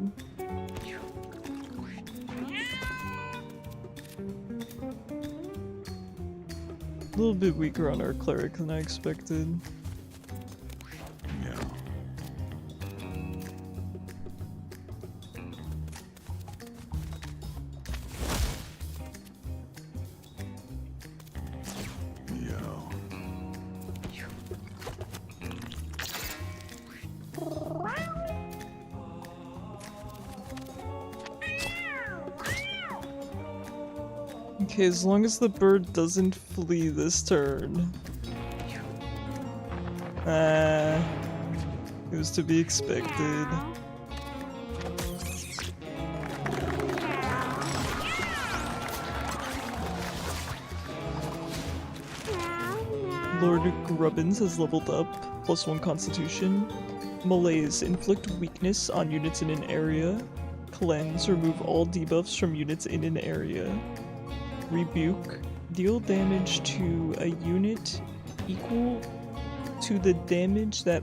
A little bit weaker on our cleric than I expected. Okay, as long as the bird doesn't flee this turn. It was to be expected. Lord Grubbins has leveled up, +1 constitution. Malaise, inflict weakness on units in an area. Cleanse, remove all debuffs from units in an area. Rebuke, deal damage to a unit equal to the damage that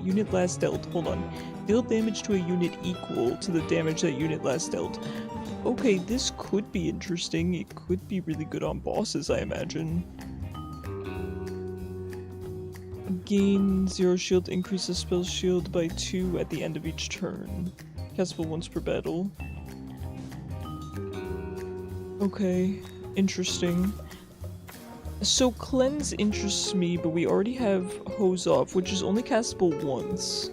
unit last dealt. Hold on. Deal damage to a unit equal to the damage that unit last dealt. Okay, this could be interesting. It could be really good on bosses, I imagine. Gain 0 shield, increases spell shield by 2 at the end of each turn. Castable once per battle. Okay, interesting. So cleanse interests me, but we already have hose off, which is only castable once.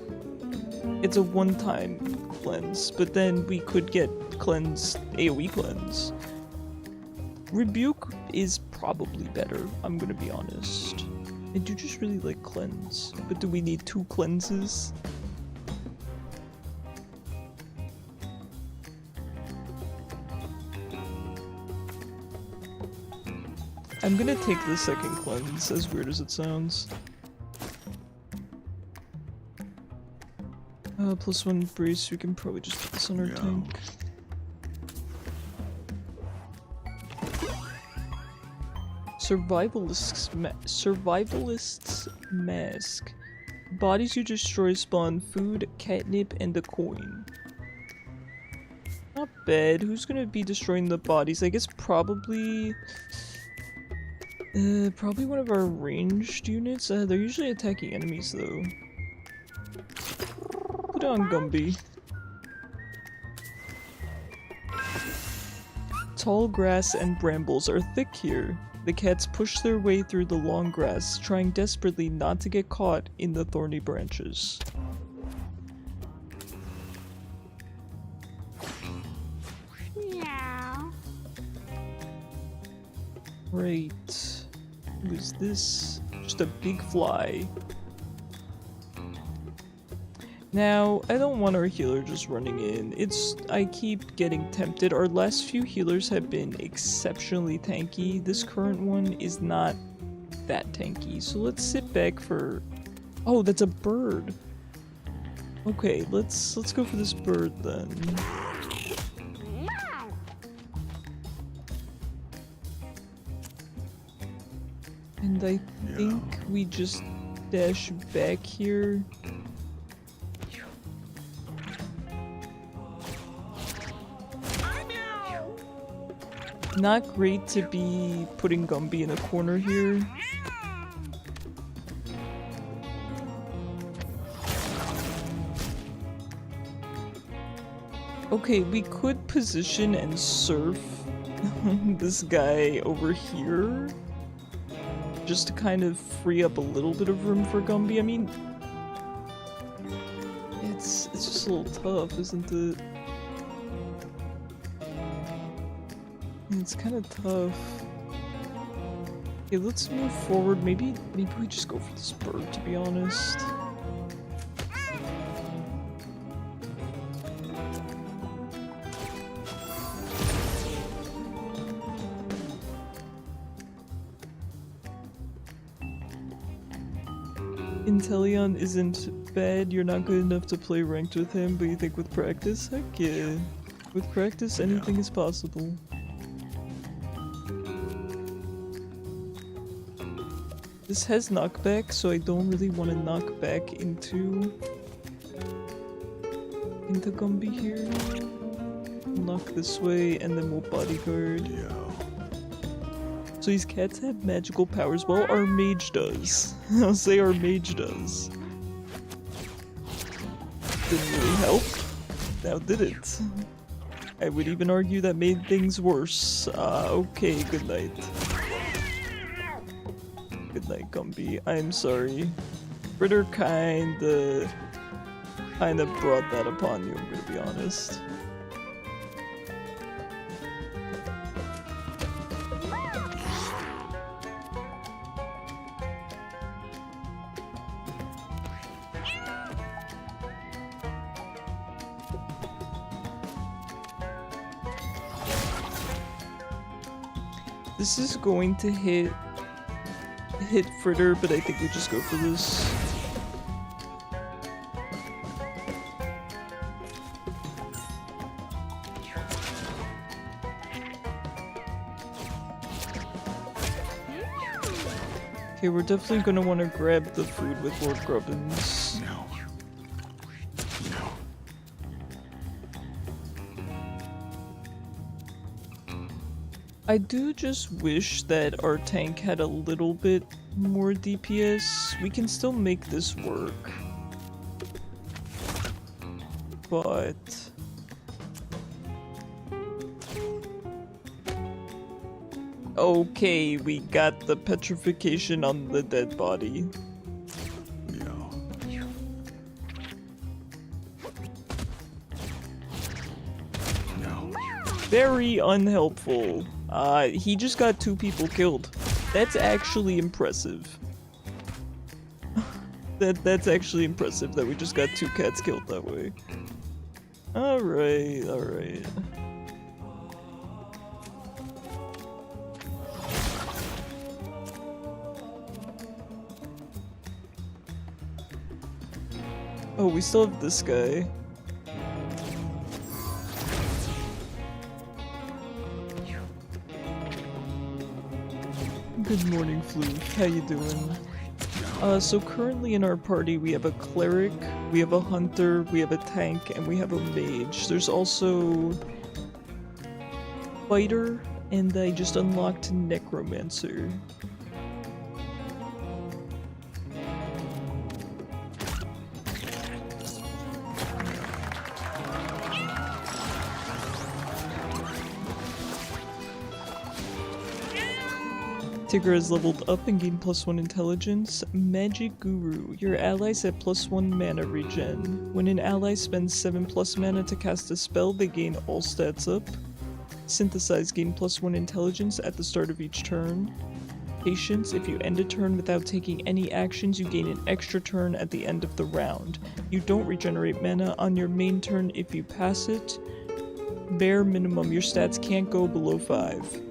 It's a one-time cleanse, but then we could get cleanse, AoE cleanse. Rebuke is probably better, I'm gonna be honest. I do just really like cleanse, but do we need 2 cleanses? I'm gonna take the second cleanse, as weird as it sounds. +1 brace, we can probably just put this on our tank. Survivalist's Mask. Bodies you destroy spawn food, catnip, and a coin. Not bad. Who's gonna be destroying the bodies? I guess probably one of our ranged units. They're usually attacking enemies though. Put on Gumby. Tall grass and brambles are thick here. The cats push their way through the long grass, trying desperately not to get caught in the thorny branches. Meow. Right. Who is this? Just a big fly. Now, I don't want our healer just running in. I keep getting tempted. Our last few healers have been exceptionally tanky. This current one is not that tanky. So let's sit back for Oh, that's a bird. Okay, let's go for this bird then. And I think we just dash back here. Not great to be putting Gumby in a corner here. Okay, we could position and surf this guy over here. Just to kind of free up a little bit of room for Gumby. I mean, it's just a little tough, isn't it? It's kind of tough. Okay, let's move forward. Maybe we just go for this bird, to be honest. Inteleon isn't bad. You're not good enough to play ranked with him, but you think with practice? Heck yeah. With practice, anything is possible. This has knockback, so I don't really want to knock back into Gumby here. Knock this way, and then we'll bodyguard. So these cats have magical powers. Well, our mage does. I'll say our mage does. Didn't really help. Now did it? I would even argue that made things worse. Okay, good night. Good night, Gumby. I'm sorry. Fritter kinda brought that upon you, I'm gonna be honest. This is going to hit Fritter, but I think we just go for this. Okay, we're definitely gonna want to grab the food with Lord Grubbins. I do just wish that our tank had a little bit more DPS. We can still make this work. But... okay, we got the petrification on the dead body. Very unhelpful. He just got 2 people killed. That's actually impressive. That's actually impressive that we just got 2 cats killed that way. Alright, alright. Oh, we still have this guy. Good morning, Floof. How you doing? So currently in our party we have a cleric, we have a hunter, we have a tank, and we have a mage. There's also fighter, and I just unlocked necromancer. Tigger has leveled up and gained +1 intelligence. Magic Guru. Your allies have +1 mana regen. When an ally spends 7+ mana to cast a spell, they gain all stats up. Synthesize. Gain +1 intelligence at the start of each turn. Patience. If you end a turn without taking any actions, you gain an extra turn at the end of the round. You don't regenerate mana on your main turn if you pass it. Bare minimum. Your stats can't go below 5.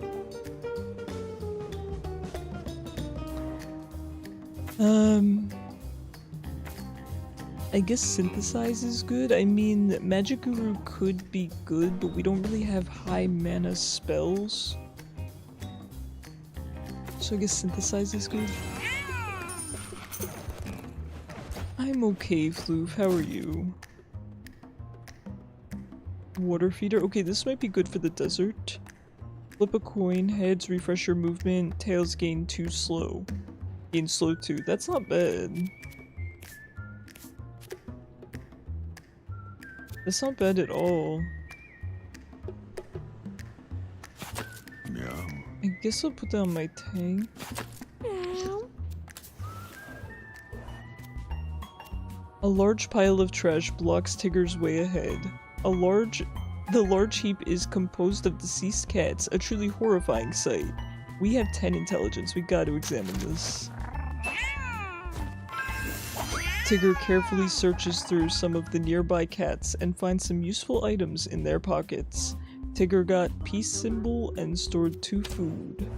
I guess Synthesize is good. I mean, Magic Guru could be good, but we don't really have high mana spells. So I guess Synthesize is good. I'm okay, Floof. How are you? Water Feeder. Okay, this might be good for the desert. Flip a coin. Heads refresh your movement. Tails gain 2 slow. Gain slow 2. That's not bad. That's not bad at all. Yeah. I guess I'll put down my tank. A large pile of trash blocks Tigger's way ahead. The large heap is composed of deceased cats, a truly horrifying sight. We have 10 intelligence, we gotta examine this. Tigger carefully searches through some of the nearby cats and finds some useful items in their pockets. Tigger got peace symbol and stored 2 food.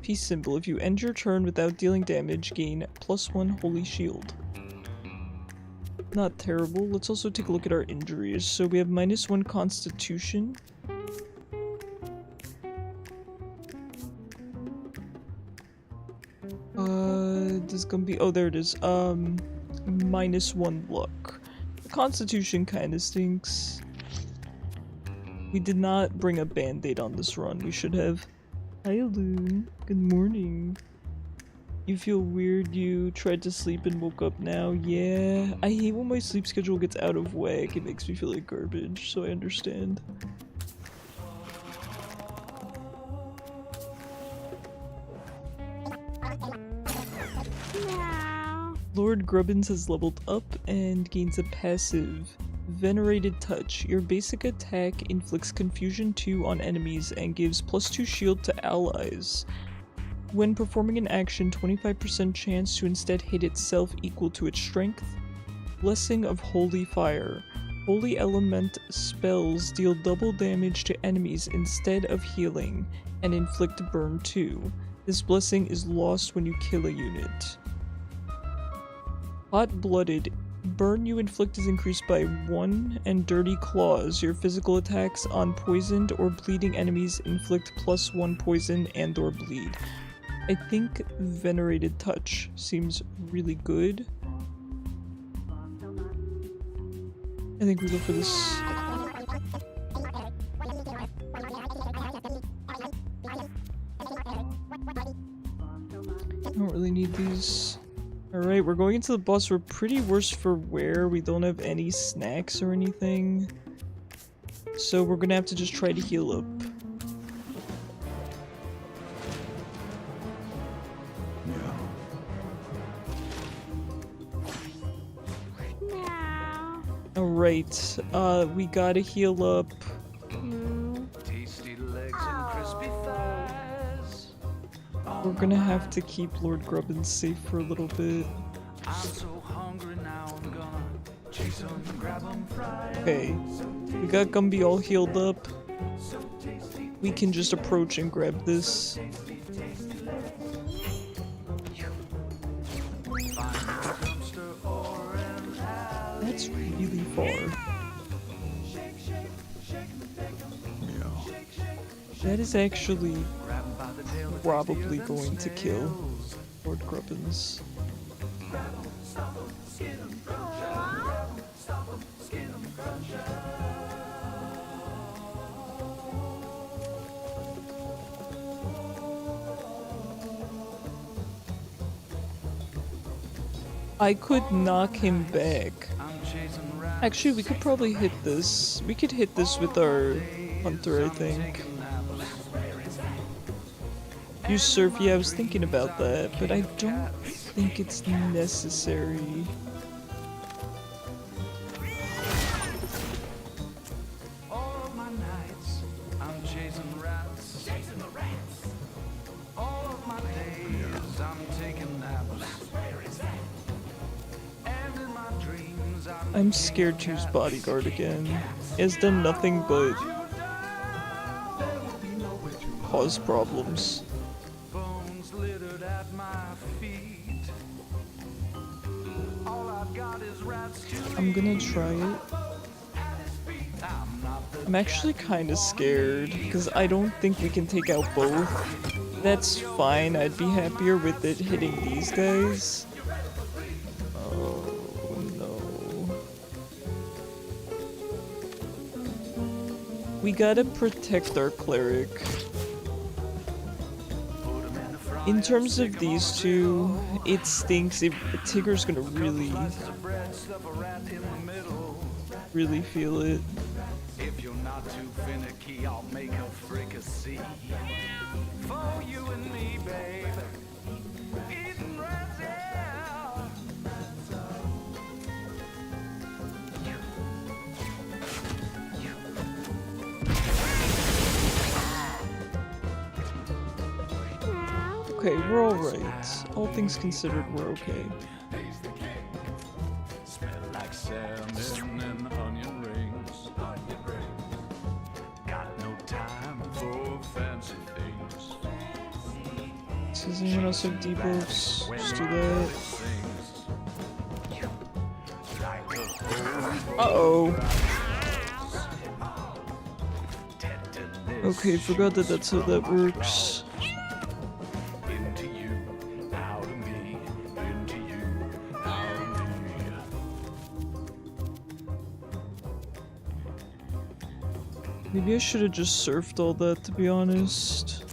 Peace symbol. If you end your turn without dealing damage, gain +1 holy shield. Not terrible. Let's also take a look at our injuries. So we have -1 constitution. This gonna be, oh there it is. -1 luck. The constitution kinda stinks. We did not bring a band-aid on this run. We should have. Hi Loon. Good morning. You feel weird, you tried to sleep and woke up now? Yeah. I hate when my sleep schedule gets out of whack. It makes me feel like garbage, so I understand. Lord Grubbins has leveled up and gains a passive. Venerated Touch. Your basic attack inflicts confusion 2 on enemies and gives +2 shield to allies. When performing an action, 25% chance to instead hit itself equal to its strength. Blessing of Holy Fire. Holy Element spells deal double damage to enemies instead of healing and inflict burn 2. This blessing is lost when you kill a unit. Hot-Blooded. Burn you inflict is increased by 1, and Dirty Claws. Your physical attacks on poisoned or bleeding enemies inflict +1 poison and or bleed. I think Venerated Touch seems really good. I think we go for this. I don't really need these. Alright, we're going into the boss. We're pretty worse for wear. We don't have any snacks or anything. So we're gonna have to just try to heal up. Alright, we gotta heal up. Tasty legs and crispy thighs. We're gonna have to keep Lord Grubbins safe for a little bit. I'm so hungry now, I'm gonna chase 'em, grab 'em, fry 'em. Okay, we got Gumby all healed up. We can just approach and grab this. That's really far. That is actually probably going to kill Lord Grubbins. I could knock him back. Actually, we could probably hit this. We could hit this with our hunter, I think. Use surf, yeah, I was thinking about that, but I don't think it's necessary. All of my nights, I'm chasing rats. Chasing the rats. All of my days, I'm taking naps. And in my dreams, I'm scared to use bodyguard again. He has done nothing but cause problems. bones littered at my feet. I'm gonna try it. I'm actually kind of scared because I don't think we can take out both. That's fine. I'd be happier with it hitting these guys. Oh no. We gotta protect our cleric. In terms of these two, it stinks. Tigger's gonna really feel it. If you're not too finicky, I'll make a fricassee for you and me, babe. Eating rats, yeah. Okay, we're alright. All things considered, we're okay. Smell like salmon and onion rings. Got no time for fancy things. Does anyone else have debuffs? Just do that. Uh-oh. Okay, forgot that that's how that works. Into you, out of me, into you, out of me. Maybe I should have just surfed all that, to be honest.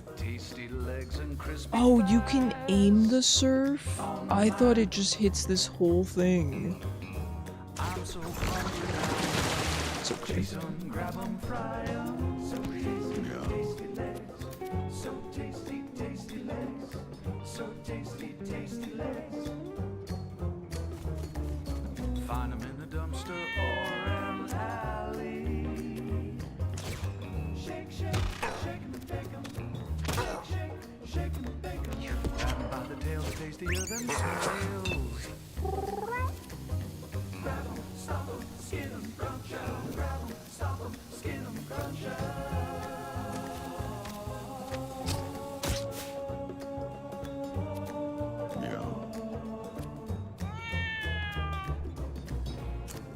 Oh, you can aim the surf? I thought it just hits this whole thing. It's okay. Find 'em in the dumpster or an alley. Shake, shake, shake 'em and bake 'em. Shake, shake, shake 'em and bake 'em. Grab 'em by the tails, tastier than snails. Grab 'em, stop 'em, skin 'em, crunch 'em. Grab 'em, stop 'em, skin 'em, crunch 'em.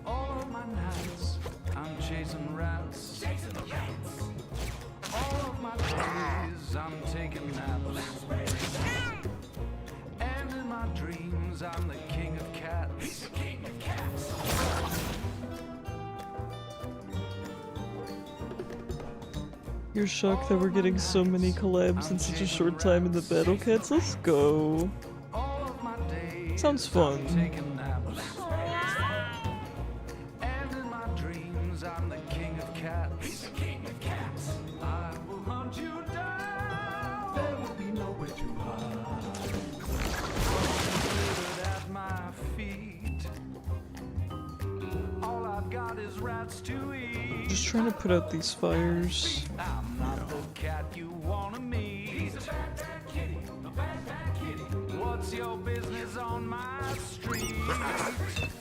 All of my nights, I'm chasing rats. All of my days, I'm taking naps. And in my dreams, I'm the king of cats. He's the king of cats. You're shocked that we're getting so many collabs in such a short time in the Battle Cats? Let's go. All of my days, Sounds fun. taking naps. And in my dreams, I'm the king of cats. He's the king of cats. I will hunt you down. There will be nowhere to hide. Littered at my feet. All I've got is rats to eat. Just trying to put out these fires. I'm not the cat you wanna meet. He's a bad, bad kitty. A bad, bad kitty. What's your business on my street?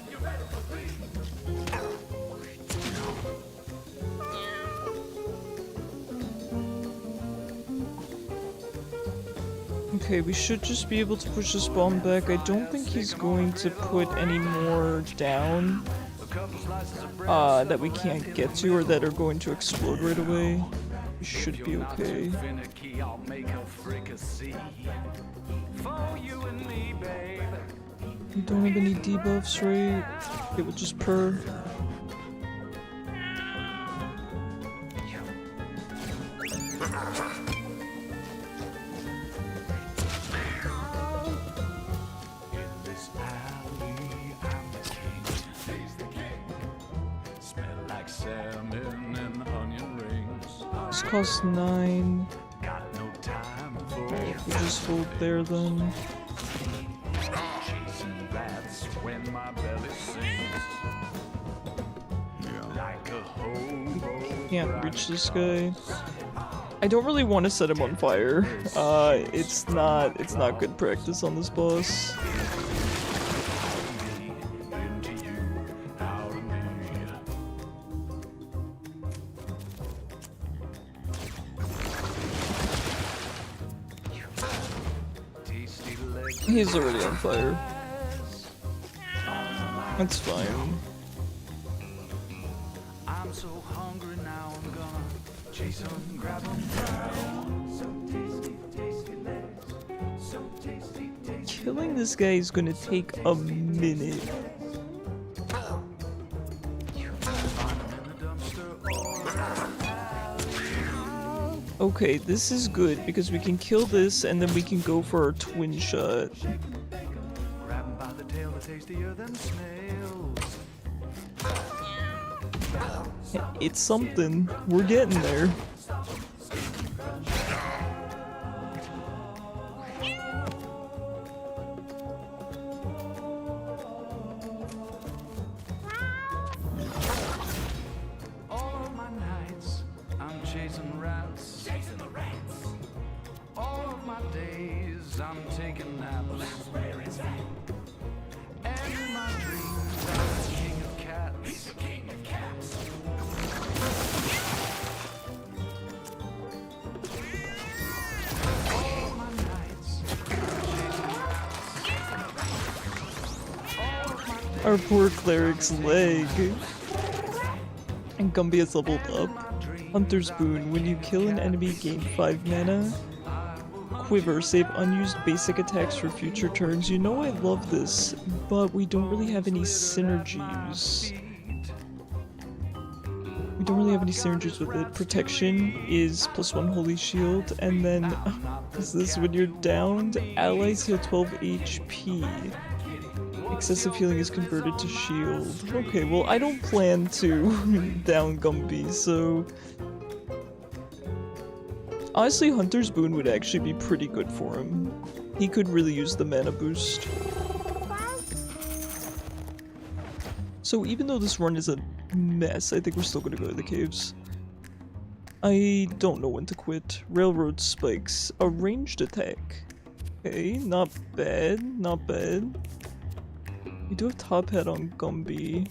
You better believe. Okay, we should just be able to push this bomb back. I don't think he's going to put any more down that we can't get to or that are going to explode right away. We should be okay. Finicky, I'll make a fricassee for you and me, babe. We don't have any debuffs, right? It would just purr. In this alley, I'm the king. He's the king. Smell like salmon and onion rings. This costs 9. Got no time for We just hold there then. chasing rats when my belly sings. Like a hobo. Can't reach this guy. I don't really want to set him on fire. It's not good practice on this boss. Into you, out of me. Tasty legs. He's already on fire. That's fine. I'm so hungry now, I'm gonna chase 'em, grab 'em, fry 'em. So tasty, tasty legs. So tasty, tasty. Killing this guy is gonna take a minute. Okay, this is good because we can kill this and then we can go for our twin shot. Grab 'em by the tail, they're tastier than snails. It's something. We're getting there. All of my nights, I'm chasing rats. Chasing the rats. All of my days, I'm taking naps. Where is that? And in my dreams, I'm the king of cats. He's the king of cats. All of my nights, I'm chasing rats. All of my days, Our poor cleric's leg. And Gumby has leveled up. Hunter's Boon. When you kill an enemy, gain 5 mana. Quiver. Save unused basic attacks for future turns. You know I love this, but we don't really have any synergies. We don't really have any synergies with it. Protection is +1 Holy Shield, and then is this when you're downed? Allies heal 12 HP. Excessive healing is converted to shield. Okay, well I don't plan to down Gumby, so... Honestly, Hunter's Boon would actually be pretty good for him. He could really use the mana boost. So even though this run is a mess, I think we're still gonna go to the caves. I don't know when to quit. Railroad spikes. A ranged attack. Okay, not bad, not bad. We do have top hat on Gumby.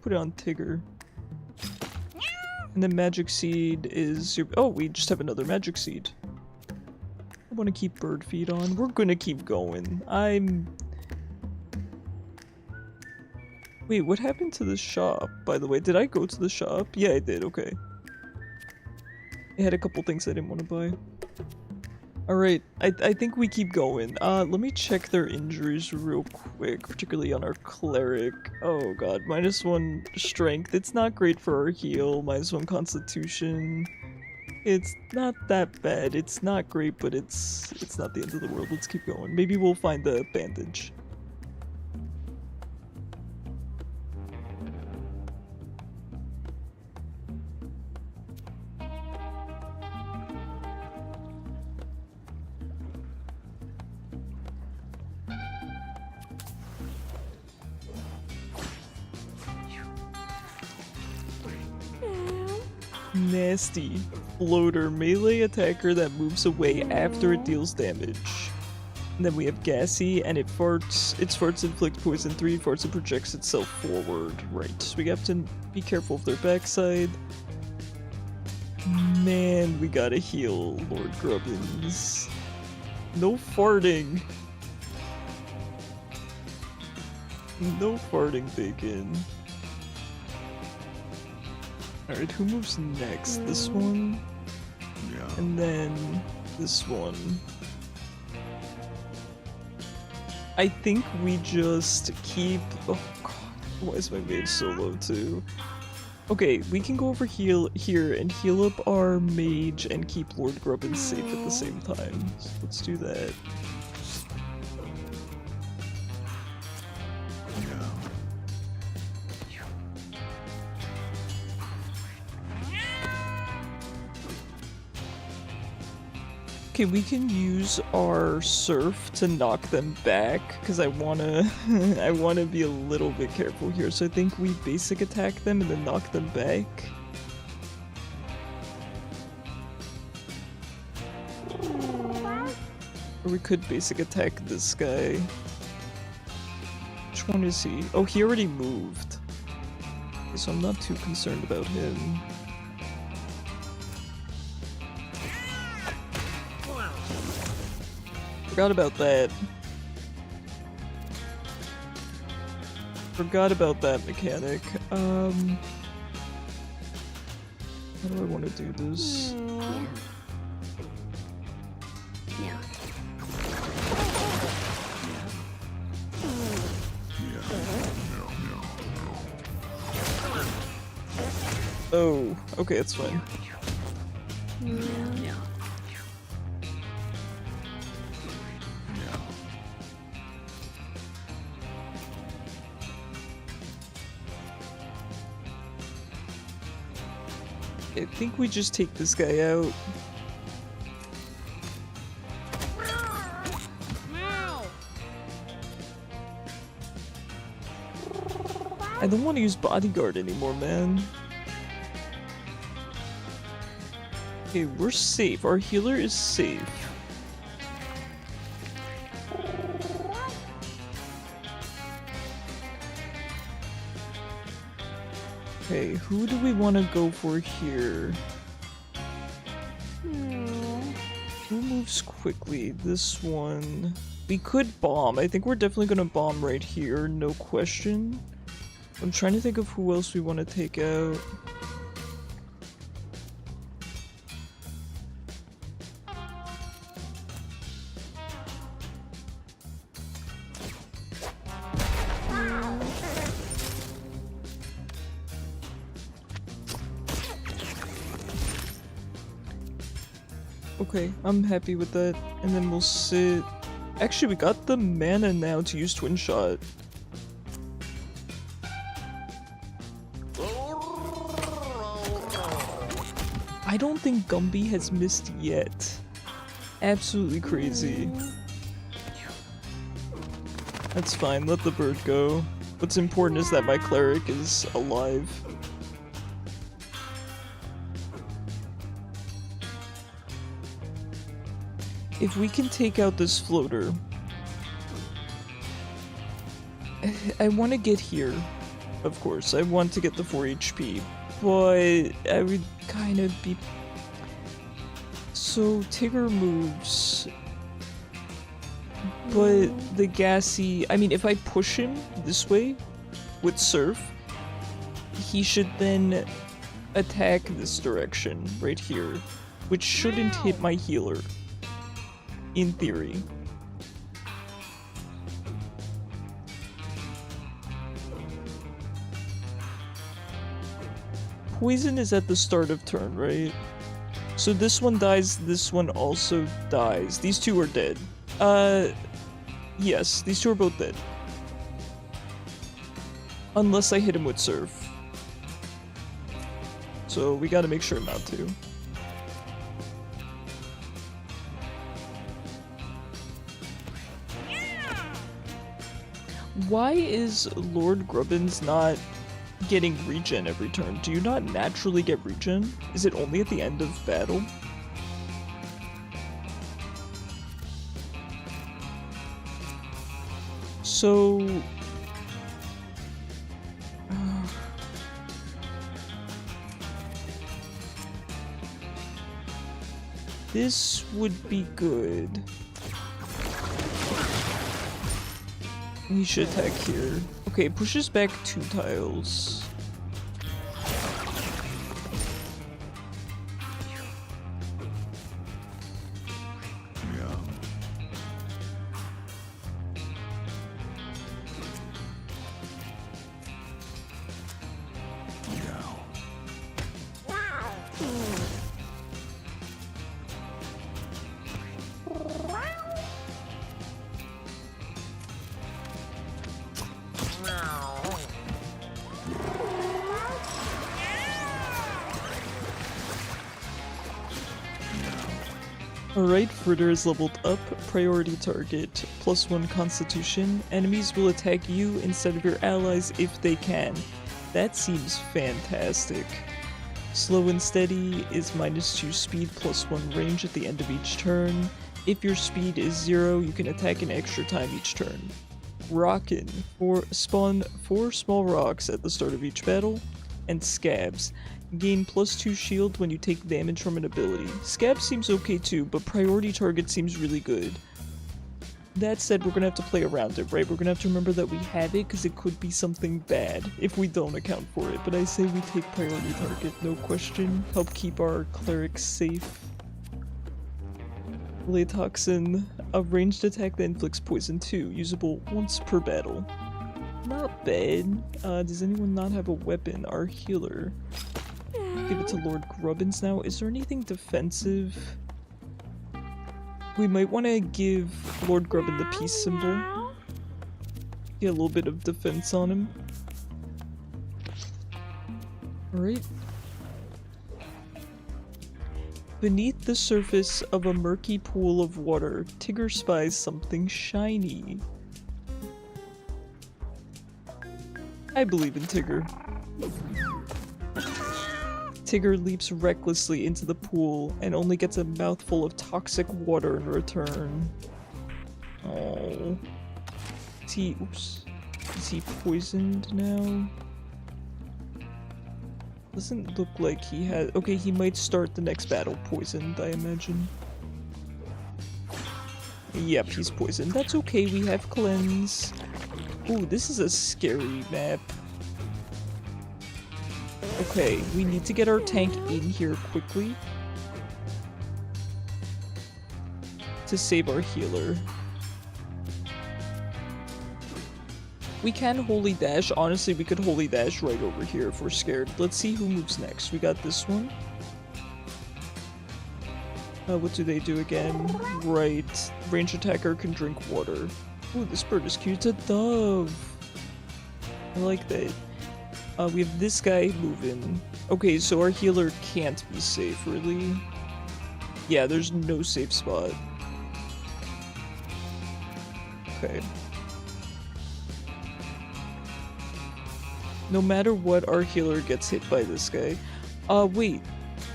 Put it on Tigger. And then Magic Seed is your— oh, we just have another Magic Seed. I want to keep Bird Feed on. We're gonna keep going. Wait, what happened to the shop, by the way? Did I go to the shop? Yeah, I did, okay. It had a couple things I didn't want to buy. Alright, I think we keep going. Let me check their injuries real quick, particularly on our cleric. Oh god, -1 strength. It's not great for our heal. -1 constitution. It's not that bad. It's not great, but it's not the end of the world. Let's keep going. Maybe we'll find a bandage. Nasty. Floater. Melee attacker that moves away after it deals damage. And then we have Gassy, and it farts. Its farts inflict poison 3 farts and projects itself forward. Right. So we have to be careful of their backside. Man, we gotta heal Lord Grubbins. No farting. No farting, bacon. Alright, who moves next? This one? Yeah. And then this one. I think we just keep— oh god, why is my mage so low too? Okay, we can go over here and heal up our mage and keep Lord Grubbins safe at the same time. So let's do that. Okay, we can use our surf to knock them back, because I wanna I wanna be a little bit careful here. So I think we basic attack them and then knock them back. Or we could basic attack this guy. Which one is he? Oh, he already moved. Okay, so I'm not too concerned about him. Forgot about that. Forgot about that mechanic. How do I want to do this? Oh, okay, it's fine. I think we just take this guy out. I don't want to use bodyguard anymore, man. Okay, we're safe. Our healer is safe. Okay, who do we want to go for here? Who moves quickly? This one. We could bomb. I think we're definitely gonna bomb right here, no question. I'm trying to think of who else we want to take out. Okay, I'm happy with that. And then we'll sit... Actually, we got the mana now to use Twin Shot. I don't think Gumby has missed yet. Absolutely crazy. That's fine, let the bird go. What's important is that my cleric is alive. If we can take out this floater... I want to get here, of course. I want to get the 4 HP, but I would kind of be... So, Tigger moves... But the gassy... I mean, if I push him this way with Surf, he should then attack this direction right here, which shouldn't hit my healer. In theory. Poison is at the start of turn, right? So this one dies, this one also dies. These two are dead. Yes, these two are both dead. Unless I hit him with Surf. So we gotta make sure not to. Why is Lord Grubbins not getting regen every turn? Do you not naturally get regen? Is it only at the end of battle? So... this would be good. We should attack here. Okay, pushes back 2 tiles. Alright, Fritter is leveled up, priority target, +1 constitution, enemies will attack you instead of your allies if they can. That seems fantastic. Slow and steady is -2 speed, +1 range at the end of each turn. If your speed is 0, you can attack an extra time each turn. Rockin', spawn 4 small rocks at the start of each battle, and Scabs. Gain +2 shield when you take damage from an ability. Scab seems okay too, but priority target seems really good. That said, we're gonna have to play around it, right? We're gonna have to remember that we have it, because it could be something bad if we don't account for it. But I say we take priority target, no question. Help keep our clerics safe. Laytoxin, a ranged attack that inflicts poison 2, usable once per battle. Not bad. Does anyone not have a weapon? Our healer. Give it to Lord Grubbins now. Is there anything defensive? We might want to give Lord Grubbin the peace symbol. Get a little bit of defense on him. Alright. Beneath the surface of a murky pool of water, Tigger spies something shiny. I believe in Tigger. Tigger leaps recklessly into the pool and only gets a mouthful of toxic water in return. Oh. Oops. Is he poisoned now? Doesn't look like he has. Okay, he might start the next battle poisoned, I imagine. Yep, he's poisoned. That's okay, we have cleanse. Ooh, this is a scary map. Okay, we need to get our tank in here quickly to save our healer. We can holy dash. Honestly, we could holy dash right over here if we're scared. Let's see who moves next. We got this one. What do they do again? Right. Range attacker can drink water. Ooh, this bird is cute. It's a dove. I like that. We have this guy moving. Okay, so our healer can't be safe, really. Yeah, there's no safe spot. Okay. No matter what, our healer gets hit by this guy. Wait.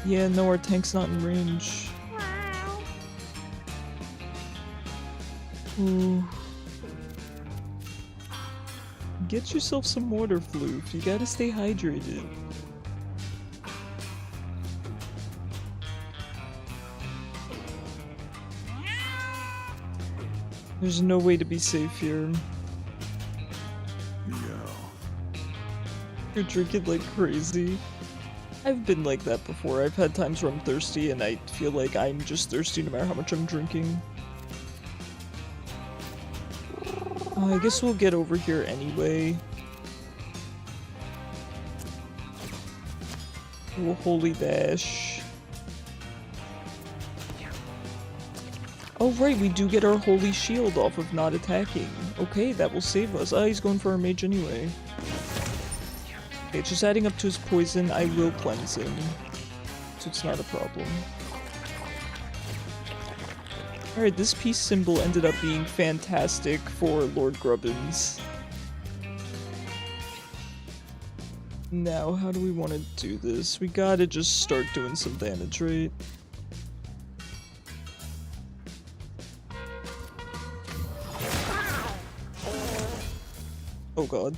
Yeah, no, our tank's not in range. Ooh. Get yourself some water, Floof. You gotta stay hydrated. There's no way to be safe here. You're drinking like crazy. I've been like that before. I've had times where I'm thirsty and I feel like I'm just thirsty no matter how much I'm drinking. I guess we'll get over here anyway. We'll holy dash. Oh right, we do get our holy shield off of not attacking. Okay, that will save us. Ah, he's going for our mage anyway. Okay, just adding up to his poison, I will cleanse him. So it's not a problem. Alright, this peace symbol ended up being fantastic for Lord Grubbins. Now, how do we want to do this? We gotta just start doing some damage, right? Oh god.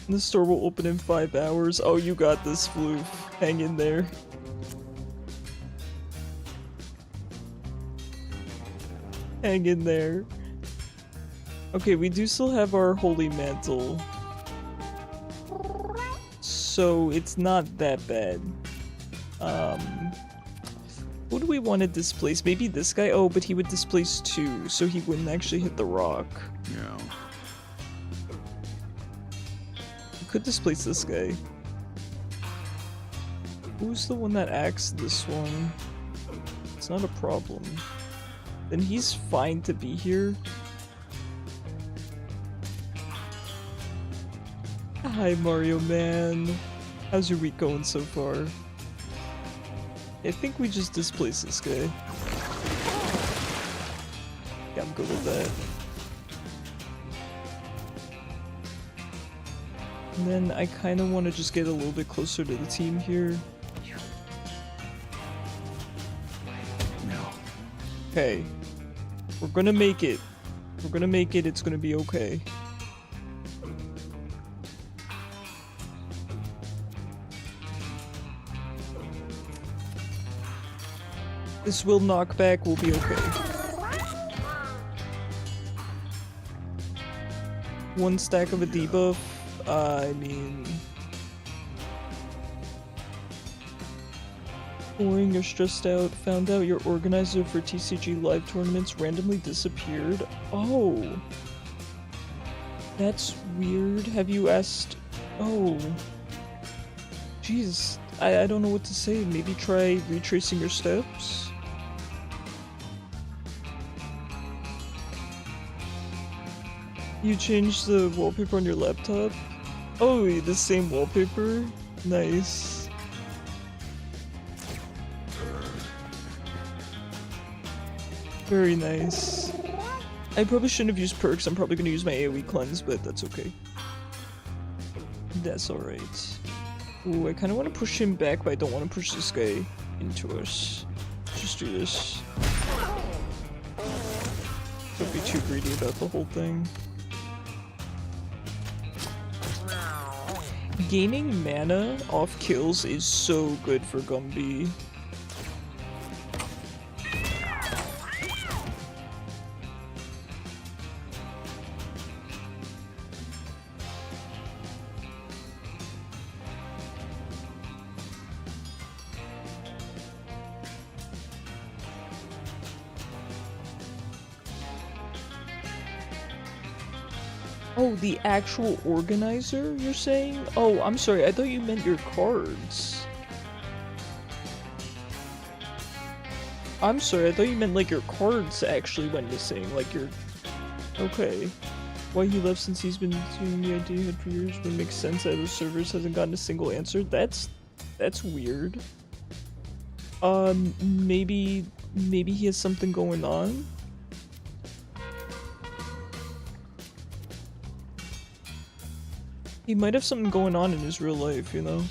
The store will open in 5 hours. Oh, you got this, Floof. Hang in there. Hang in there. Okay, we do still have our holy mantle. So it's not that bad. Who do we want to displace? Maybe this guy? Oh, but he would displace 2, so he wouldn't actually hit the rock. Yeah. We could displace this guy. Who's the one that acts this one? It's not a problem. Then he's fine to be here. Hi Mario man. How's your week going so far? I think we just displace this guy. Yeah, I'm good with that. And then I kind of want to just get a little bit closer to the team here. Okay. We're gonna make it. We're gonna make it. It's gonna be okay. This will knock back, we'll be okay. One stack of a debuff, I mean... Boring or stressed out, found out your organizer for TCG live tournaments randomly disappeared. Oh. That's weird. Have you asked... Oh. Jeez, I don't know what to say. Maybe try retracing your steps? You changed the wallpaper on your laptop? Oh, the same wallpaper? Nice. Very nice. I probably shouldn't have used perks. I'm probably gonna use my AoE cleanse, but that's okay. That's alright. Ooh, I kinda wanna push him back, but I don't wanna push this guy into us. Just do this. Don't be too greedy about the whole thing. Gaining mana off kills is so good for Gumby. Oh, the actual organizer, you're saying? Oh, I'm sorry, I thought you meant your cards. I'm sorry, I thought you meant like your cards actually went missing, like your... Okay. Why he left since he's been doing the idea he had for years would make sense that those servers hasn't gotten a single answer. That's weird. Maybe he has something going on? He might have something going on in his real life, you know?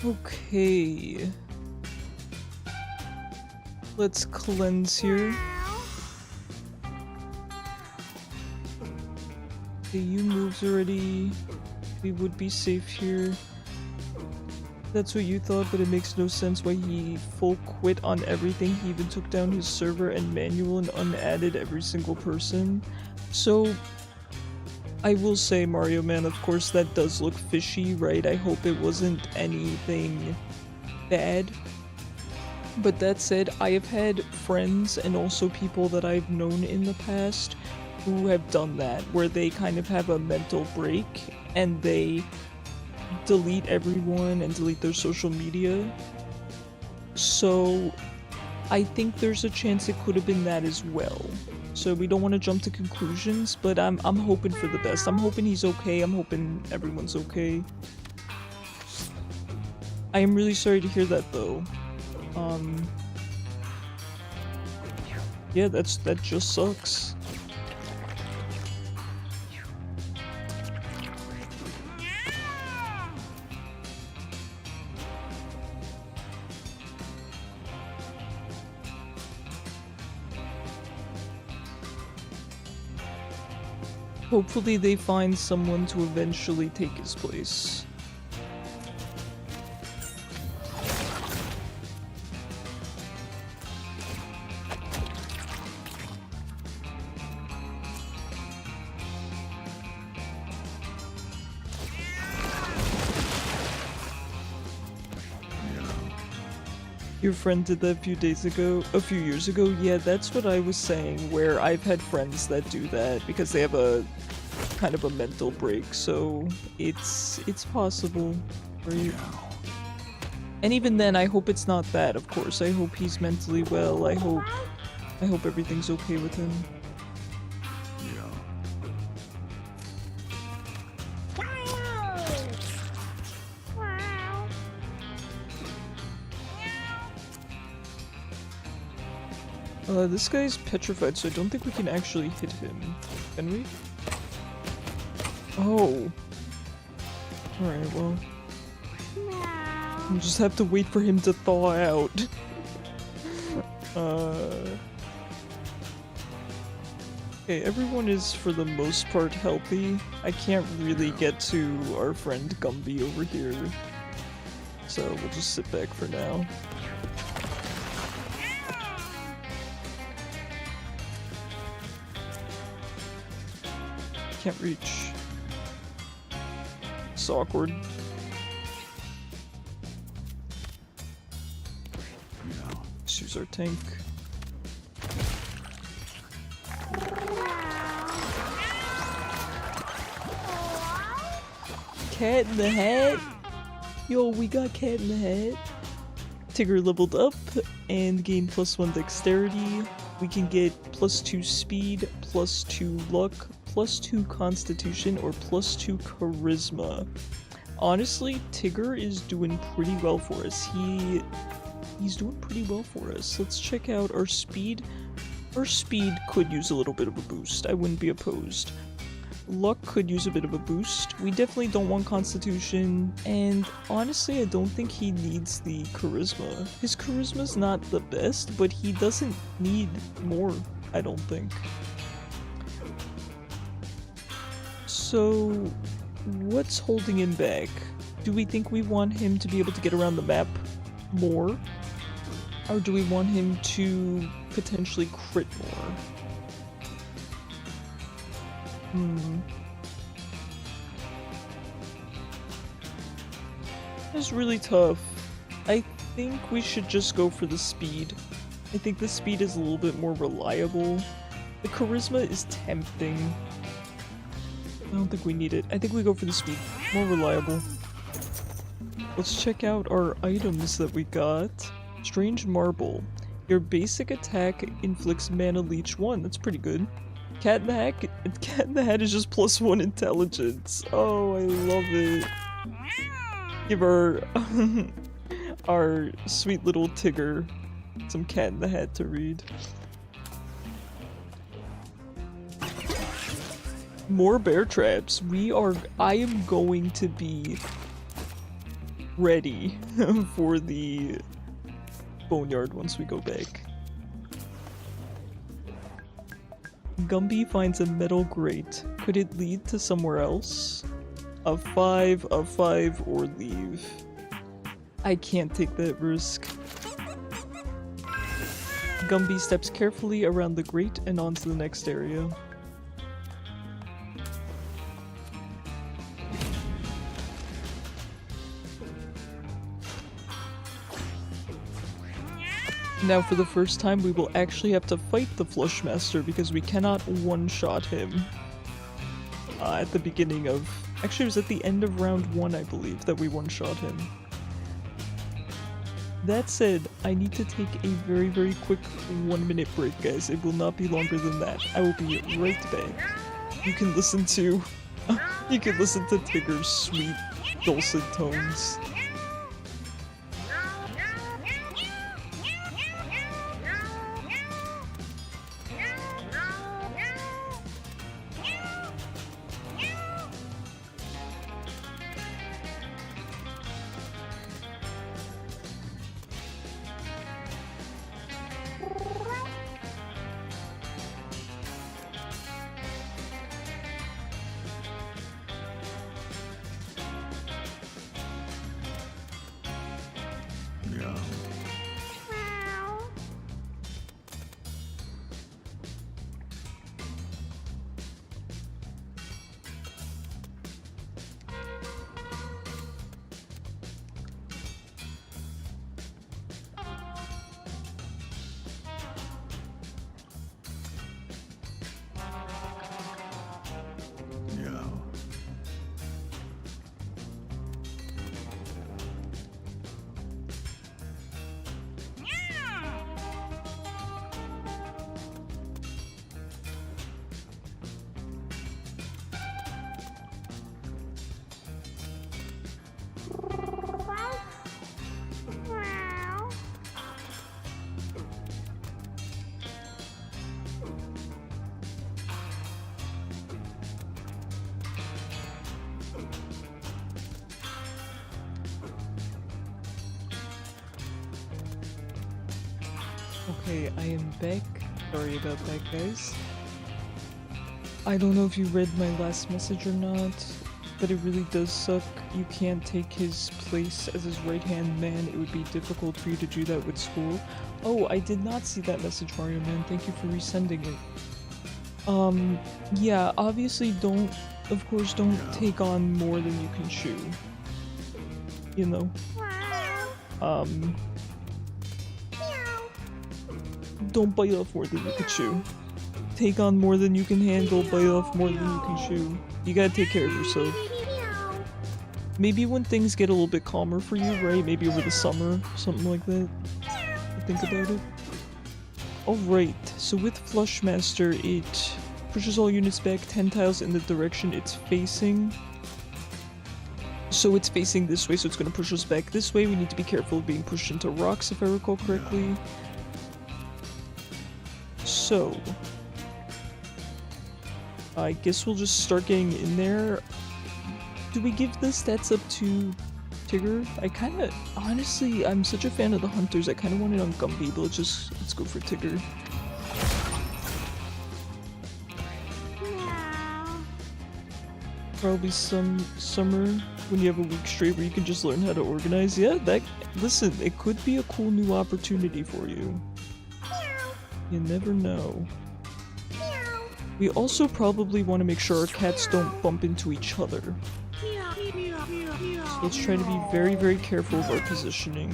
Okay. Let's cleanse here. Okay, you moves already. We would be safe here. That's what you thought, but it makes no sense why he full quit on everything. He even took down his server and manual and unadded every single person. So, I will say, Mario Man, of course that does look fishy, right? I hope it wasn't anything bad. But that said, I have had friends and also people that I've known in the past who have done that, where they kind of have a mental break and they delete everyone and delete their social media. So I think there's a chance it could have been that as well. So we don't want to jump to conclusions, but I'm hoping for the best. I'm hoping he's okay. I'm hoping everyone's okay. I am really sorry to hear that though. Yeah, that just sucks. Hopefully they find someone to eventually take his place. Your friend did that a few years ago? Yeah, that's what I was saying, where I've had friends that do that because they have a kind of a mental break, so it's possible, right? And even then, I hope it's not that, of course. I hope he's mentally well. I hope everything's okay with him. This guy's petrified, so I don't think we can actually hit him. Can we? Oh. Alright, well. We'll just have to wait for him to thaw out. Okay, everyone is for the most part healthy. I can't really get to our friend Gumby over here. So we'll just sit back for now. Can't reach. It's awkward. Let's use our tank. Cat in the Hat? Yo, we got Cat in the Hat. Tigger leveled up and gained +1 dexterity. We can get +2 speed, +2 luck, +2 constitution, or +2 charisma. Honestly, Tigger is doing pretty well for us. He's doing pretty well for us. Let's check out our speed. Our speed could use a little bit of a boost. I wouldn't be opposed. Luck could use a bit of a boost. We definitely don't want Constitution, and honestly I don't think he needs the Charisma. His Charisma's not the best, but he doesn't need more, I don't think. So, what's holding him back? Do we think we want him to be able to get around the map more? Or do we want him to potentially crit more? It's really tough. I think we should just go for the speed. I think the speed is a little bit more reliable. The charisma is tempting. I don't think we need it. I think we go for the speed. More reliable. Let's check out our items that we got. Strange Marble. Your basic attack inflicts mana leech 1. That's pretty good. Cat in the Hat is just +1 intelligence. Oh, I love it. Give our sweet little Tigger some Cat in the Hat to read. More bear traps. I am going to be ready for the boneyard once we go back. Gumby finds a metal grate. Could it lead to somewhere else? A 5, or leave. I can't take that risk. Gumby steps carefully around the grate and onto the next area. Now for the first time we will actually have to fight the Flushmaster because we cannot one-shot him. At the beginning of... Actually it was at the end of round 1 I believe that we one-shot him. That said, I need to take a very very quick 1-minute break guys. It will not be longer than that. I will be right back. You can listen to... you can listen to Tigger's sweet dulcet tones. Okay, I am back. Sorry about that, guys. I don't know if you read my last message or not, but it really does suck. You can't take his place as his right-hand man. It would be difficult for you to do that with school. Oh, I did not see that message, Mario Man. Thank you for resending it. Yeah, obviously don't take on more than you can chew. You know? Don't bite off more than you can chew. Take on more than you can handle, bite off more than you can chew. You gotta take care of yourself. Maybe when things get a little bit calmer for you, right? Maybe over the summer, something like that. Think about it. Alright, so with Flushmaster, it pushes all units back 10 tiles in the direction it's facing. So it's facing this way, so it's gonna push us back this way. We need to be careful of being pushed into rocks, if I recall correctly. So I guess we'll just start getting in there. Do we give the stats up to Tigger? Honestly, I'm such a fan of the hunters, I kinda want it on Gumby, but let's go for Tigger. Probably some summer when you have a week straight where you can just learn how to organize. Yeah, listen, it could be a cool new opportunity for you. You never know. We also probably want to make sure our cats don't bump into each other. So let's try to be very, very careful of our positioning.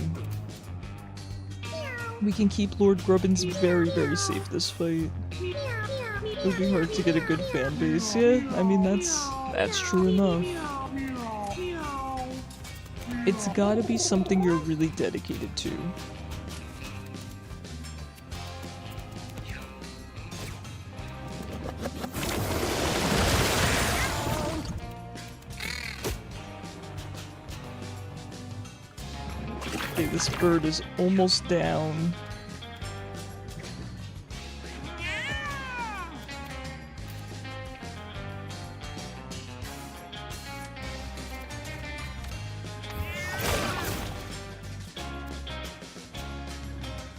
We can keep Lord Grubbins very, very safe this fight. It'll be hard to get a good fan base. Yeah, I mean, that's true enough. It's gotta be something you're really dedicated to. Okay, this bird is almost down.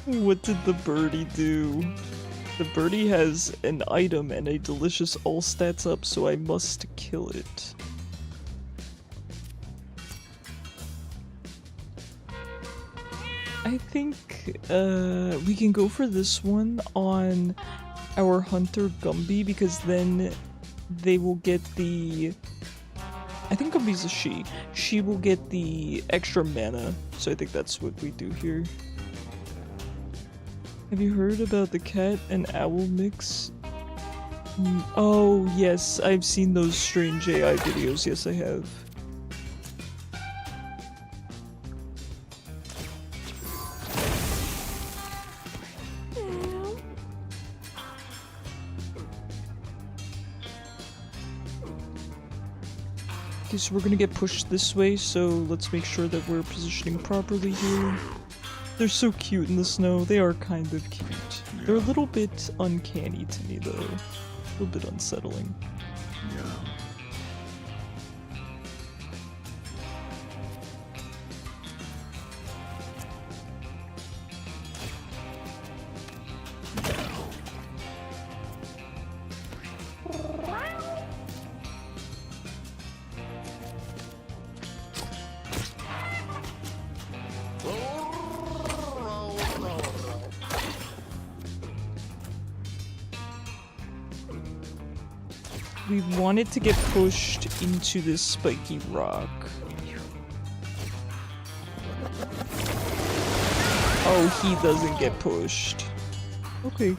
What did the birdie do? The birdie has an item and a delicious all stats up, so I must kill it. I think we can go for this one on our hunter Gumby, because then they will get the... I think Gumby's a she. She will get the extra mana, so I think that's what we do here. Have you heard about the cat and owl mix? Oh, yes, I've seen those strange AI videos. Yes, I have. Okay, so we're gonna get pushed this way, so let's make sure that we're positioning properly here. They're so cute in the snow. They are kind of cute. They're a little bit uncanny to me, though. A little bit unsettling. Yeah. We want it to get pushed into this spiky rock. Oh, he doesn't get pushed. Okay.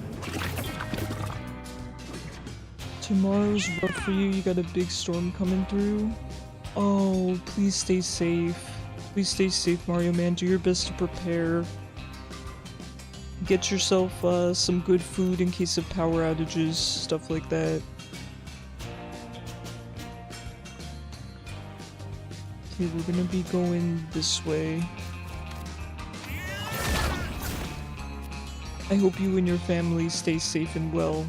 Tomorrow's rough for you. You got a big storm coming through. Oh, please stay safe. Please stay safe, Mario Man. Do your best to prepare. Get yourself some good food in case of power outages, stuff like that. Okay, we're gonna be going this way. I hope you and your family stay safe and well.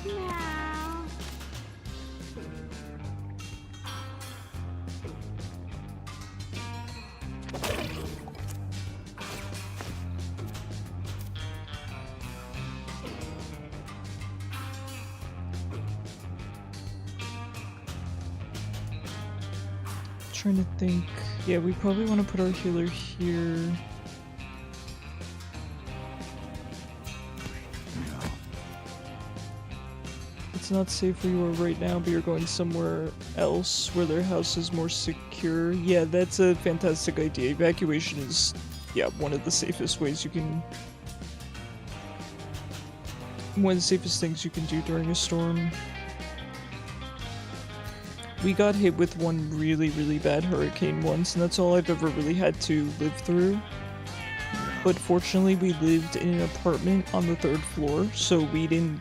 Yeah. trying to think. Yeah, we probably want to put our healer here. Yeah. It's not safe where you are right now, but you're going somewhere else where their house is more secure. Yeah, that's a fantastic idea. Evacuation is, yeah, one of the safest ways you can... one of the safest things you can do during a storm. We got hit with one really, really bad hurricane once, and that's all I've ever really had to live through. But fortunately, we lived in an apartment on the 3rd floor, so we didn't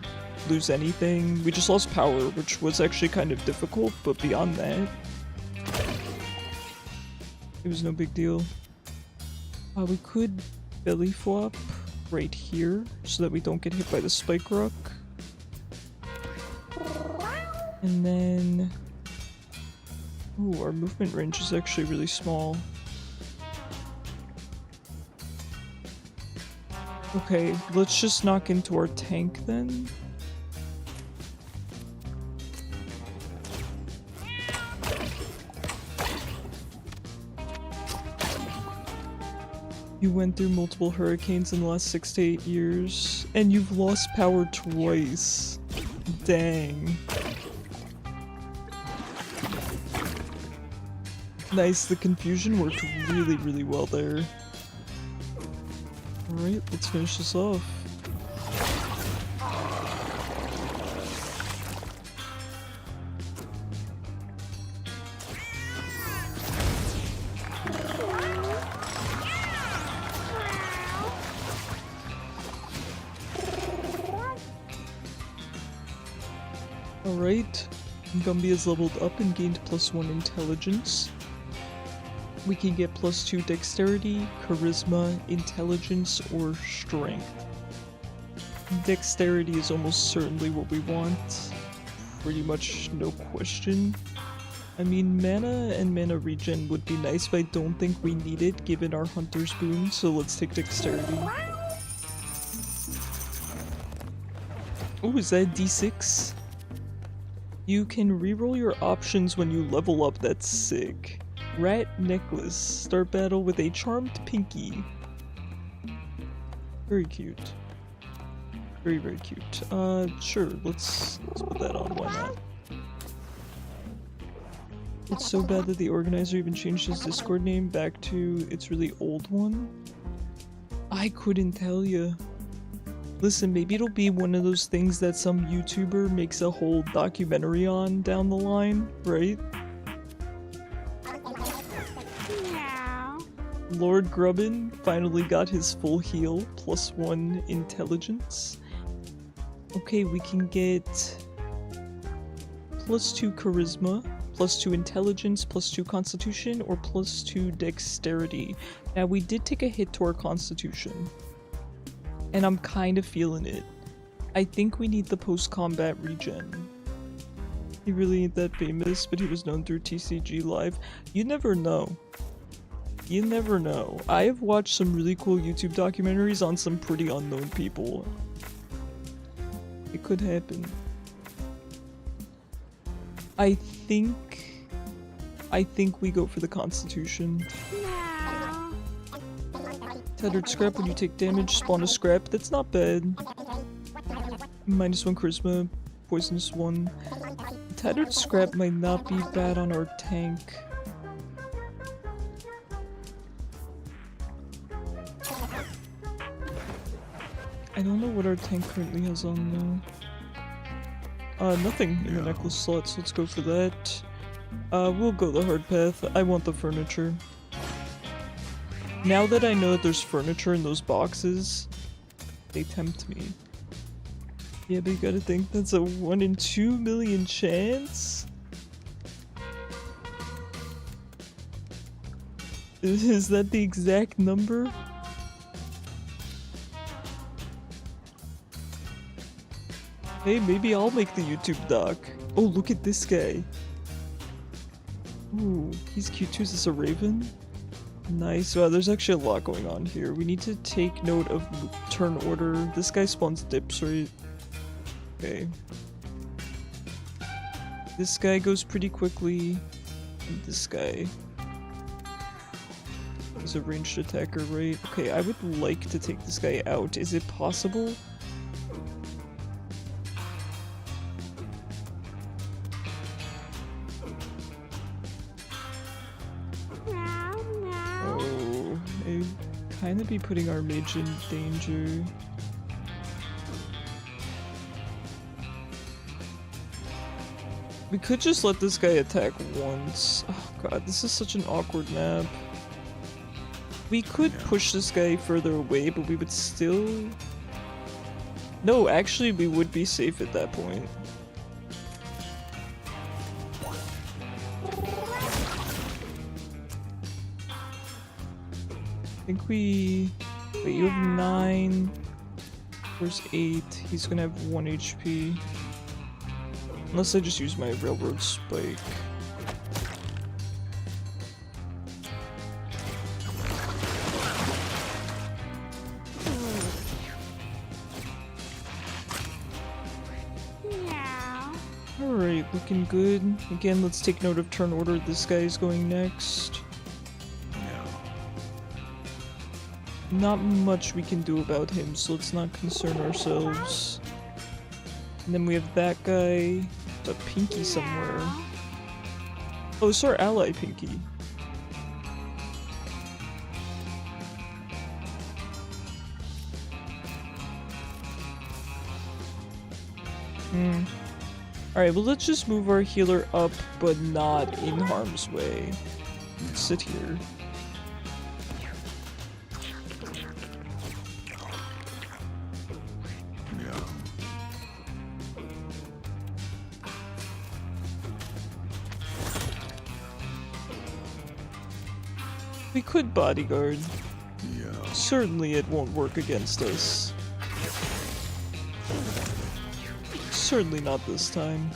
lose anything. We just lost power, which was actually kind of difficult, but beyond that, it was no big deal. We could belly flop right here, so that we don't get hit by the spike rock. And then... ooh, our movement range is actually really small. Okay, let's just knock into our tank then. You went through multiple hurricanes in the last 6 to 8 years, and you've lost power twice. Dang. Nice, the confusion worked really, really well there. Alright, let's finish this off. Alright, Gumby has leveled up and gained +1 intelligence. We can get +2 dexterity, charisma, intelligence, or strength. Dexterity is almost certainly what we want. Pretty much no question. I mean, mana and mana regen would be nice, but I don't think we need it given our hunter's boon, so let's take dexterity. Oh, is that a D6? You can reroll your options when you level up, that's sick. Rat necklace. Start battle with a charmed pinky. Very cute. Very, very cute. Sure, let's put that on, why not? It's so bad that the organizer even changed his Discord name back to its really old one. I couldn't tell ya. Listen, maybe it'll be one of those things that some YouTuber makes a whole documentary on down the line, right? Lord Grubbin finally got his full heal, +1 intelligence. Okay, we can get +2 charisma, +2 intelligence, +2 constitution, or +2 dexterity. Now, we did take a hit to our constitution, and I'm kind of feeling it. I think we need the post-combat regen. He really ain't that famous, but he was known through TCG Live. You never know. You never know. I have watched some really cool YouTube documentaries on some pretty unknown people. It could happen. I think we go for the Constitution. Tattered Scrap, when you take damage, spawn a scrap. That's not bad. -1 charisma, poisonous 1. Tattered Scrap might not be bad on our tank. I don't know what our tank currently has on though. Nothing in the necklace slot, so let's go for that. We'll go the hard path. I want the furniture. Now that I know that there's furniture in those boxes, they tempt me. Yeah, but you gotta think that's a 1 in 2 million chance? Is that the exact number? Hey, maybe I'll make the YouTube doc. Oh, look at this guy. Ooh, he's cute too. Is this a raven? Nice. Wow, there's actually a lot going on here. We need to take note of turn order. This guy spawns dips, right? Okay. This guy goes pretty quickly. And this guy He's a ranged attacker, right? Okay, I would like to take this guy out. Is it possible? Oh, I'd kind of be putting our mage in danger. We could just let this guy attack once. Oh god, this is such an awkward map. We could push this guy further away, but we would still... No, actually we would be safe at that point. I think we... Wait, you have 9. Where's 8? He's gonna have 1 HP. Unless I just use my railroad spike. Alright, looking good. Again, let's take note of turn order. This guy is going next. Not much we can do about him, so let's not concern ourselves. And then we have that guy. A Pinky somewhere. Oh, it's our ally Pinky. Alright, well let's just move our healer up, but not in harm's way. Sit here. We could bodyguard. Yeah. Certainly it won't work against us. Certainly not this time.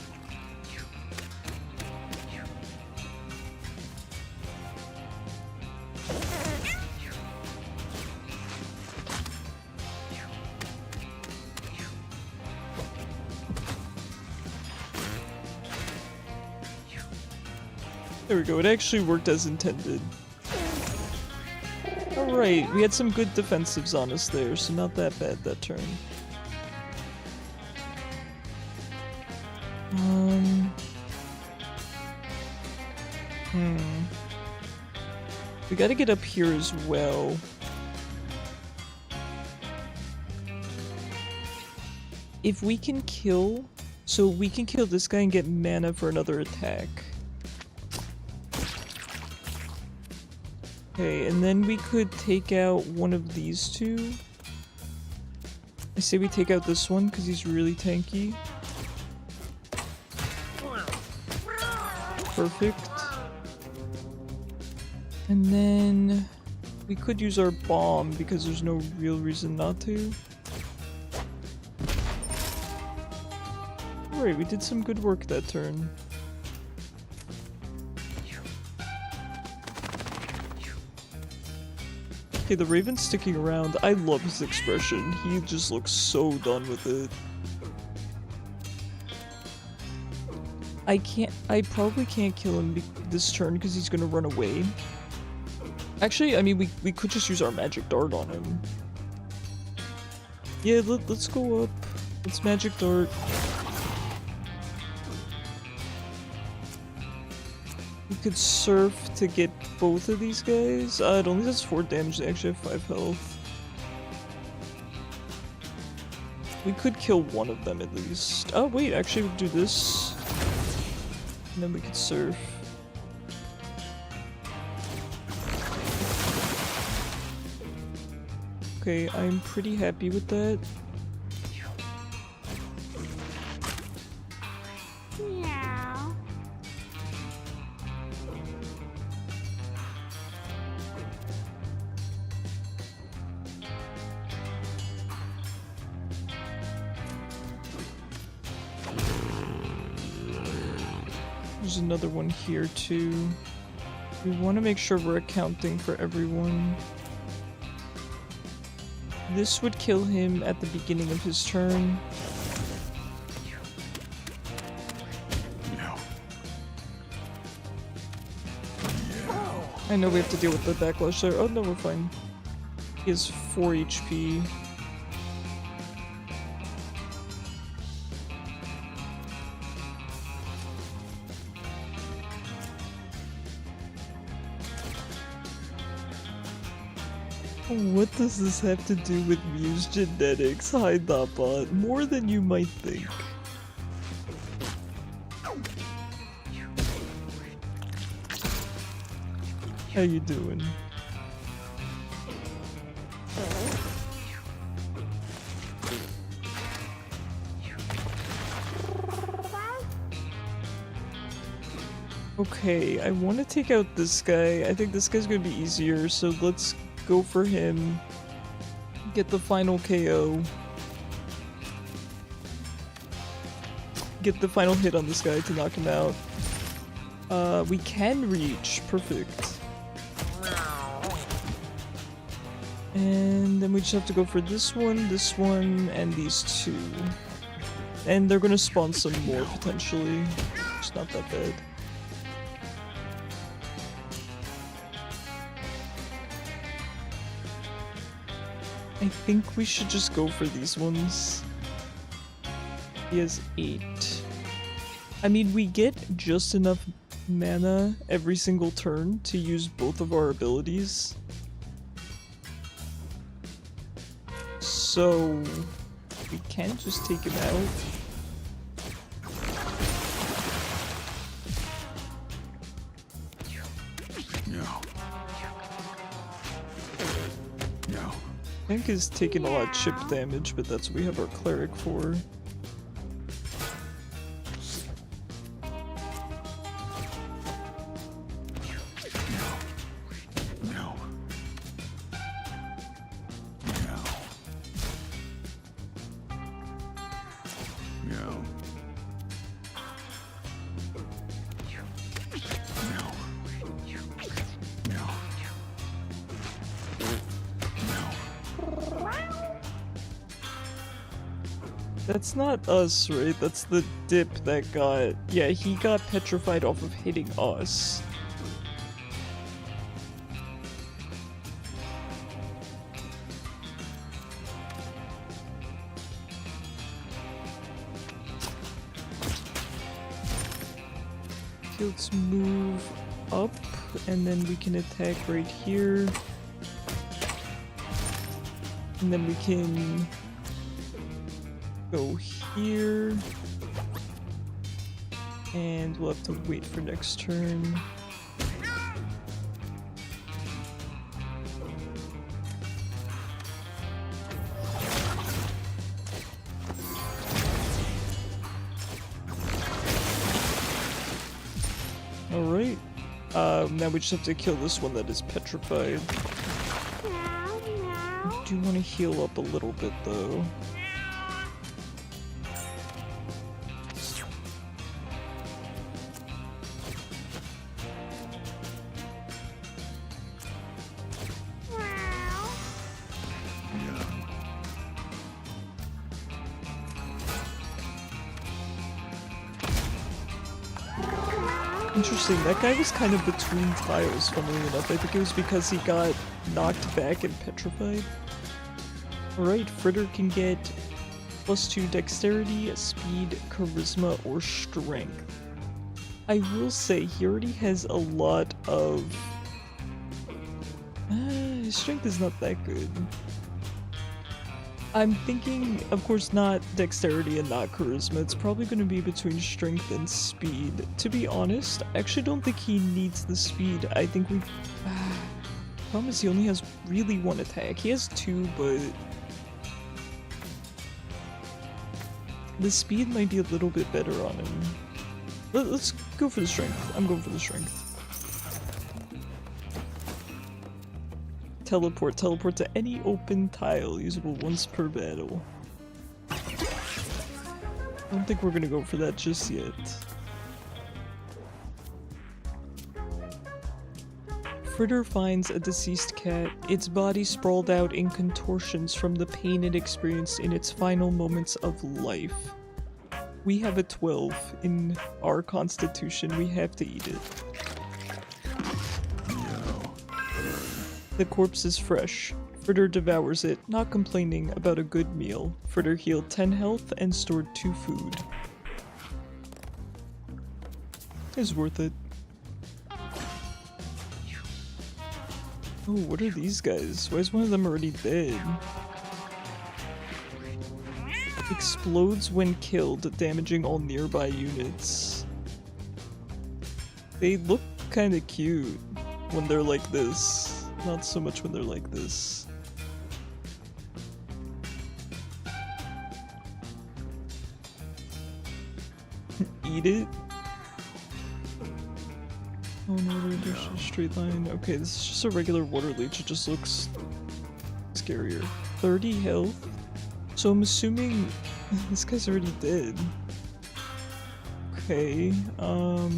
There we go, it actually worked as intended. Alright, we had some good defensives on us there, so not that bad that turn. We gotta get up here as well. If we can kill... So we can kill this guy and get mana for another attack. Okay, and then we could take out one of these two. I say we take out this one because he's really tanky. Perfect. And then we could use our bomb because there's no real reason not to. Alright, we did some good work that turn. Okay, the Raven's sticking around. I love his expression. He just looks so done with it. I probably can't kill him this turn because he's gonna run away. Actually, I mean, we could just use our magic dart on him. Yeah, let's go up. Let's magic dart. We could surf to get both of these guys. It only does 4 damage, they actually have 5 health. We could kill one of them at least. Oh wait, actually we could do this. And then we could surf. Okay, I'm pretty happy with that. There's another one here too. We want to make sure we're accounting for everyone. This would kill him at the beginning of his turn. I know we have to deal with the backlash there. Oh no, we're fine. He has 4 HP. What does this have to do with Mewgenics? Hide that bot. More than you might think. How you doing? Okay, I want to take out this guy. I think this guy's gonna be easier, so let's go for him. Get the final KO. Get the final hit on this guy to knock him out. We can reach. Perfect. And then we just have to go for this one, and these two. And they're gonna spawn some more, potentially. It's not that bad. I think we should just go for these ones. He has 8. I mean, we get just enough mana every single turn to use both of our abilities. So we can just take him out. No. No. Tank is taking a lot of chip damage, but that's what we have our cleric for. No. No. That's not us, right? That's the dip that got... Yeah, he got petrified off of hitting us. Okay, let's move up, and then we can attack right here. And then we can... go here, and we'll have to wait for next turn. Alright, now we just have to kill this one that is petrified. I do want to heal up a little bit though. Interesting, that guy was kind of between tiles, funnily enough. I think it was because he got knocked back and petrified. Alright, Fritter can get +2 dexterity, speed, charisma, or strength. I will say, he already has a lot of... his strength is not that good. I'm thinking, of course, not dexterity and not charisma. It's probably going to be between strength and speed. To be honest, I actually don't think he needs the speed. I think we... problem is he only has really 1 attack. He has 2, but... the speed might be a little bit better on him. Let's go for the strength. I'm going for the strength. Teleport to any open tile, usable once per battle. I don't think we're gonna go for that just yet. Fritter finds a deceased cat, its body sprawled out in contortions from the pain it experienced in its final moments of life. We have a 12 in our constitution, we have to eat it. No. The corpse is fresh. Fritter devours it, not complaining about a good meal. Fritter healed 10 health and stored 2 food. It's worth it. Oh, what are these guys? Why is one of them already dead? Explodes when killed, damaging all nearby units. They look kinda cute when they're like this. Not so much when they're like this. Eat it? Oh no, they're just a straight line. Okay, this is just a regular water leech. It just looks scarier. 30 health? So I'm assuming this guy's already dead. Okay, how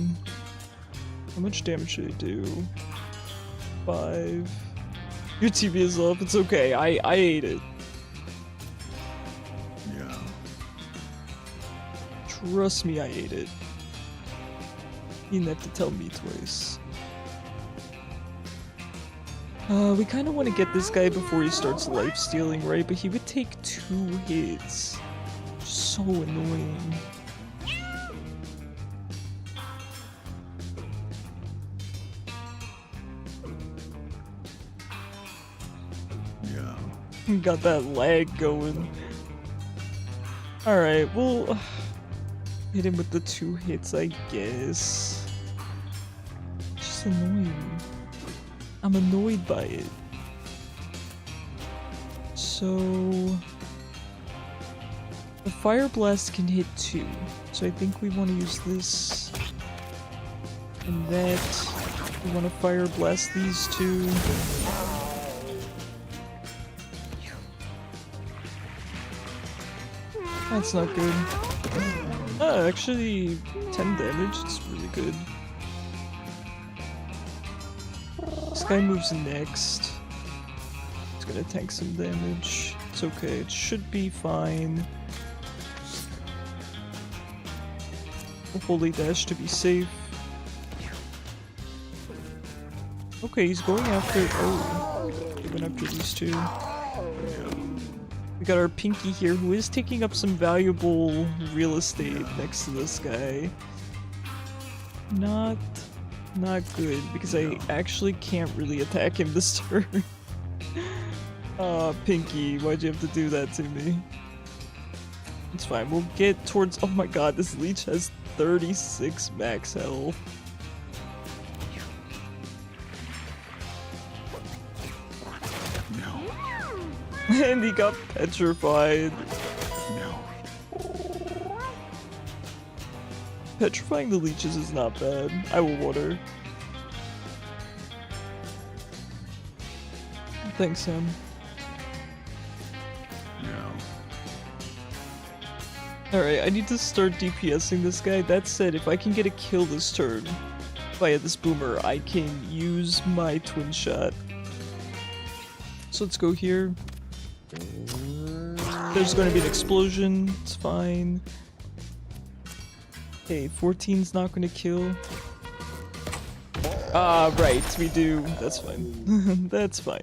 much damage did it do? 5. Your TV is up, it's okay. I ate it. Yeah. Trust me, I ate it. You didn't have to tell me twice. We kind of want to get this guy before he starts life-stealing, right? But he would take 2 hits. So annoying. Yeah. Got that lag going. Alright, we'll hit him with the 2 hits, I guess. It's just annoying. I'm annoyed by it. So the fire blast can hit 2. So I think we want to use this and that. We want to fire blast these 2. That's not good. Ah, actually 10 damage. It's really good. This guy moves next. It's gonna tank some damage. It's okay, it should be fine. We'll holy dash to be safe. Okay, he's going after. Oh, he went after these 2. We got our Pinky here, who is taking up some valuable real estate next to this guy. Not good, because I actually can't really attack him this turn. Aw, Pinky, why'd you have to do that to me? It's fine, we'll get towards— oh my god, this leech has 36 max health. No. And he got petrified. No. Petrifying the leeches is not bad. I will water. Thanks, Sam. No. Alright, I need to start DPSing this guy. That said, if I can get a kill this turn via this boomer, I can use my twin shot. So let's go here. There's going to be an explosion. It's fine. Okay, 14's not going to kill. Ah, right, we do. That's fine. That's fine.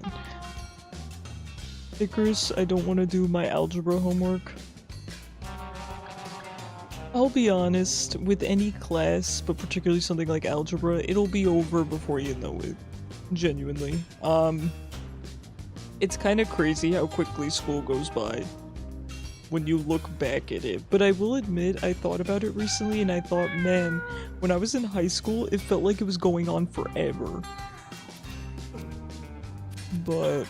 Icarus, I don't want to do my algebra homework. I'll be honest, with any class, but particularly something like algebra, it'll be over before you know it. Genuinely. It's kind of crazy how quickly school goes by when you look back at it, but I will admit I thought about it recently and I thought, man, when I was in high school, it felt like it was going on forever. But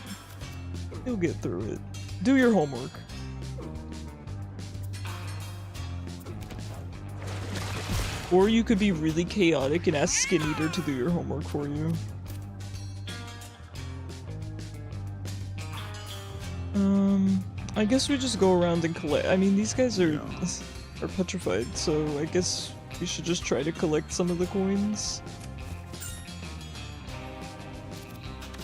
you'll get through it. Do your homework. Or you could be really chaotic and ask Skin Eater to do your homework for you. I guess we just go around and collect. I mean, these guys are petrified, so I guess we should just try to collect some of the coins.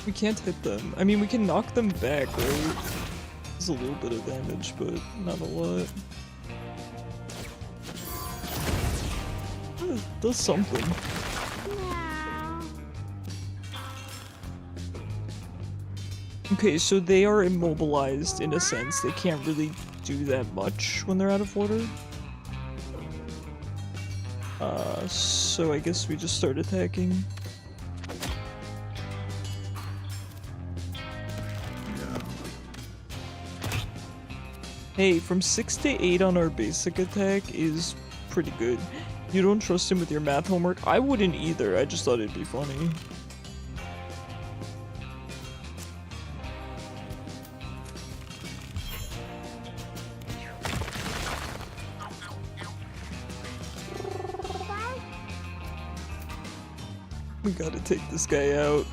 We can't hit them. I mean, we can knock them back, right? There's a little bit of damage, but not a lot. Does something. Okay, so they are immobilized in a sense. They can't really do that much when they're out of water. So I guess we just start attacking. Yeah. Hey, from 6 to 8 on our basic attack is pretty good. You don't trust him with your math homework? I wouldn't either, I just thought it'd be funny. We gotta take this guy out.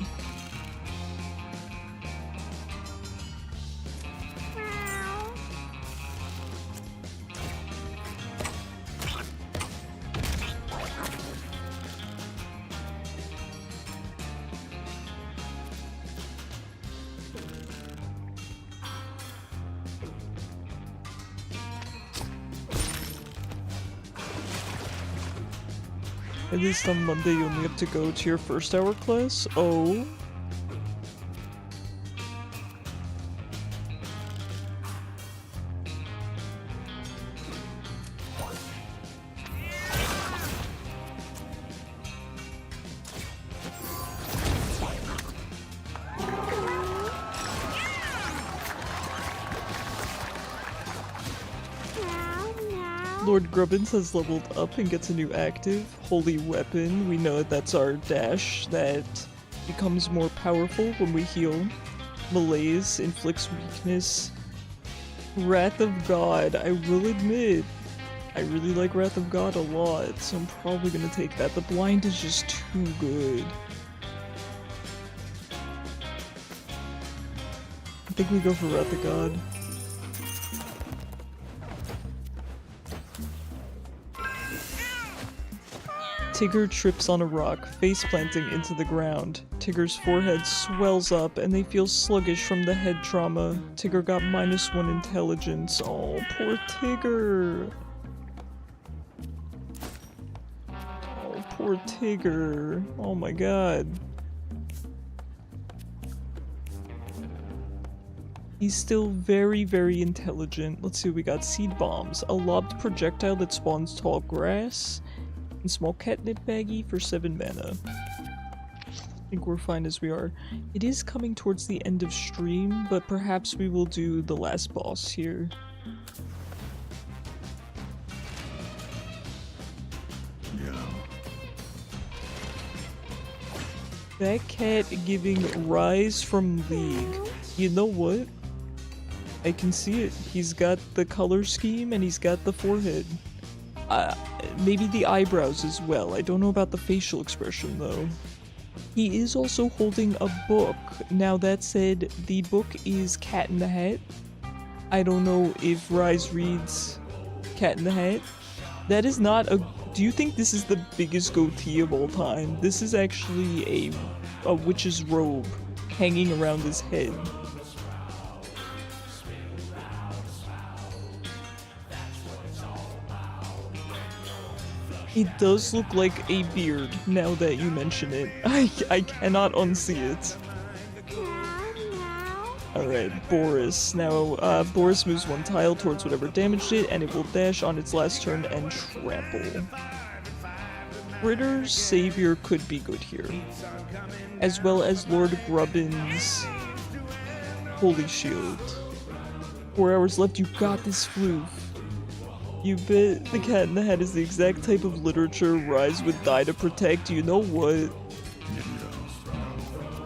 At least on Monday you only have to go to your first hour class? Oh. Lord Grubbins has leveled up and gets a new active, Holy Weapon. We know that that's our dash that becomes more powerful when we heal. Malaise inflicts weakness. Wrath of God, I will admit, I really like Wrath of God a lot, so I'm probably gonna take that. The blind is just too good. I think we go for Wrath of God. Tigger trips on a rock, face planting into the ground. Tigger's forehead swells up and they feel sluggish from the head trauma. Tigger got -1 intelligence. Oh, poor Tigger. Oh, poor Tigger. Oh my god. He's still very, very intelligent. Let's see what we got. Seed bombs. A lobbed projectile that spawns tall grass. And small catnip baggie for 7 mana. I think we're fine as we are. It is coming towards the end of stream, but perhaps we will do the last boss here. Yeah. That cat giving Rise from League. You know what? I can see it. He's got the color scheme and he's got the forehead. Maybe the eyebrows as well. I don't know about the facial expression though. He is also holding a book. Now that said, the book is Cat in the Hat. I don't know if Rise reads Cat in the Hat. That is not a... Do you think this is the biggest goatee of all time? This is actually a witch's robe hanging around his head. It does look like a beard, now that you mention it. I cannot unsee it. Alright, Boris. Now, Boris moves 1 tile towards whatever damaged it, and it will dash on its last turn and trample. Ritter's Savior could be good here. As well as Lord Grubbin's Holy Shield. 4 hours left, you got this, Floof. You bet the Cat in the Hat is the exact type of literature Rise would die to protect. You know what?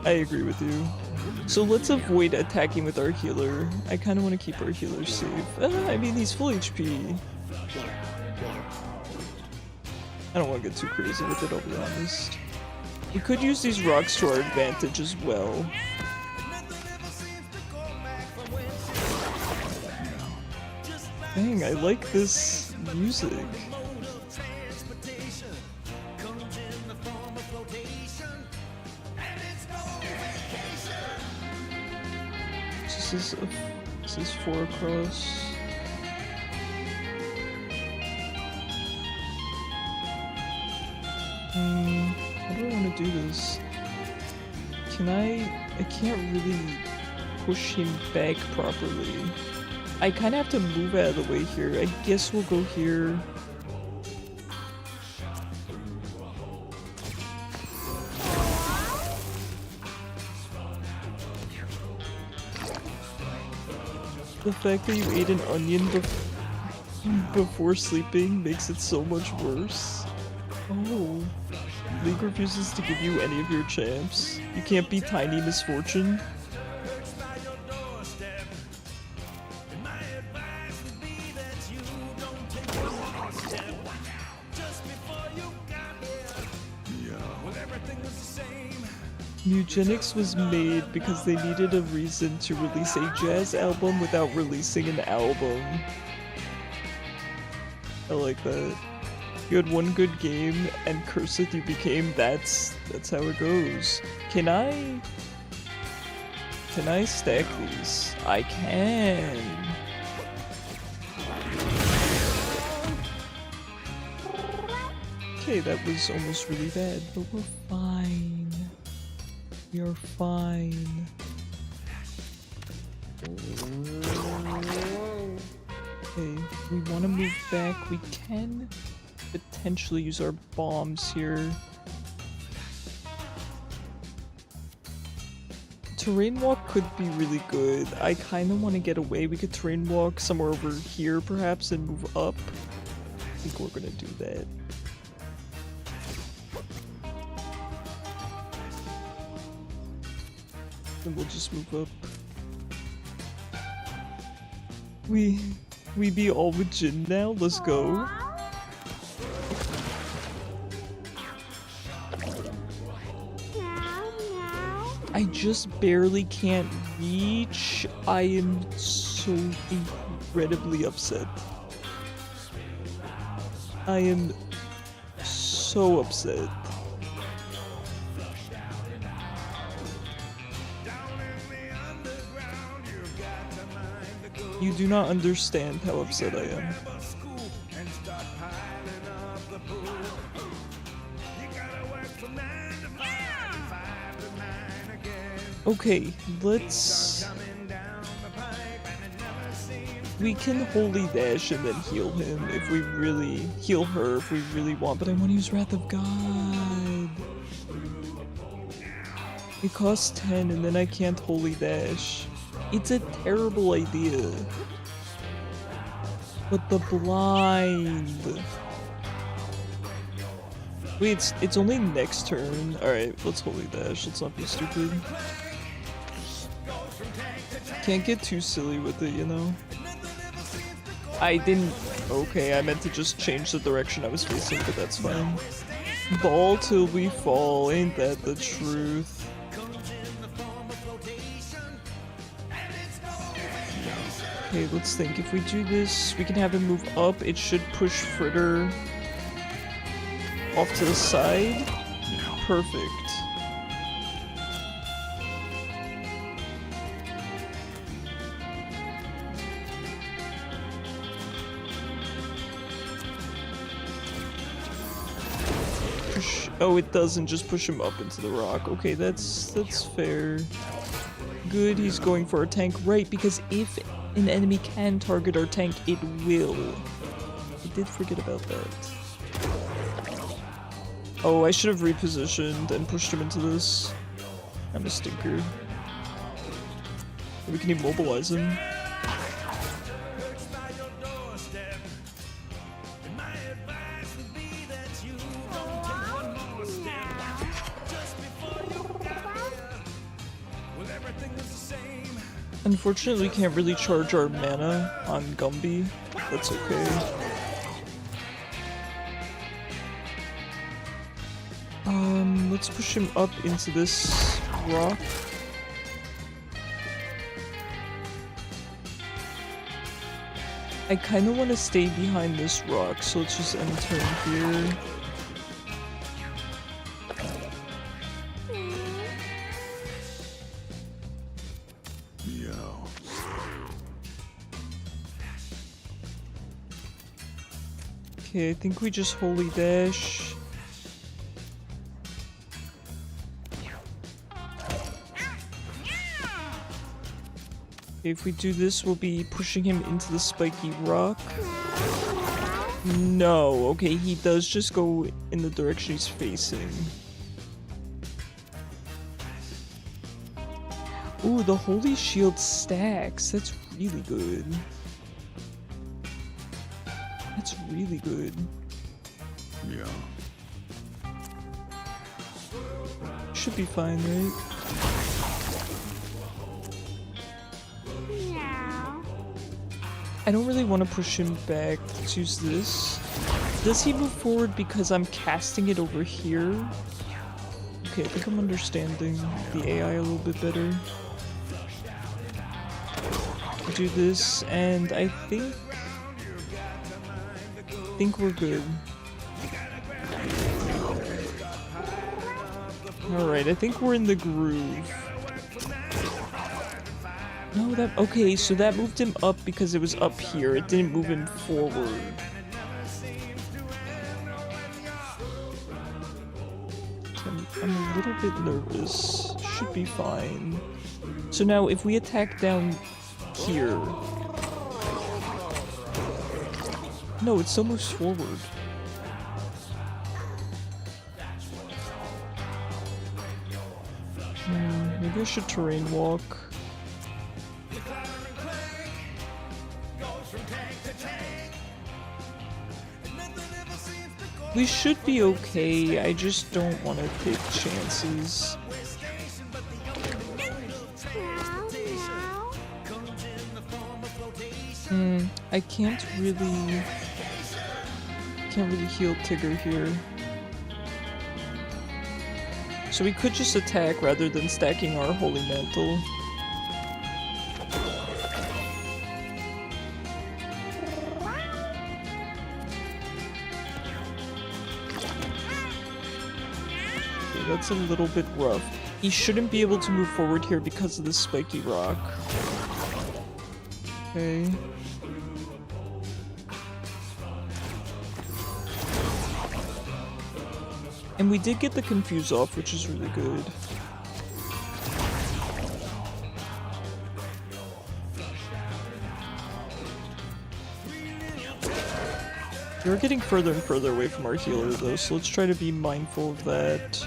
I agree with you. So let's avoid attacking with our healer. I kind of want to keep our healer safe. I mean, he's full HP. I don't want to get too crazy with it, I'll be honest. We could use these rocks to our advantage as well. Dang, I like this music. This is 4 across. How do I want to do this? I can't really push him back properly. I kind of have to move out of the way here. I guess we'll go here. The fact that you ate an onion before sleeping makes it so much worse. Oh. League refuses to give you any of your champs. You can't be Tiny Misfortune. Mewgenics was made because they needed a reason to release a jazz album without releasing an album. I like that. You had one good game and cursed you became. That's how it goes. Can I stack these? I can. Okay, that was almost really bad, but we're fine. We are fine. Okay, we want to move back. We can potentially use our bombs here. Terrain walk could be really good. I kind of want to get away. We could terrain walk somewhere over here perhaps and move up. I think we're gonna do that. And we'll just move up. We be all with Jin now. Let's go. I just barely can't reach. I am so incredibly upset. I am so upset. You do not understand how upset I am. Okay, let's... We can holy dash and then heal him if we really... Heal her if we really want, but I want to use Wrath of God. It costs 10 and then I can't holy dash. It's a terrible idea. But the blind... Wait, it's only next turn. Alright, let's holy dash. Let's not be stupid. Can't get too silly with it, you know? I didn't... Okay, I meant to just change the direction I was facing, but that's fine. Ball till we fall, ain't that the truth? Okay, let's think. If we do this, we can have him move up. It should push Fritter off to the side. Perfect. Push. Oh, it doesn't just push him up into the rock. Okay, that's fair. Good, he's going for our tank, right? Because if an enemy can target our tank, it will. I did forget about that. Oh, I should have repositioned and pushed him into this. I'm a stinker. We can immobilize him. Unfortunately, we can't really charge our mana on Gumby. That's okay. Let's push him up into this rock. I kind of want to stay behind this rock, so let's just end turn here. Okay, I think we just holy dash. If we do this, we'll be pushing him into the spiky rock. No, okay, he does just go in the direction he's facing. Ooh, the holy shield stacks. That's really good. That's really good. Yeah. Should be fine, right? I don't really want to push him back. Let's use this. Does he move forward because I'm casting it over here? Okay, I think I'm understanding the AI a little bit better. Do this, and I think we're good. Alright, I think we're in the groove. No, that... Okay, so that moved him up because it was up here. It didn't move him forward. I'm a little bit nervous. Should be fine. So now, if we attack down here... No, it still moves forward. Maybe I should terrain walk. We should be okay, I just don't want to take chances. I can't really heal Tigger here. So we could just attack rather than stacking our Holy Mantle. Okay, that's a little bit rough. He shouldn't be able to move forward here because of the spiky rock. Okay. And we did get the confuse off, which is really good. We're getting further and further away from our healer though, so let's try to be mindful of that.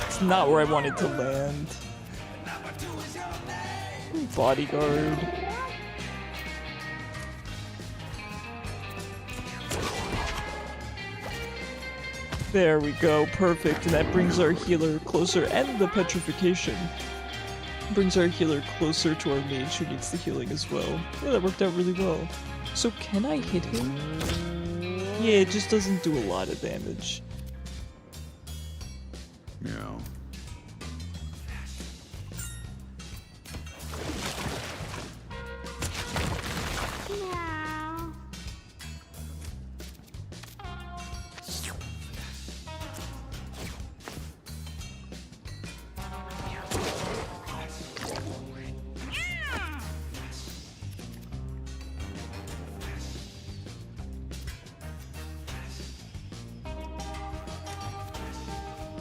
It's not where I wanted to land. Bodyguard. There we go, perfect, and that brings our healer closer, and the petrification brings our healer closer to our mage who needs the healing as well. Yeah, that worked out really well. So can I hit him? Yeah, it just doesn't do a lot of damage. Yeah.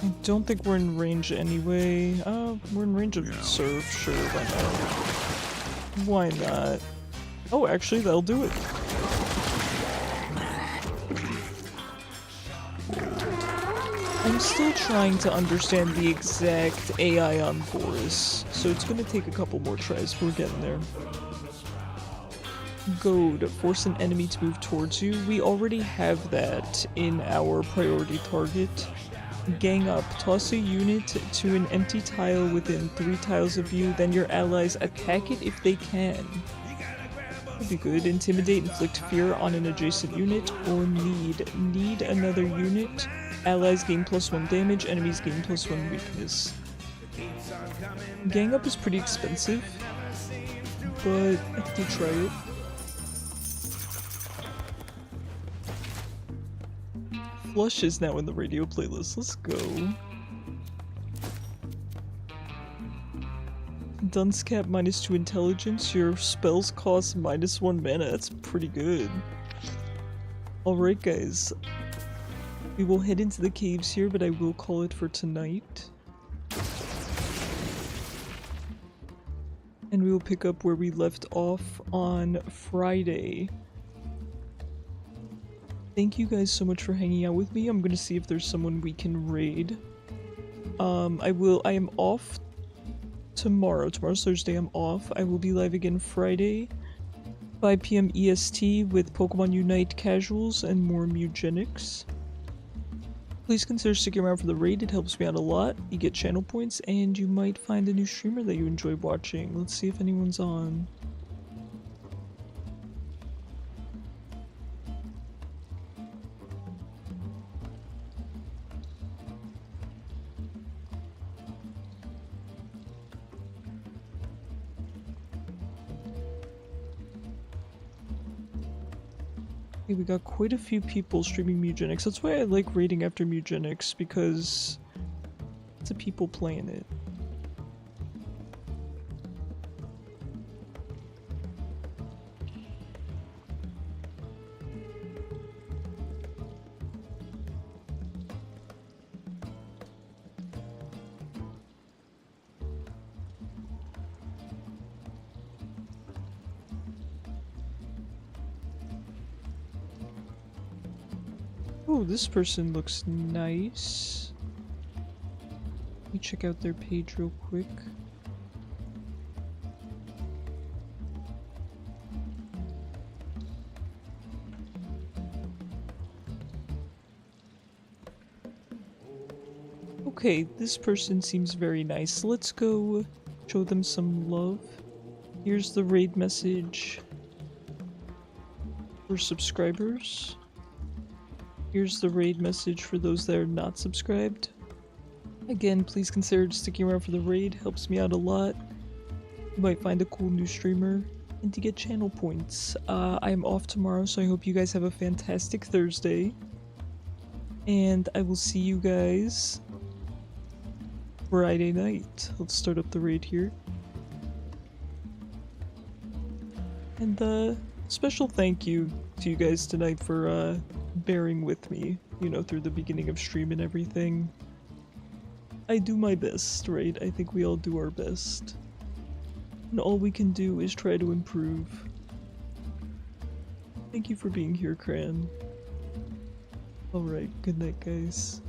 I don't think we're in range anyway. We're in range of serve, sure, why not? Why not? Oh, actually, that'll do it. I'm still trying to understand the exact AI on Boris, so it's gonna take a couple more tries, but we're getting there. Goad, force an enemy to move towards you. We already have that in our priority target. Gang up, toss a unit to an empty tile within 3 tiles of you, then your allies attack it if they can. Would be good. Intimidate, inflict fear on an adjacent unit, or need another unit. Allies gain +1 damage, enemies gain +1 weakness. Gang up is pretty expensive, but I have to try it. Flush is now in the radio playlist. Let's go. Dunce cap -2 intelligence. Your spells cost -1 mana. That's pretty good. Alright guys, We will head into the caves here, but I will call it for tonight. And we will pick up where we left off on Friday. Thank you guys so much for hanging out with me. I'm gonna see if there's someone we can raid. I am off tomorrow. Tomorrow's Thursday, I'm off. I will be live again Friday, 5 PM EST with Pokemon Unite casuals and more Mewgenics. Please consider sticking around for the raid, it helps me out a lot. You get channel points, and you might find a new streamer that you enjoy watching. Let's see if anyone's on. Okay, we got quite a few people streaming Mewgenics. That's why I like raiding after Mewgenics, because it's a people playing it. Oh, this person looks nice. Let me check out their page real quick. Okay, this person seems very nice. Let's go show them some love. Here's the raid message for subscribers. Here's the raid message for those that are not subscribed. Again, please consider sticking around for the raid, helps me out a lot. You might find a cool new streamer, and to get channel points. I am off tomorrow, so I hope you guys have a fantastic Thursday. And I will see you guys Friday night. Let's start up the raid here. And special thank you to you guys tonight for bearing with me, you know, through the beginning of stream and everything. I do my best, right? I think we all do our best. And all we can do is try to improve. Thank you for being here, Cran. Alright, good night, guys.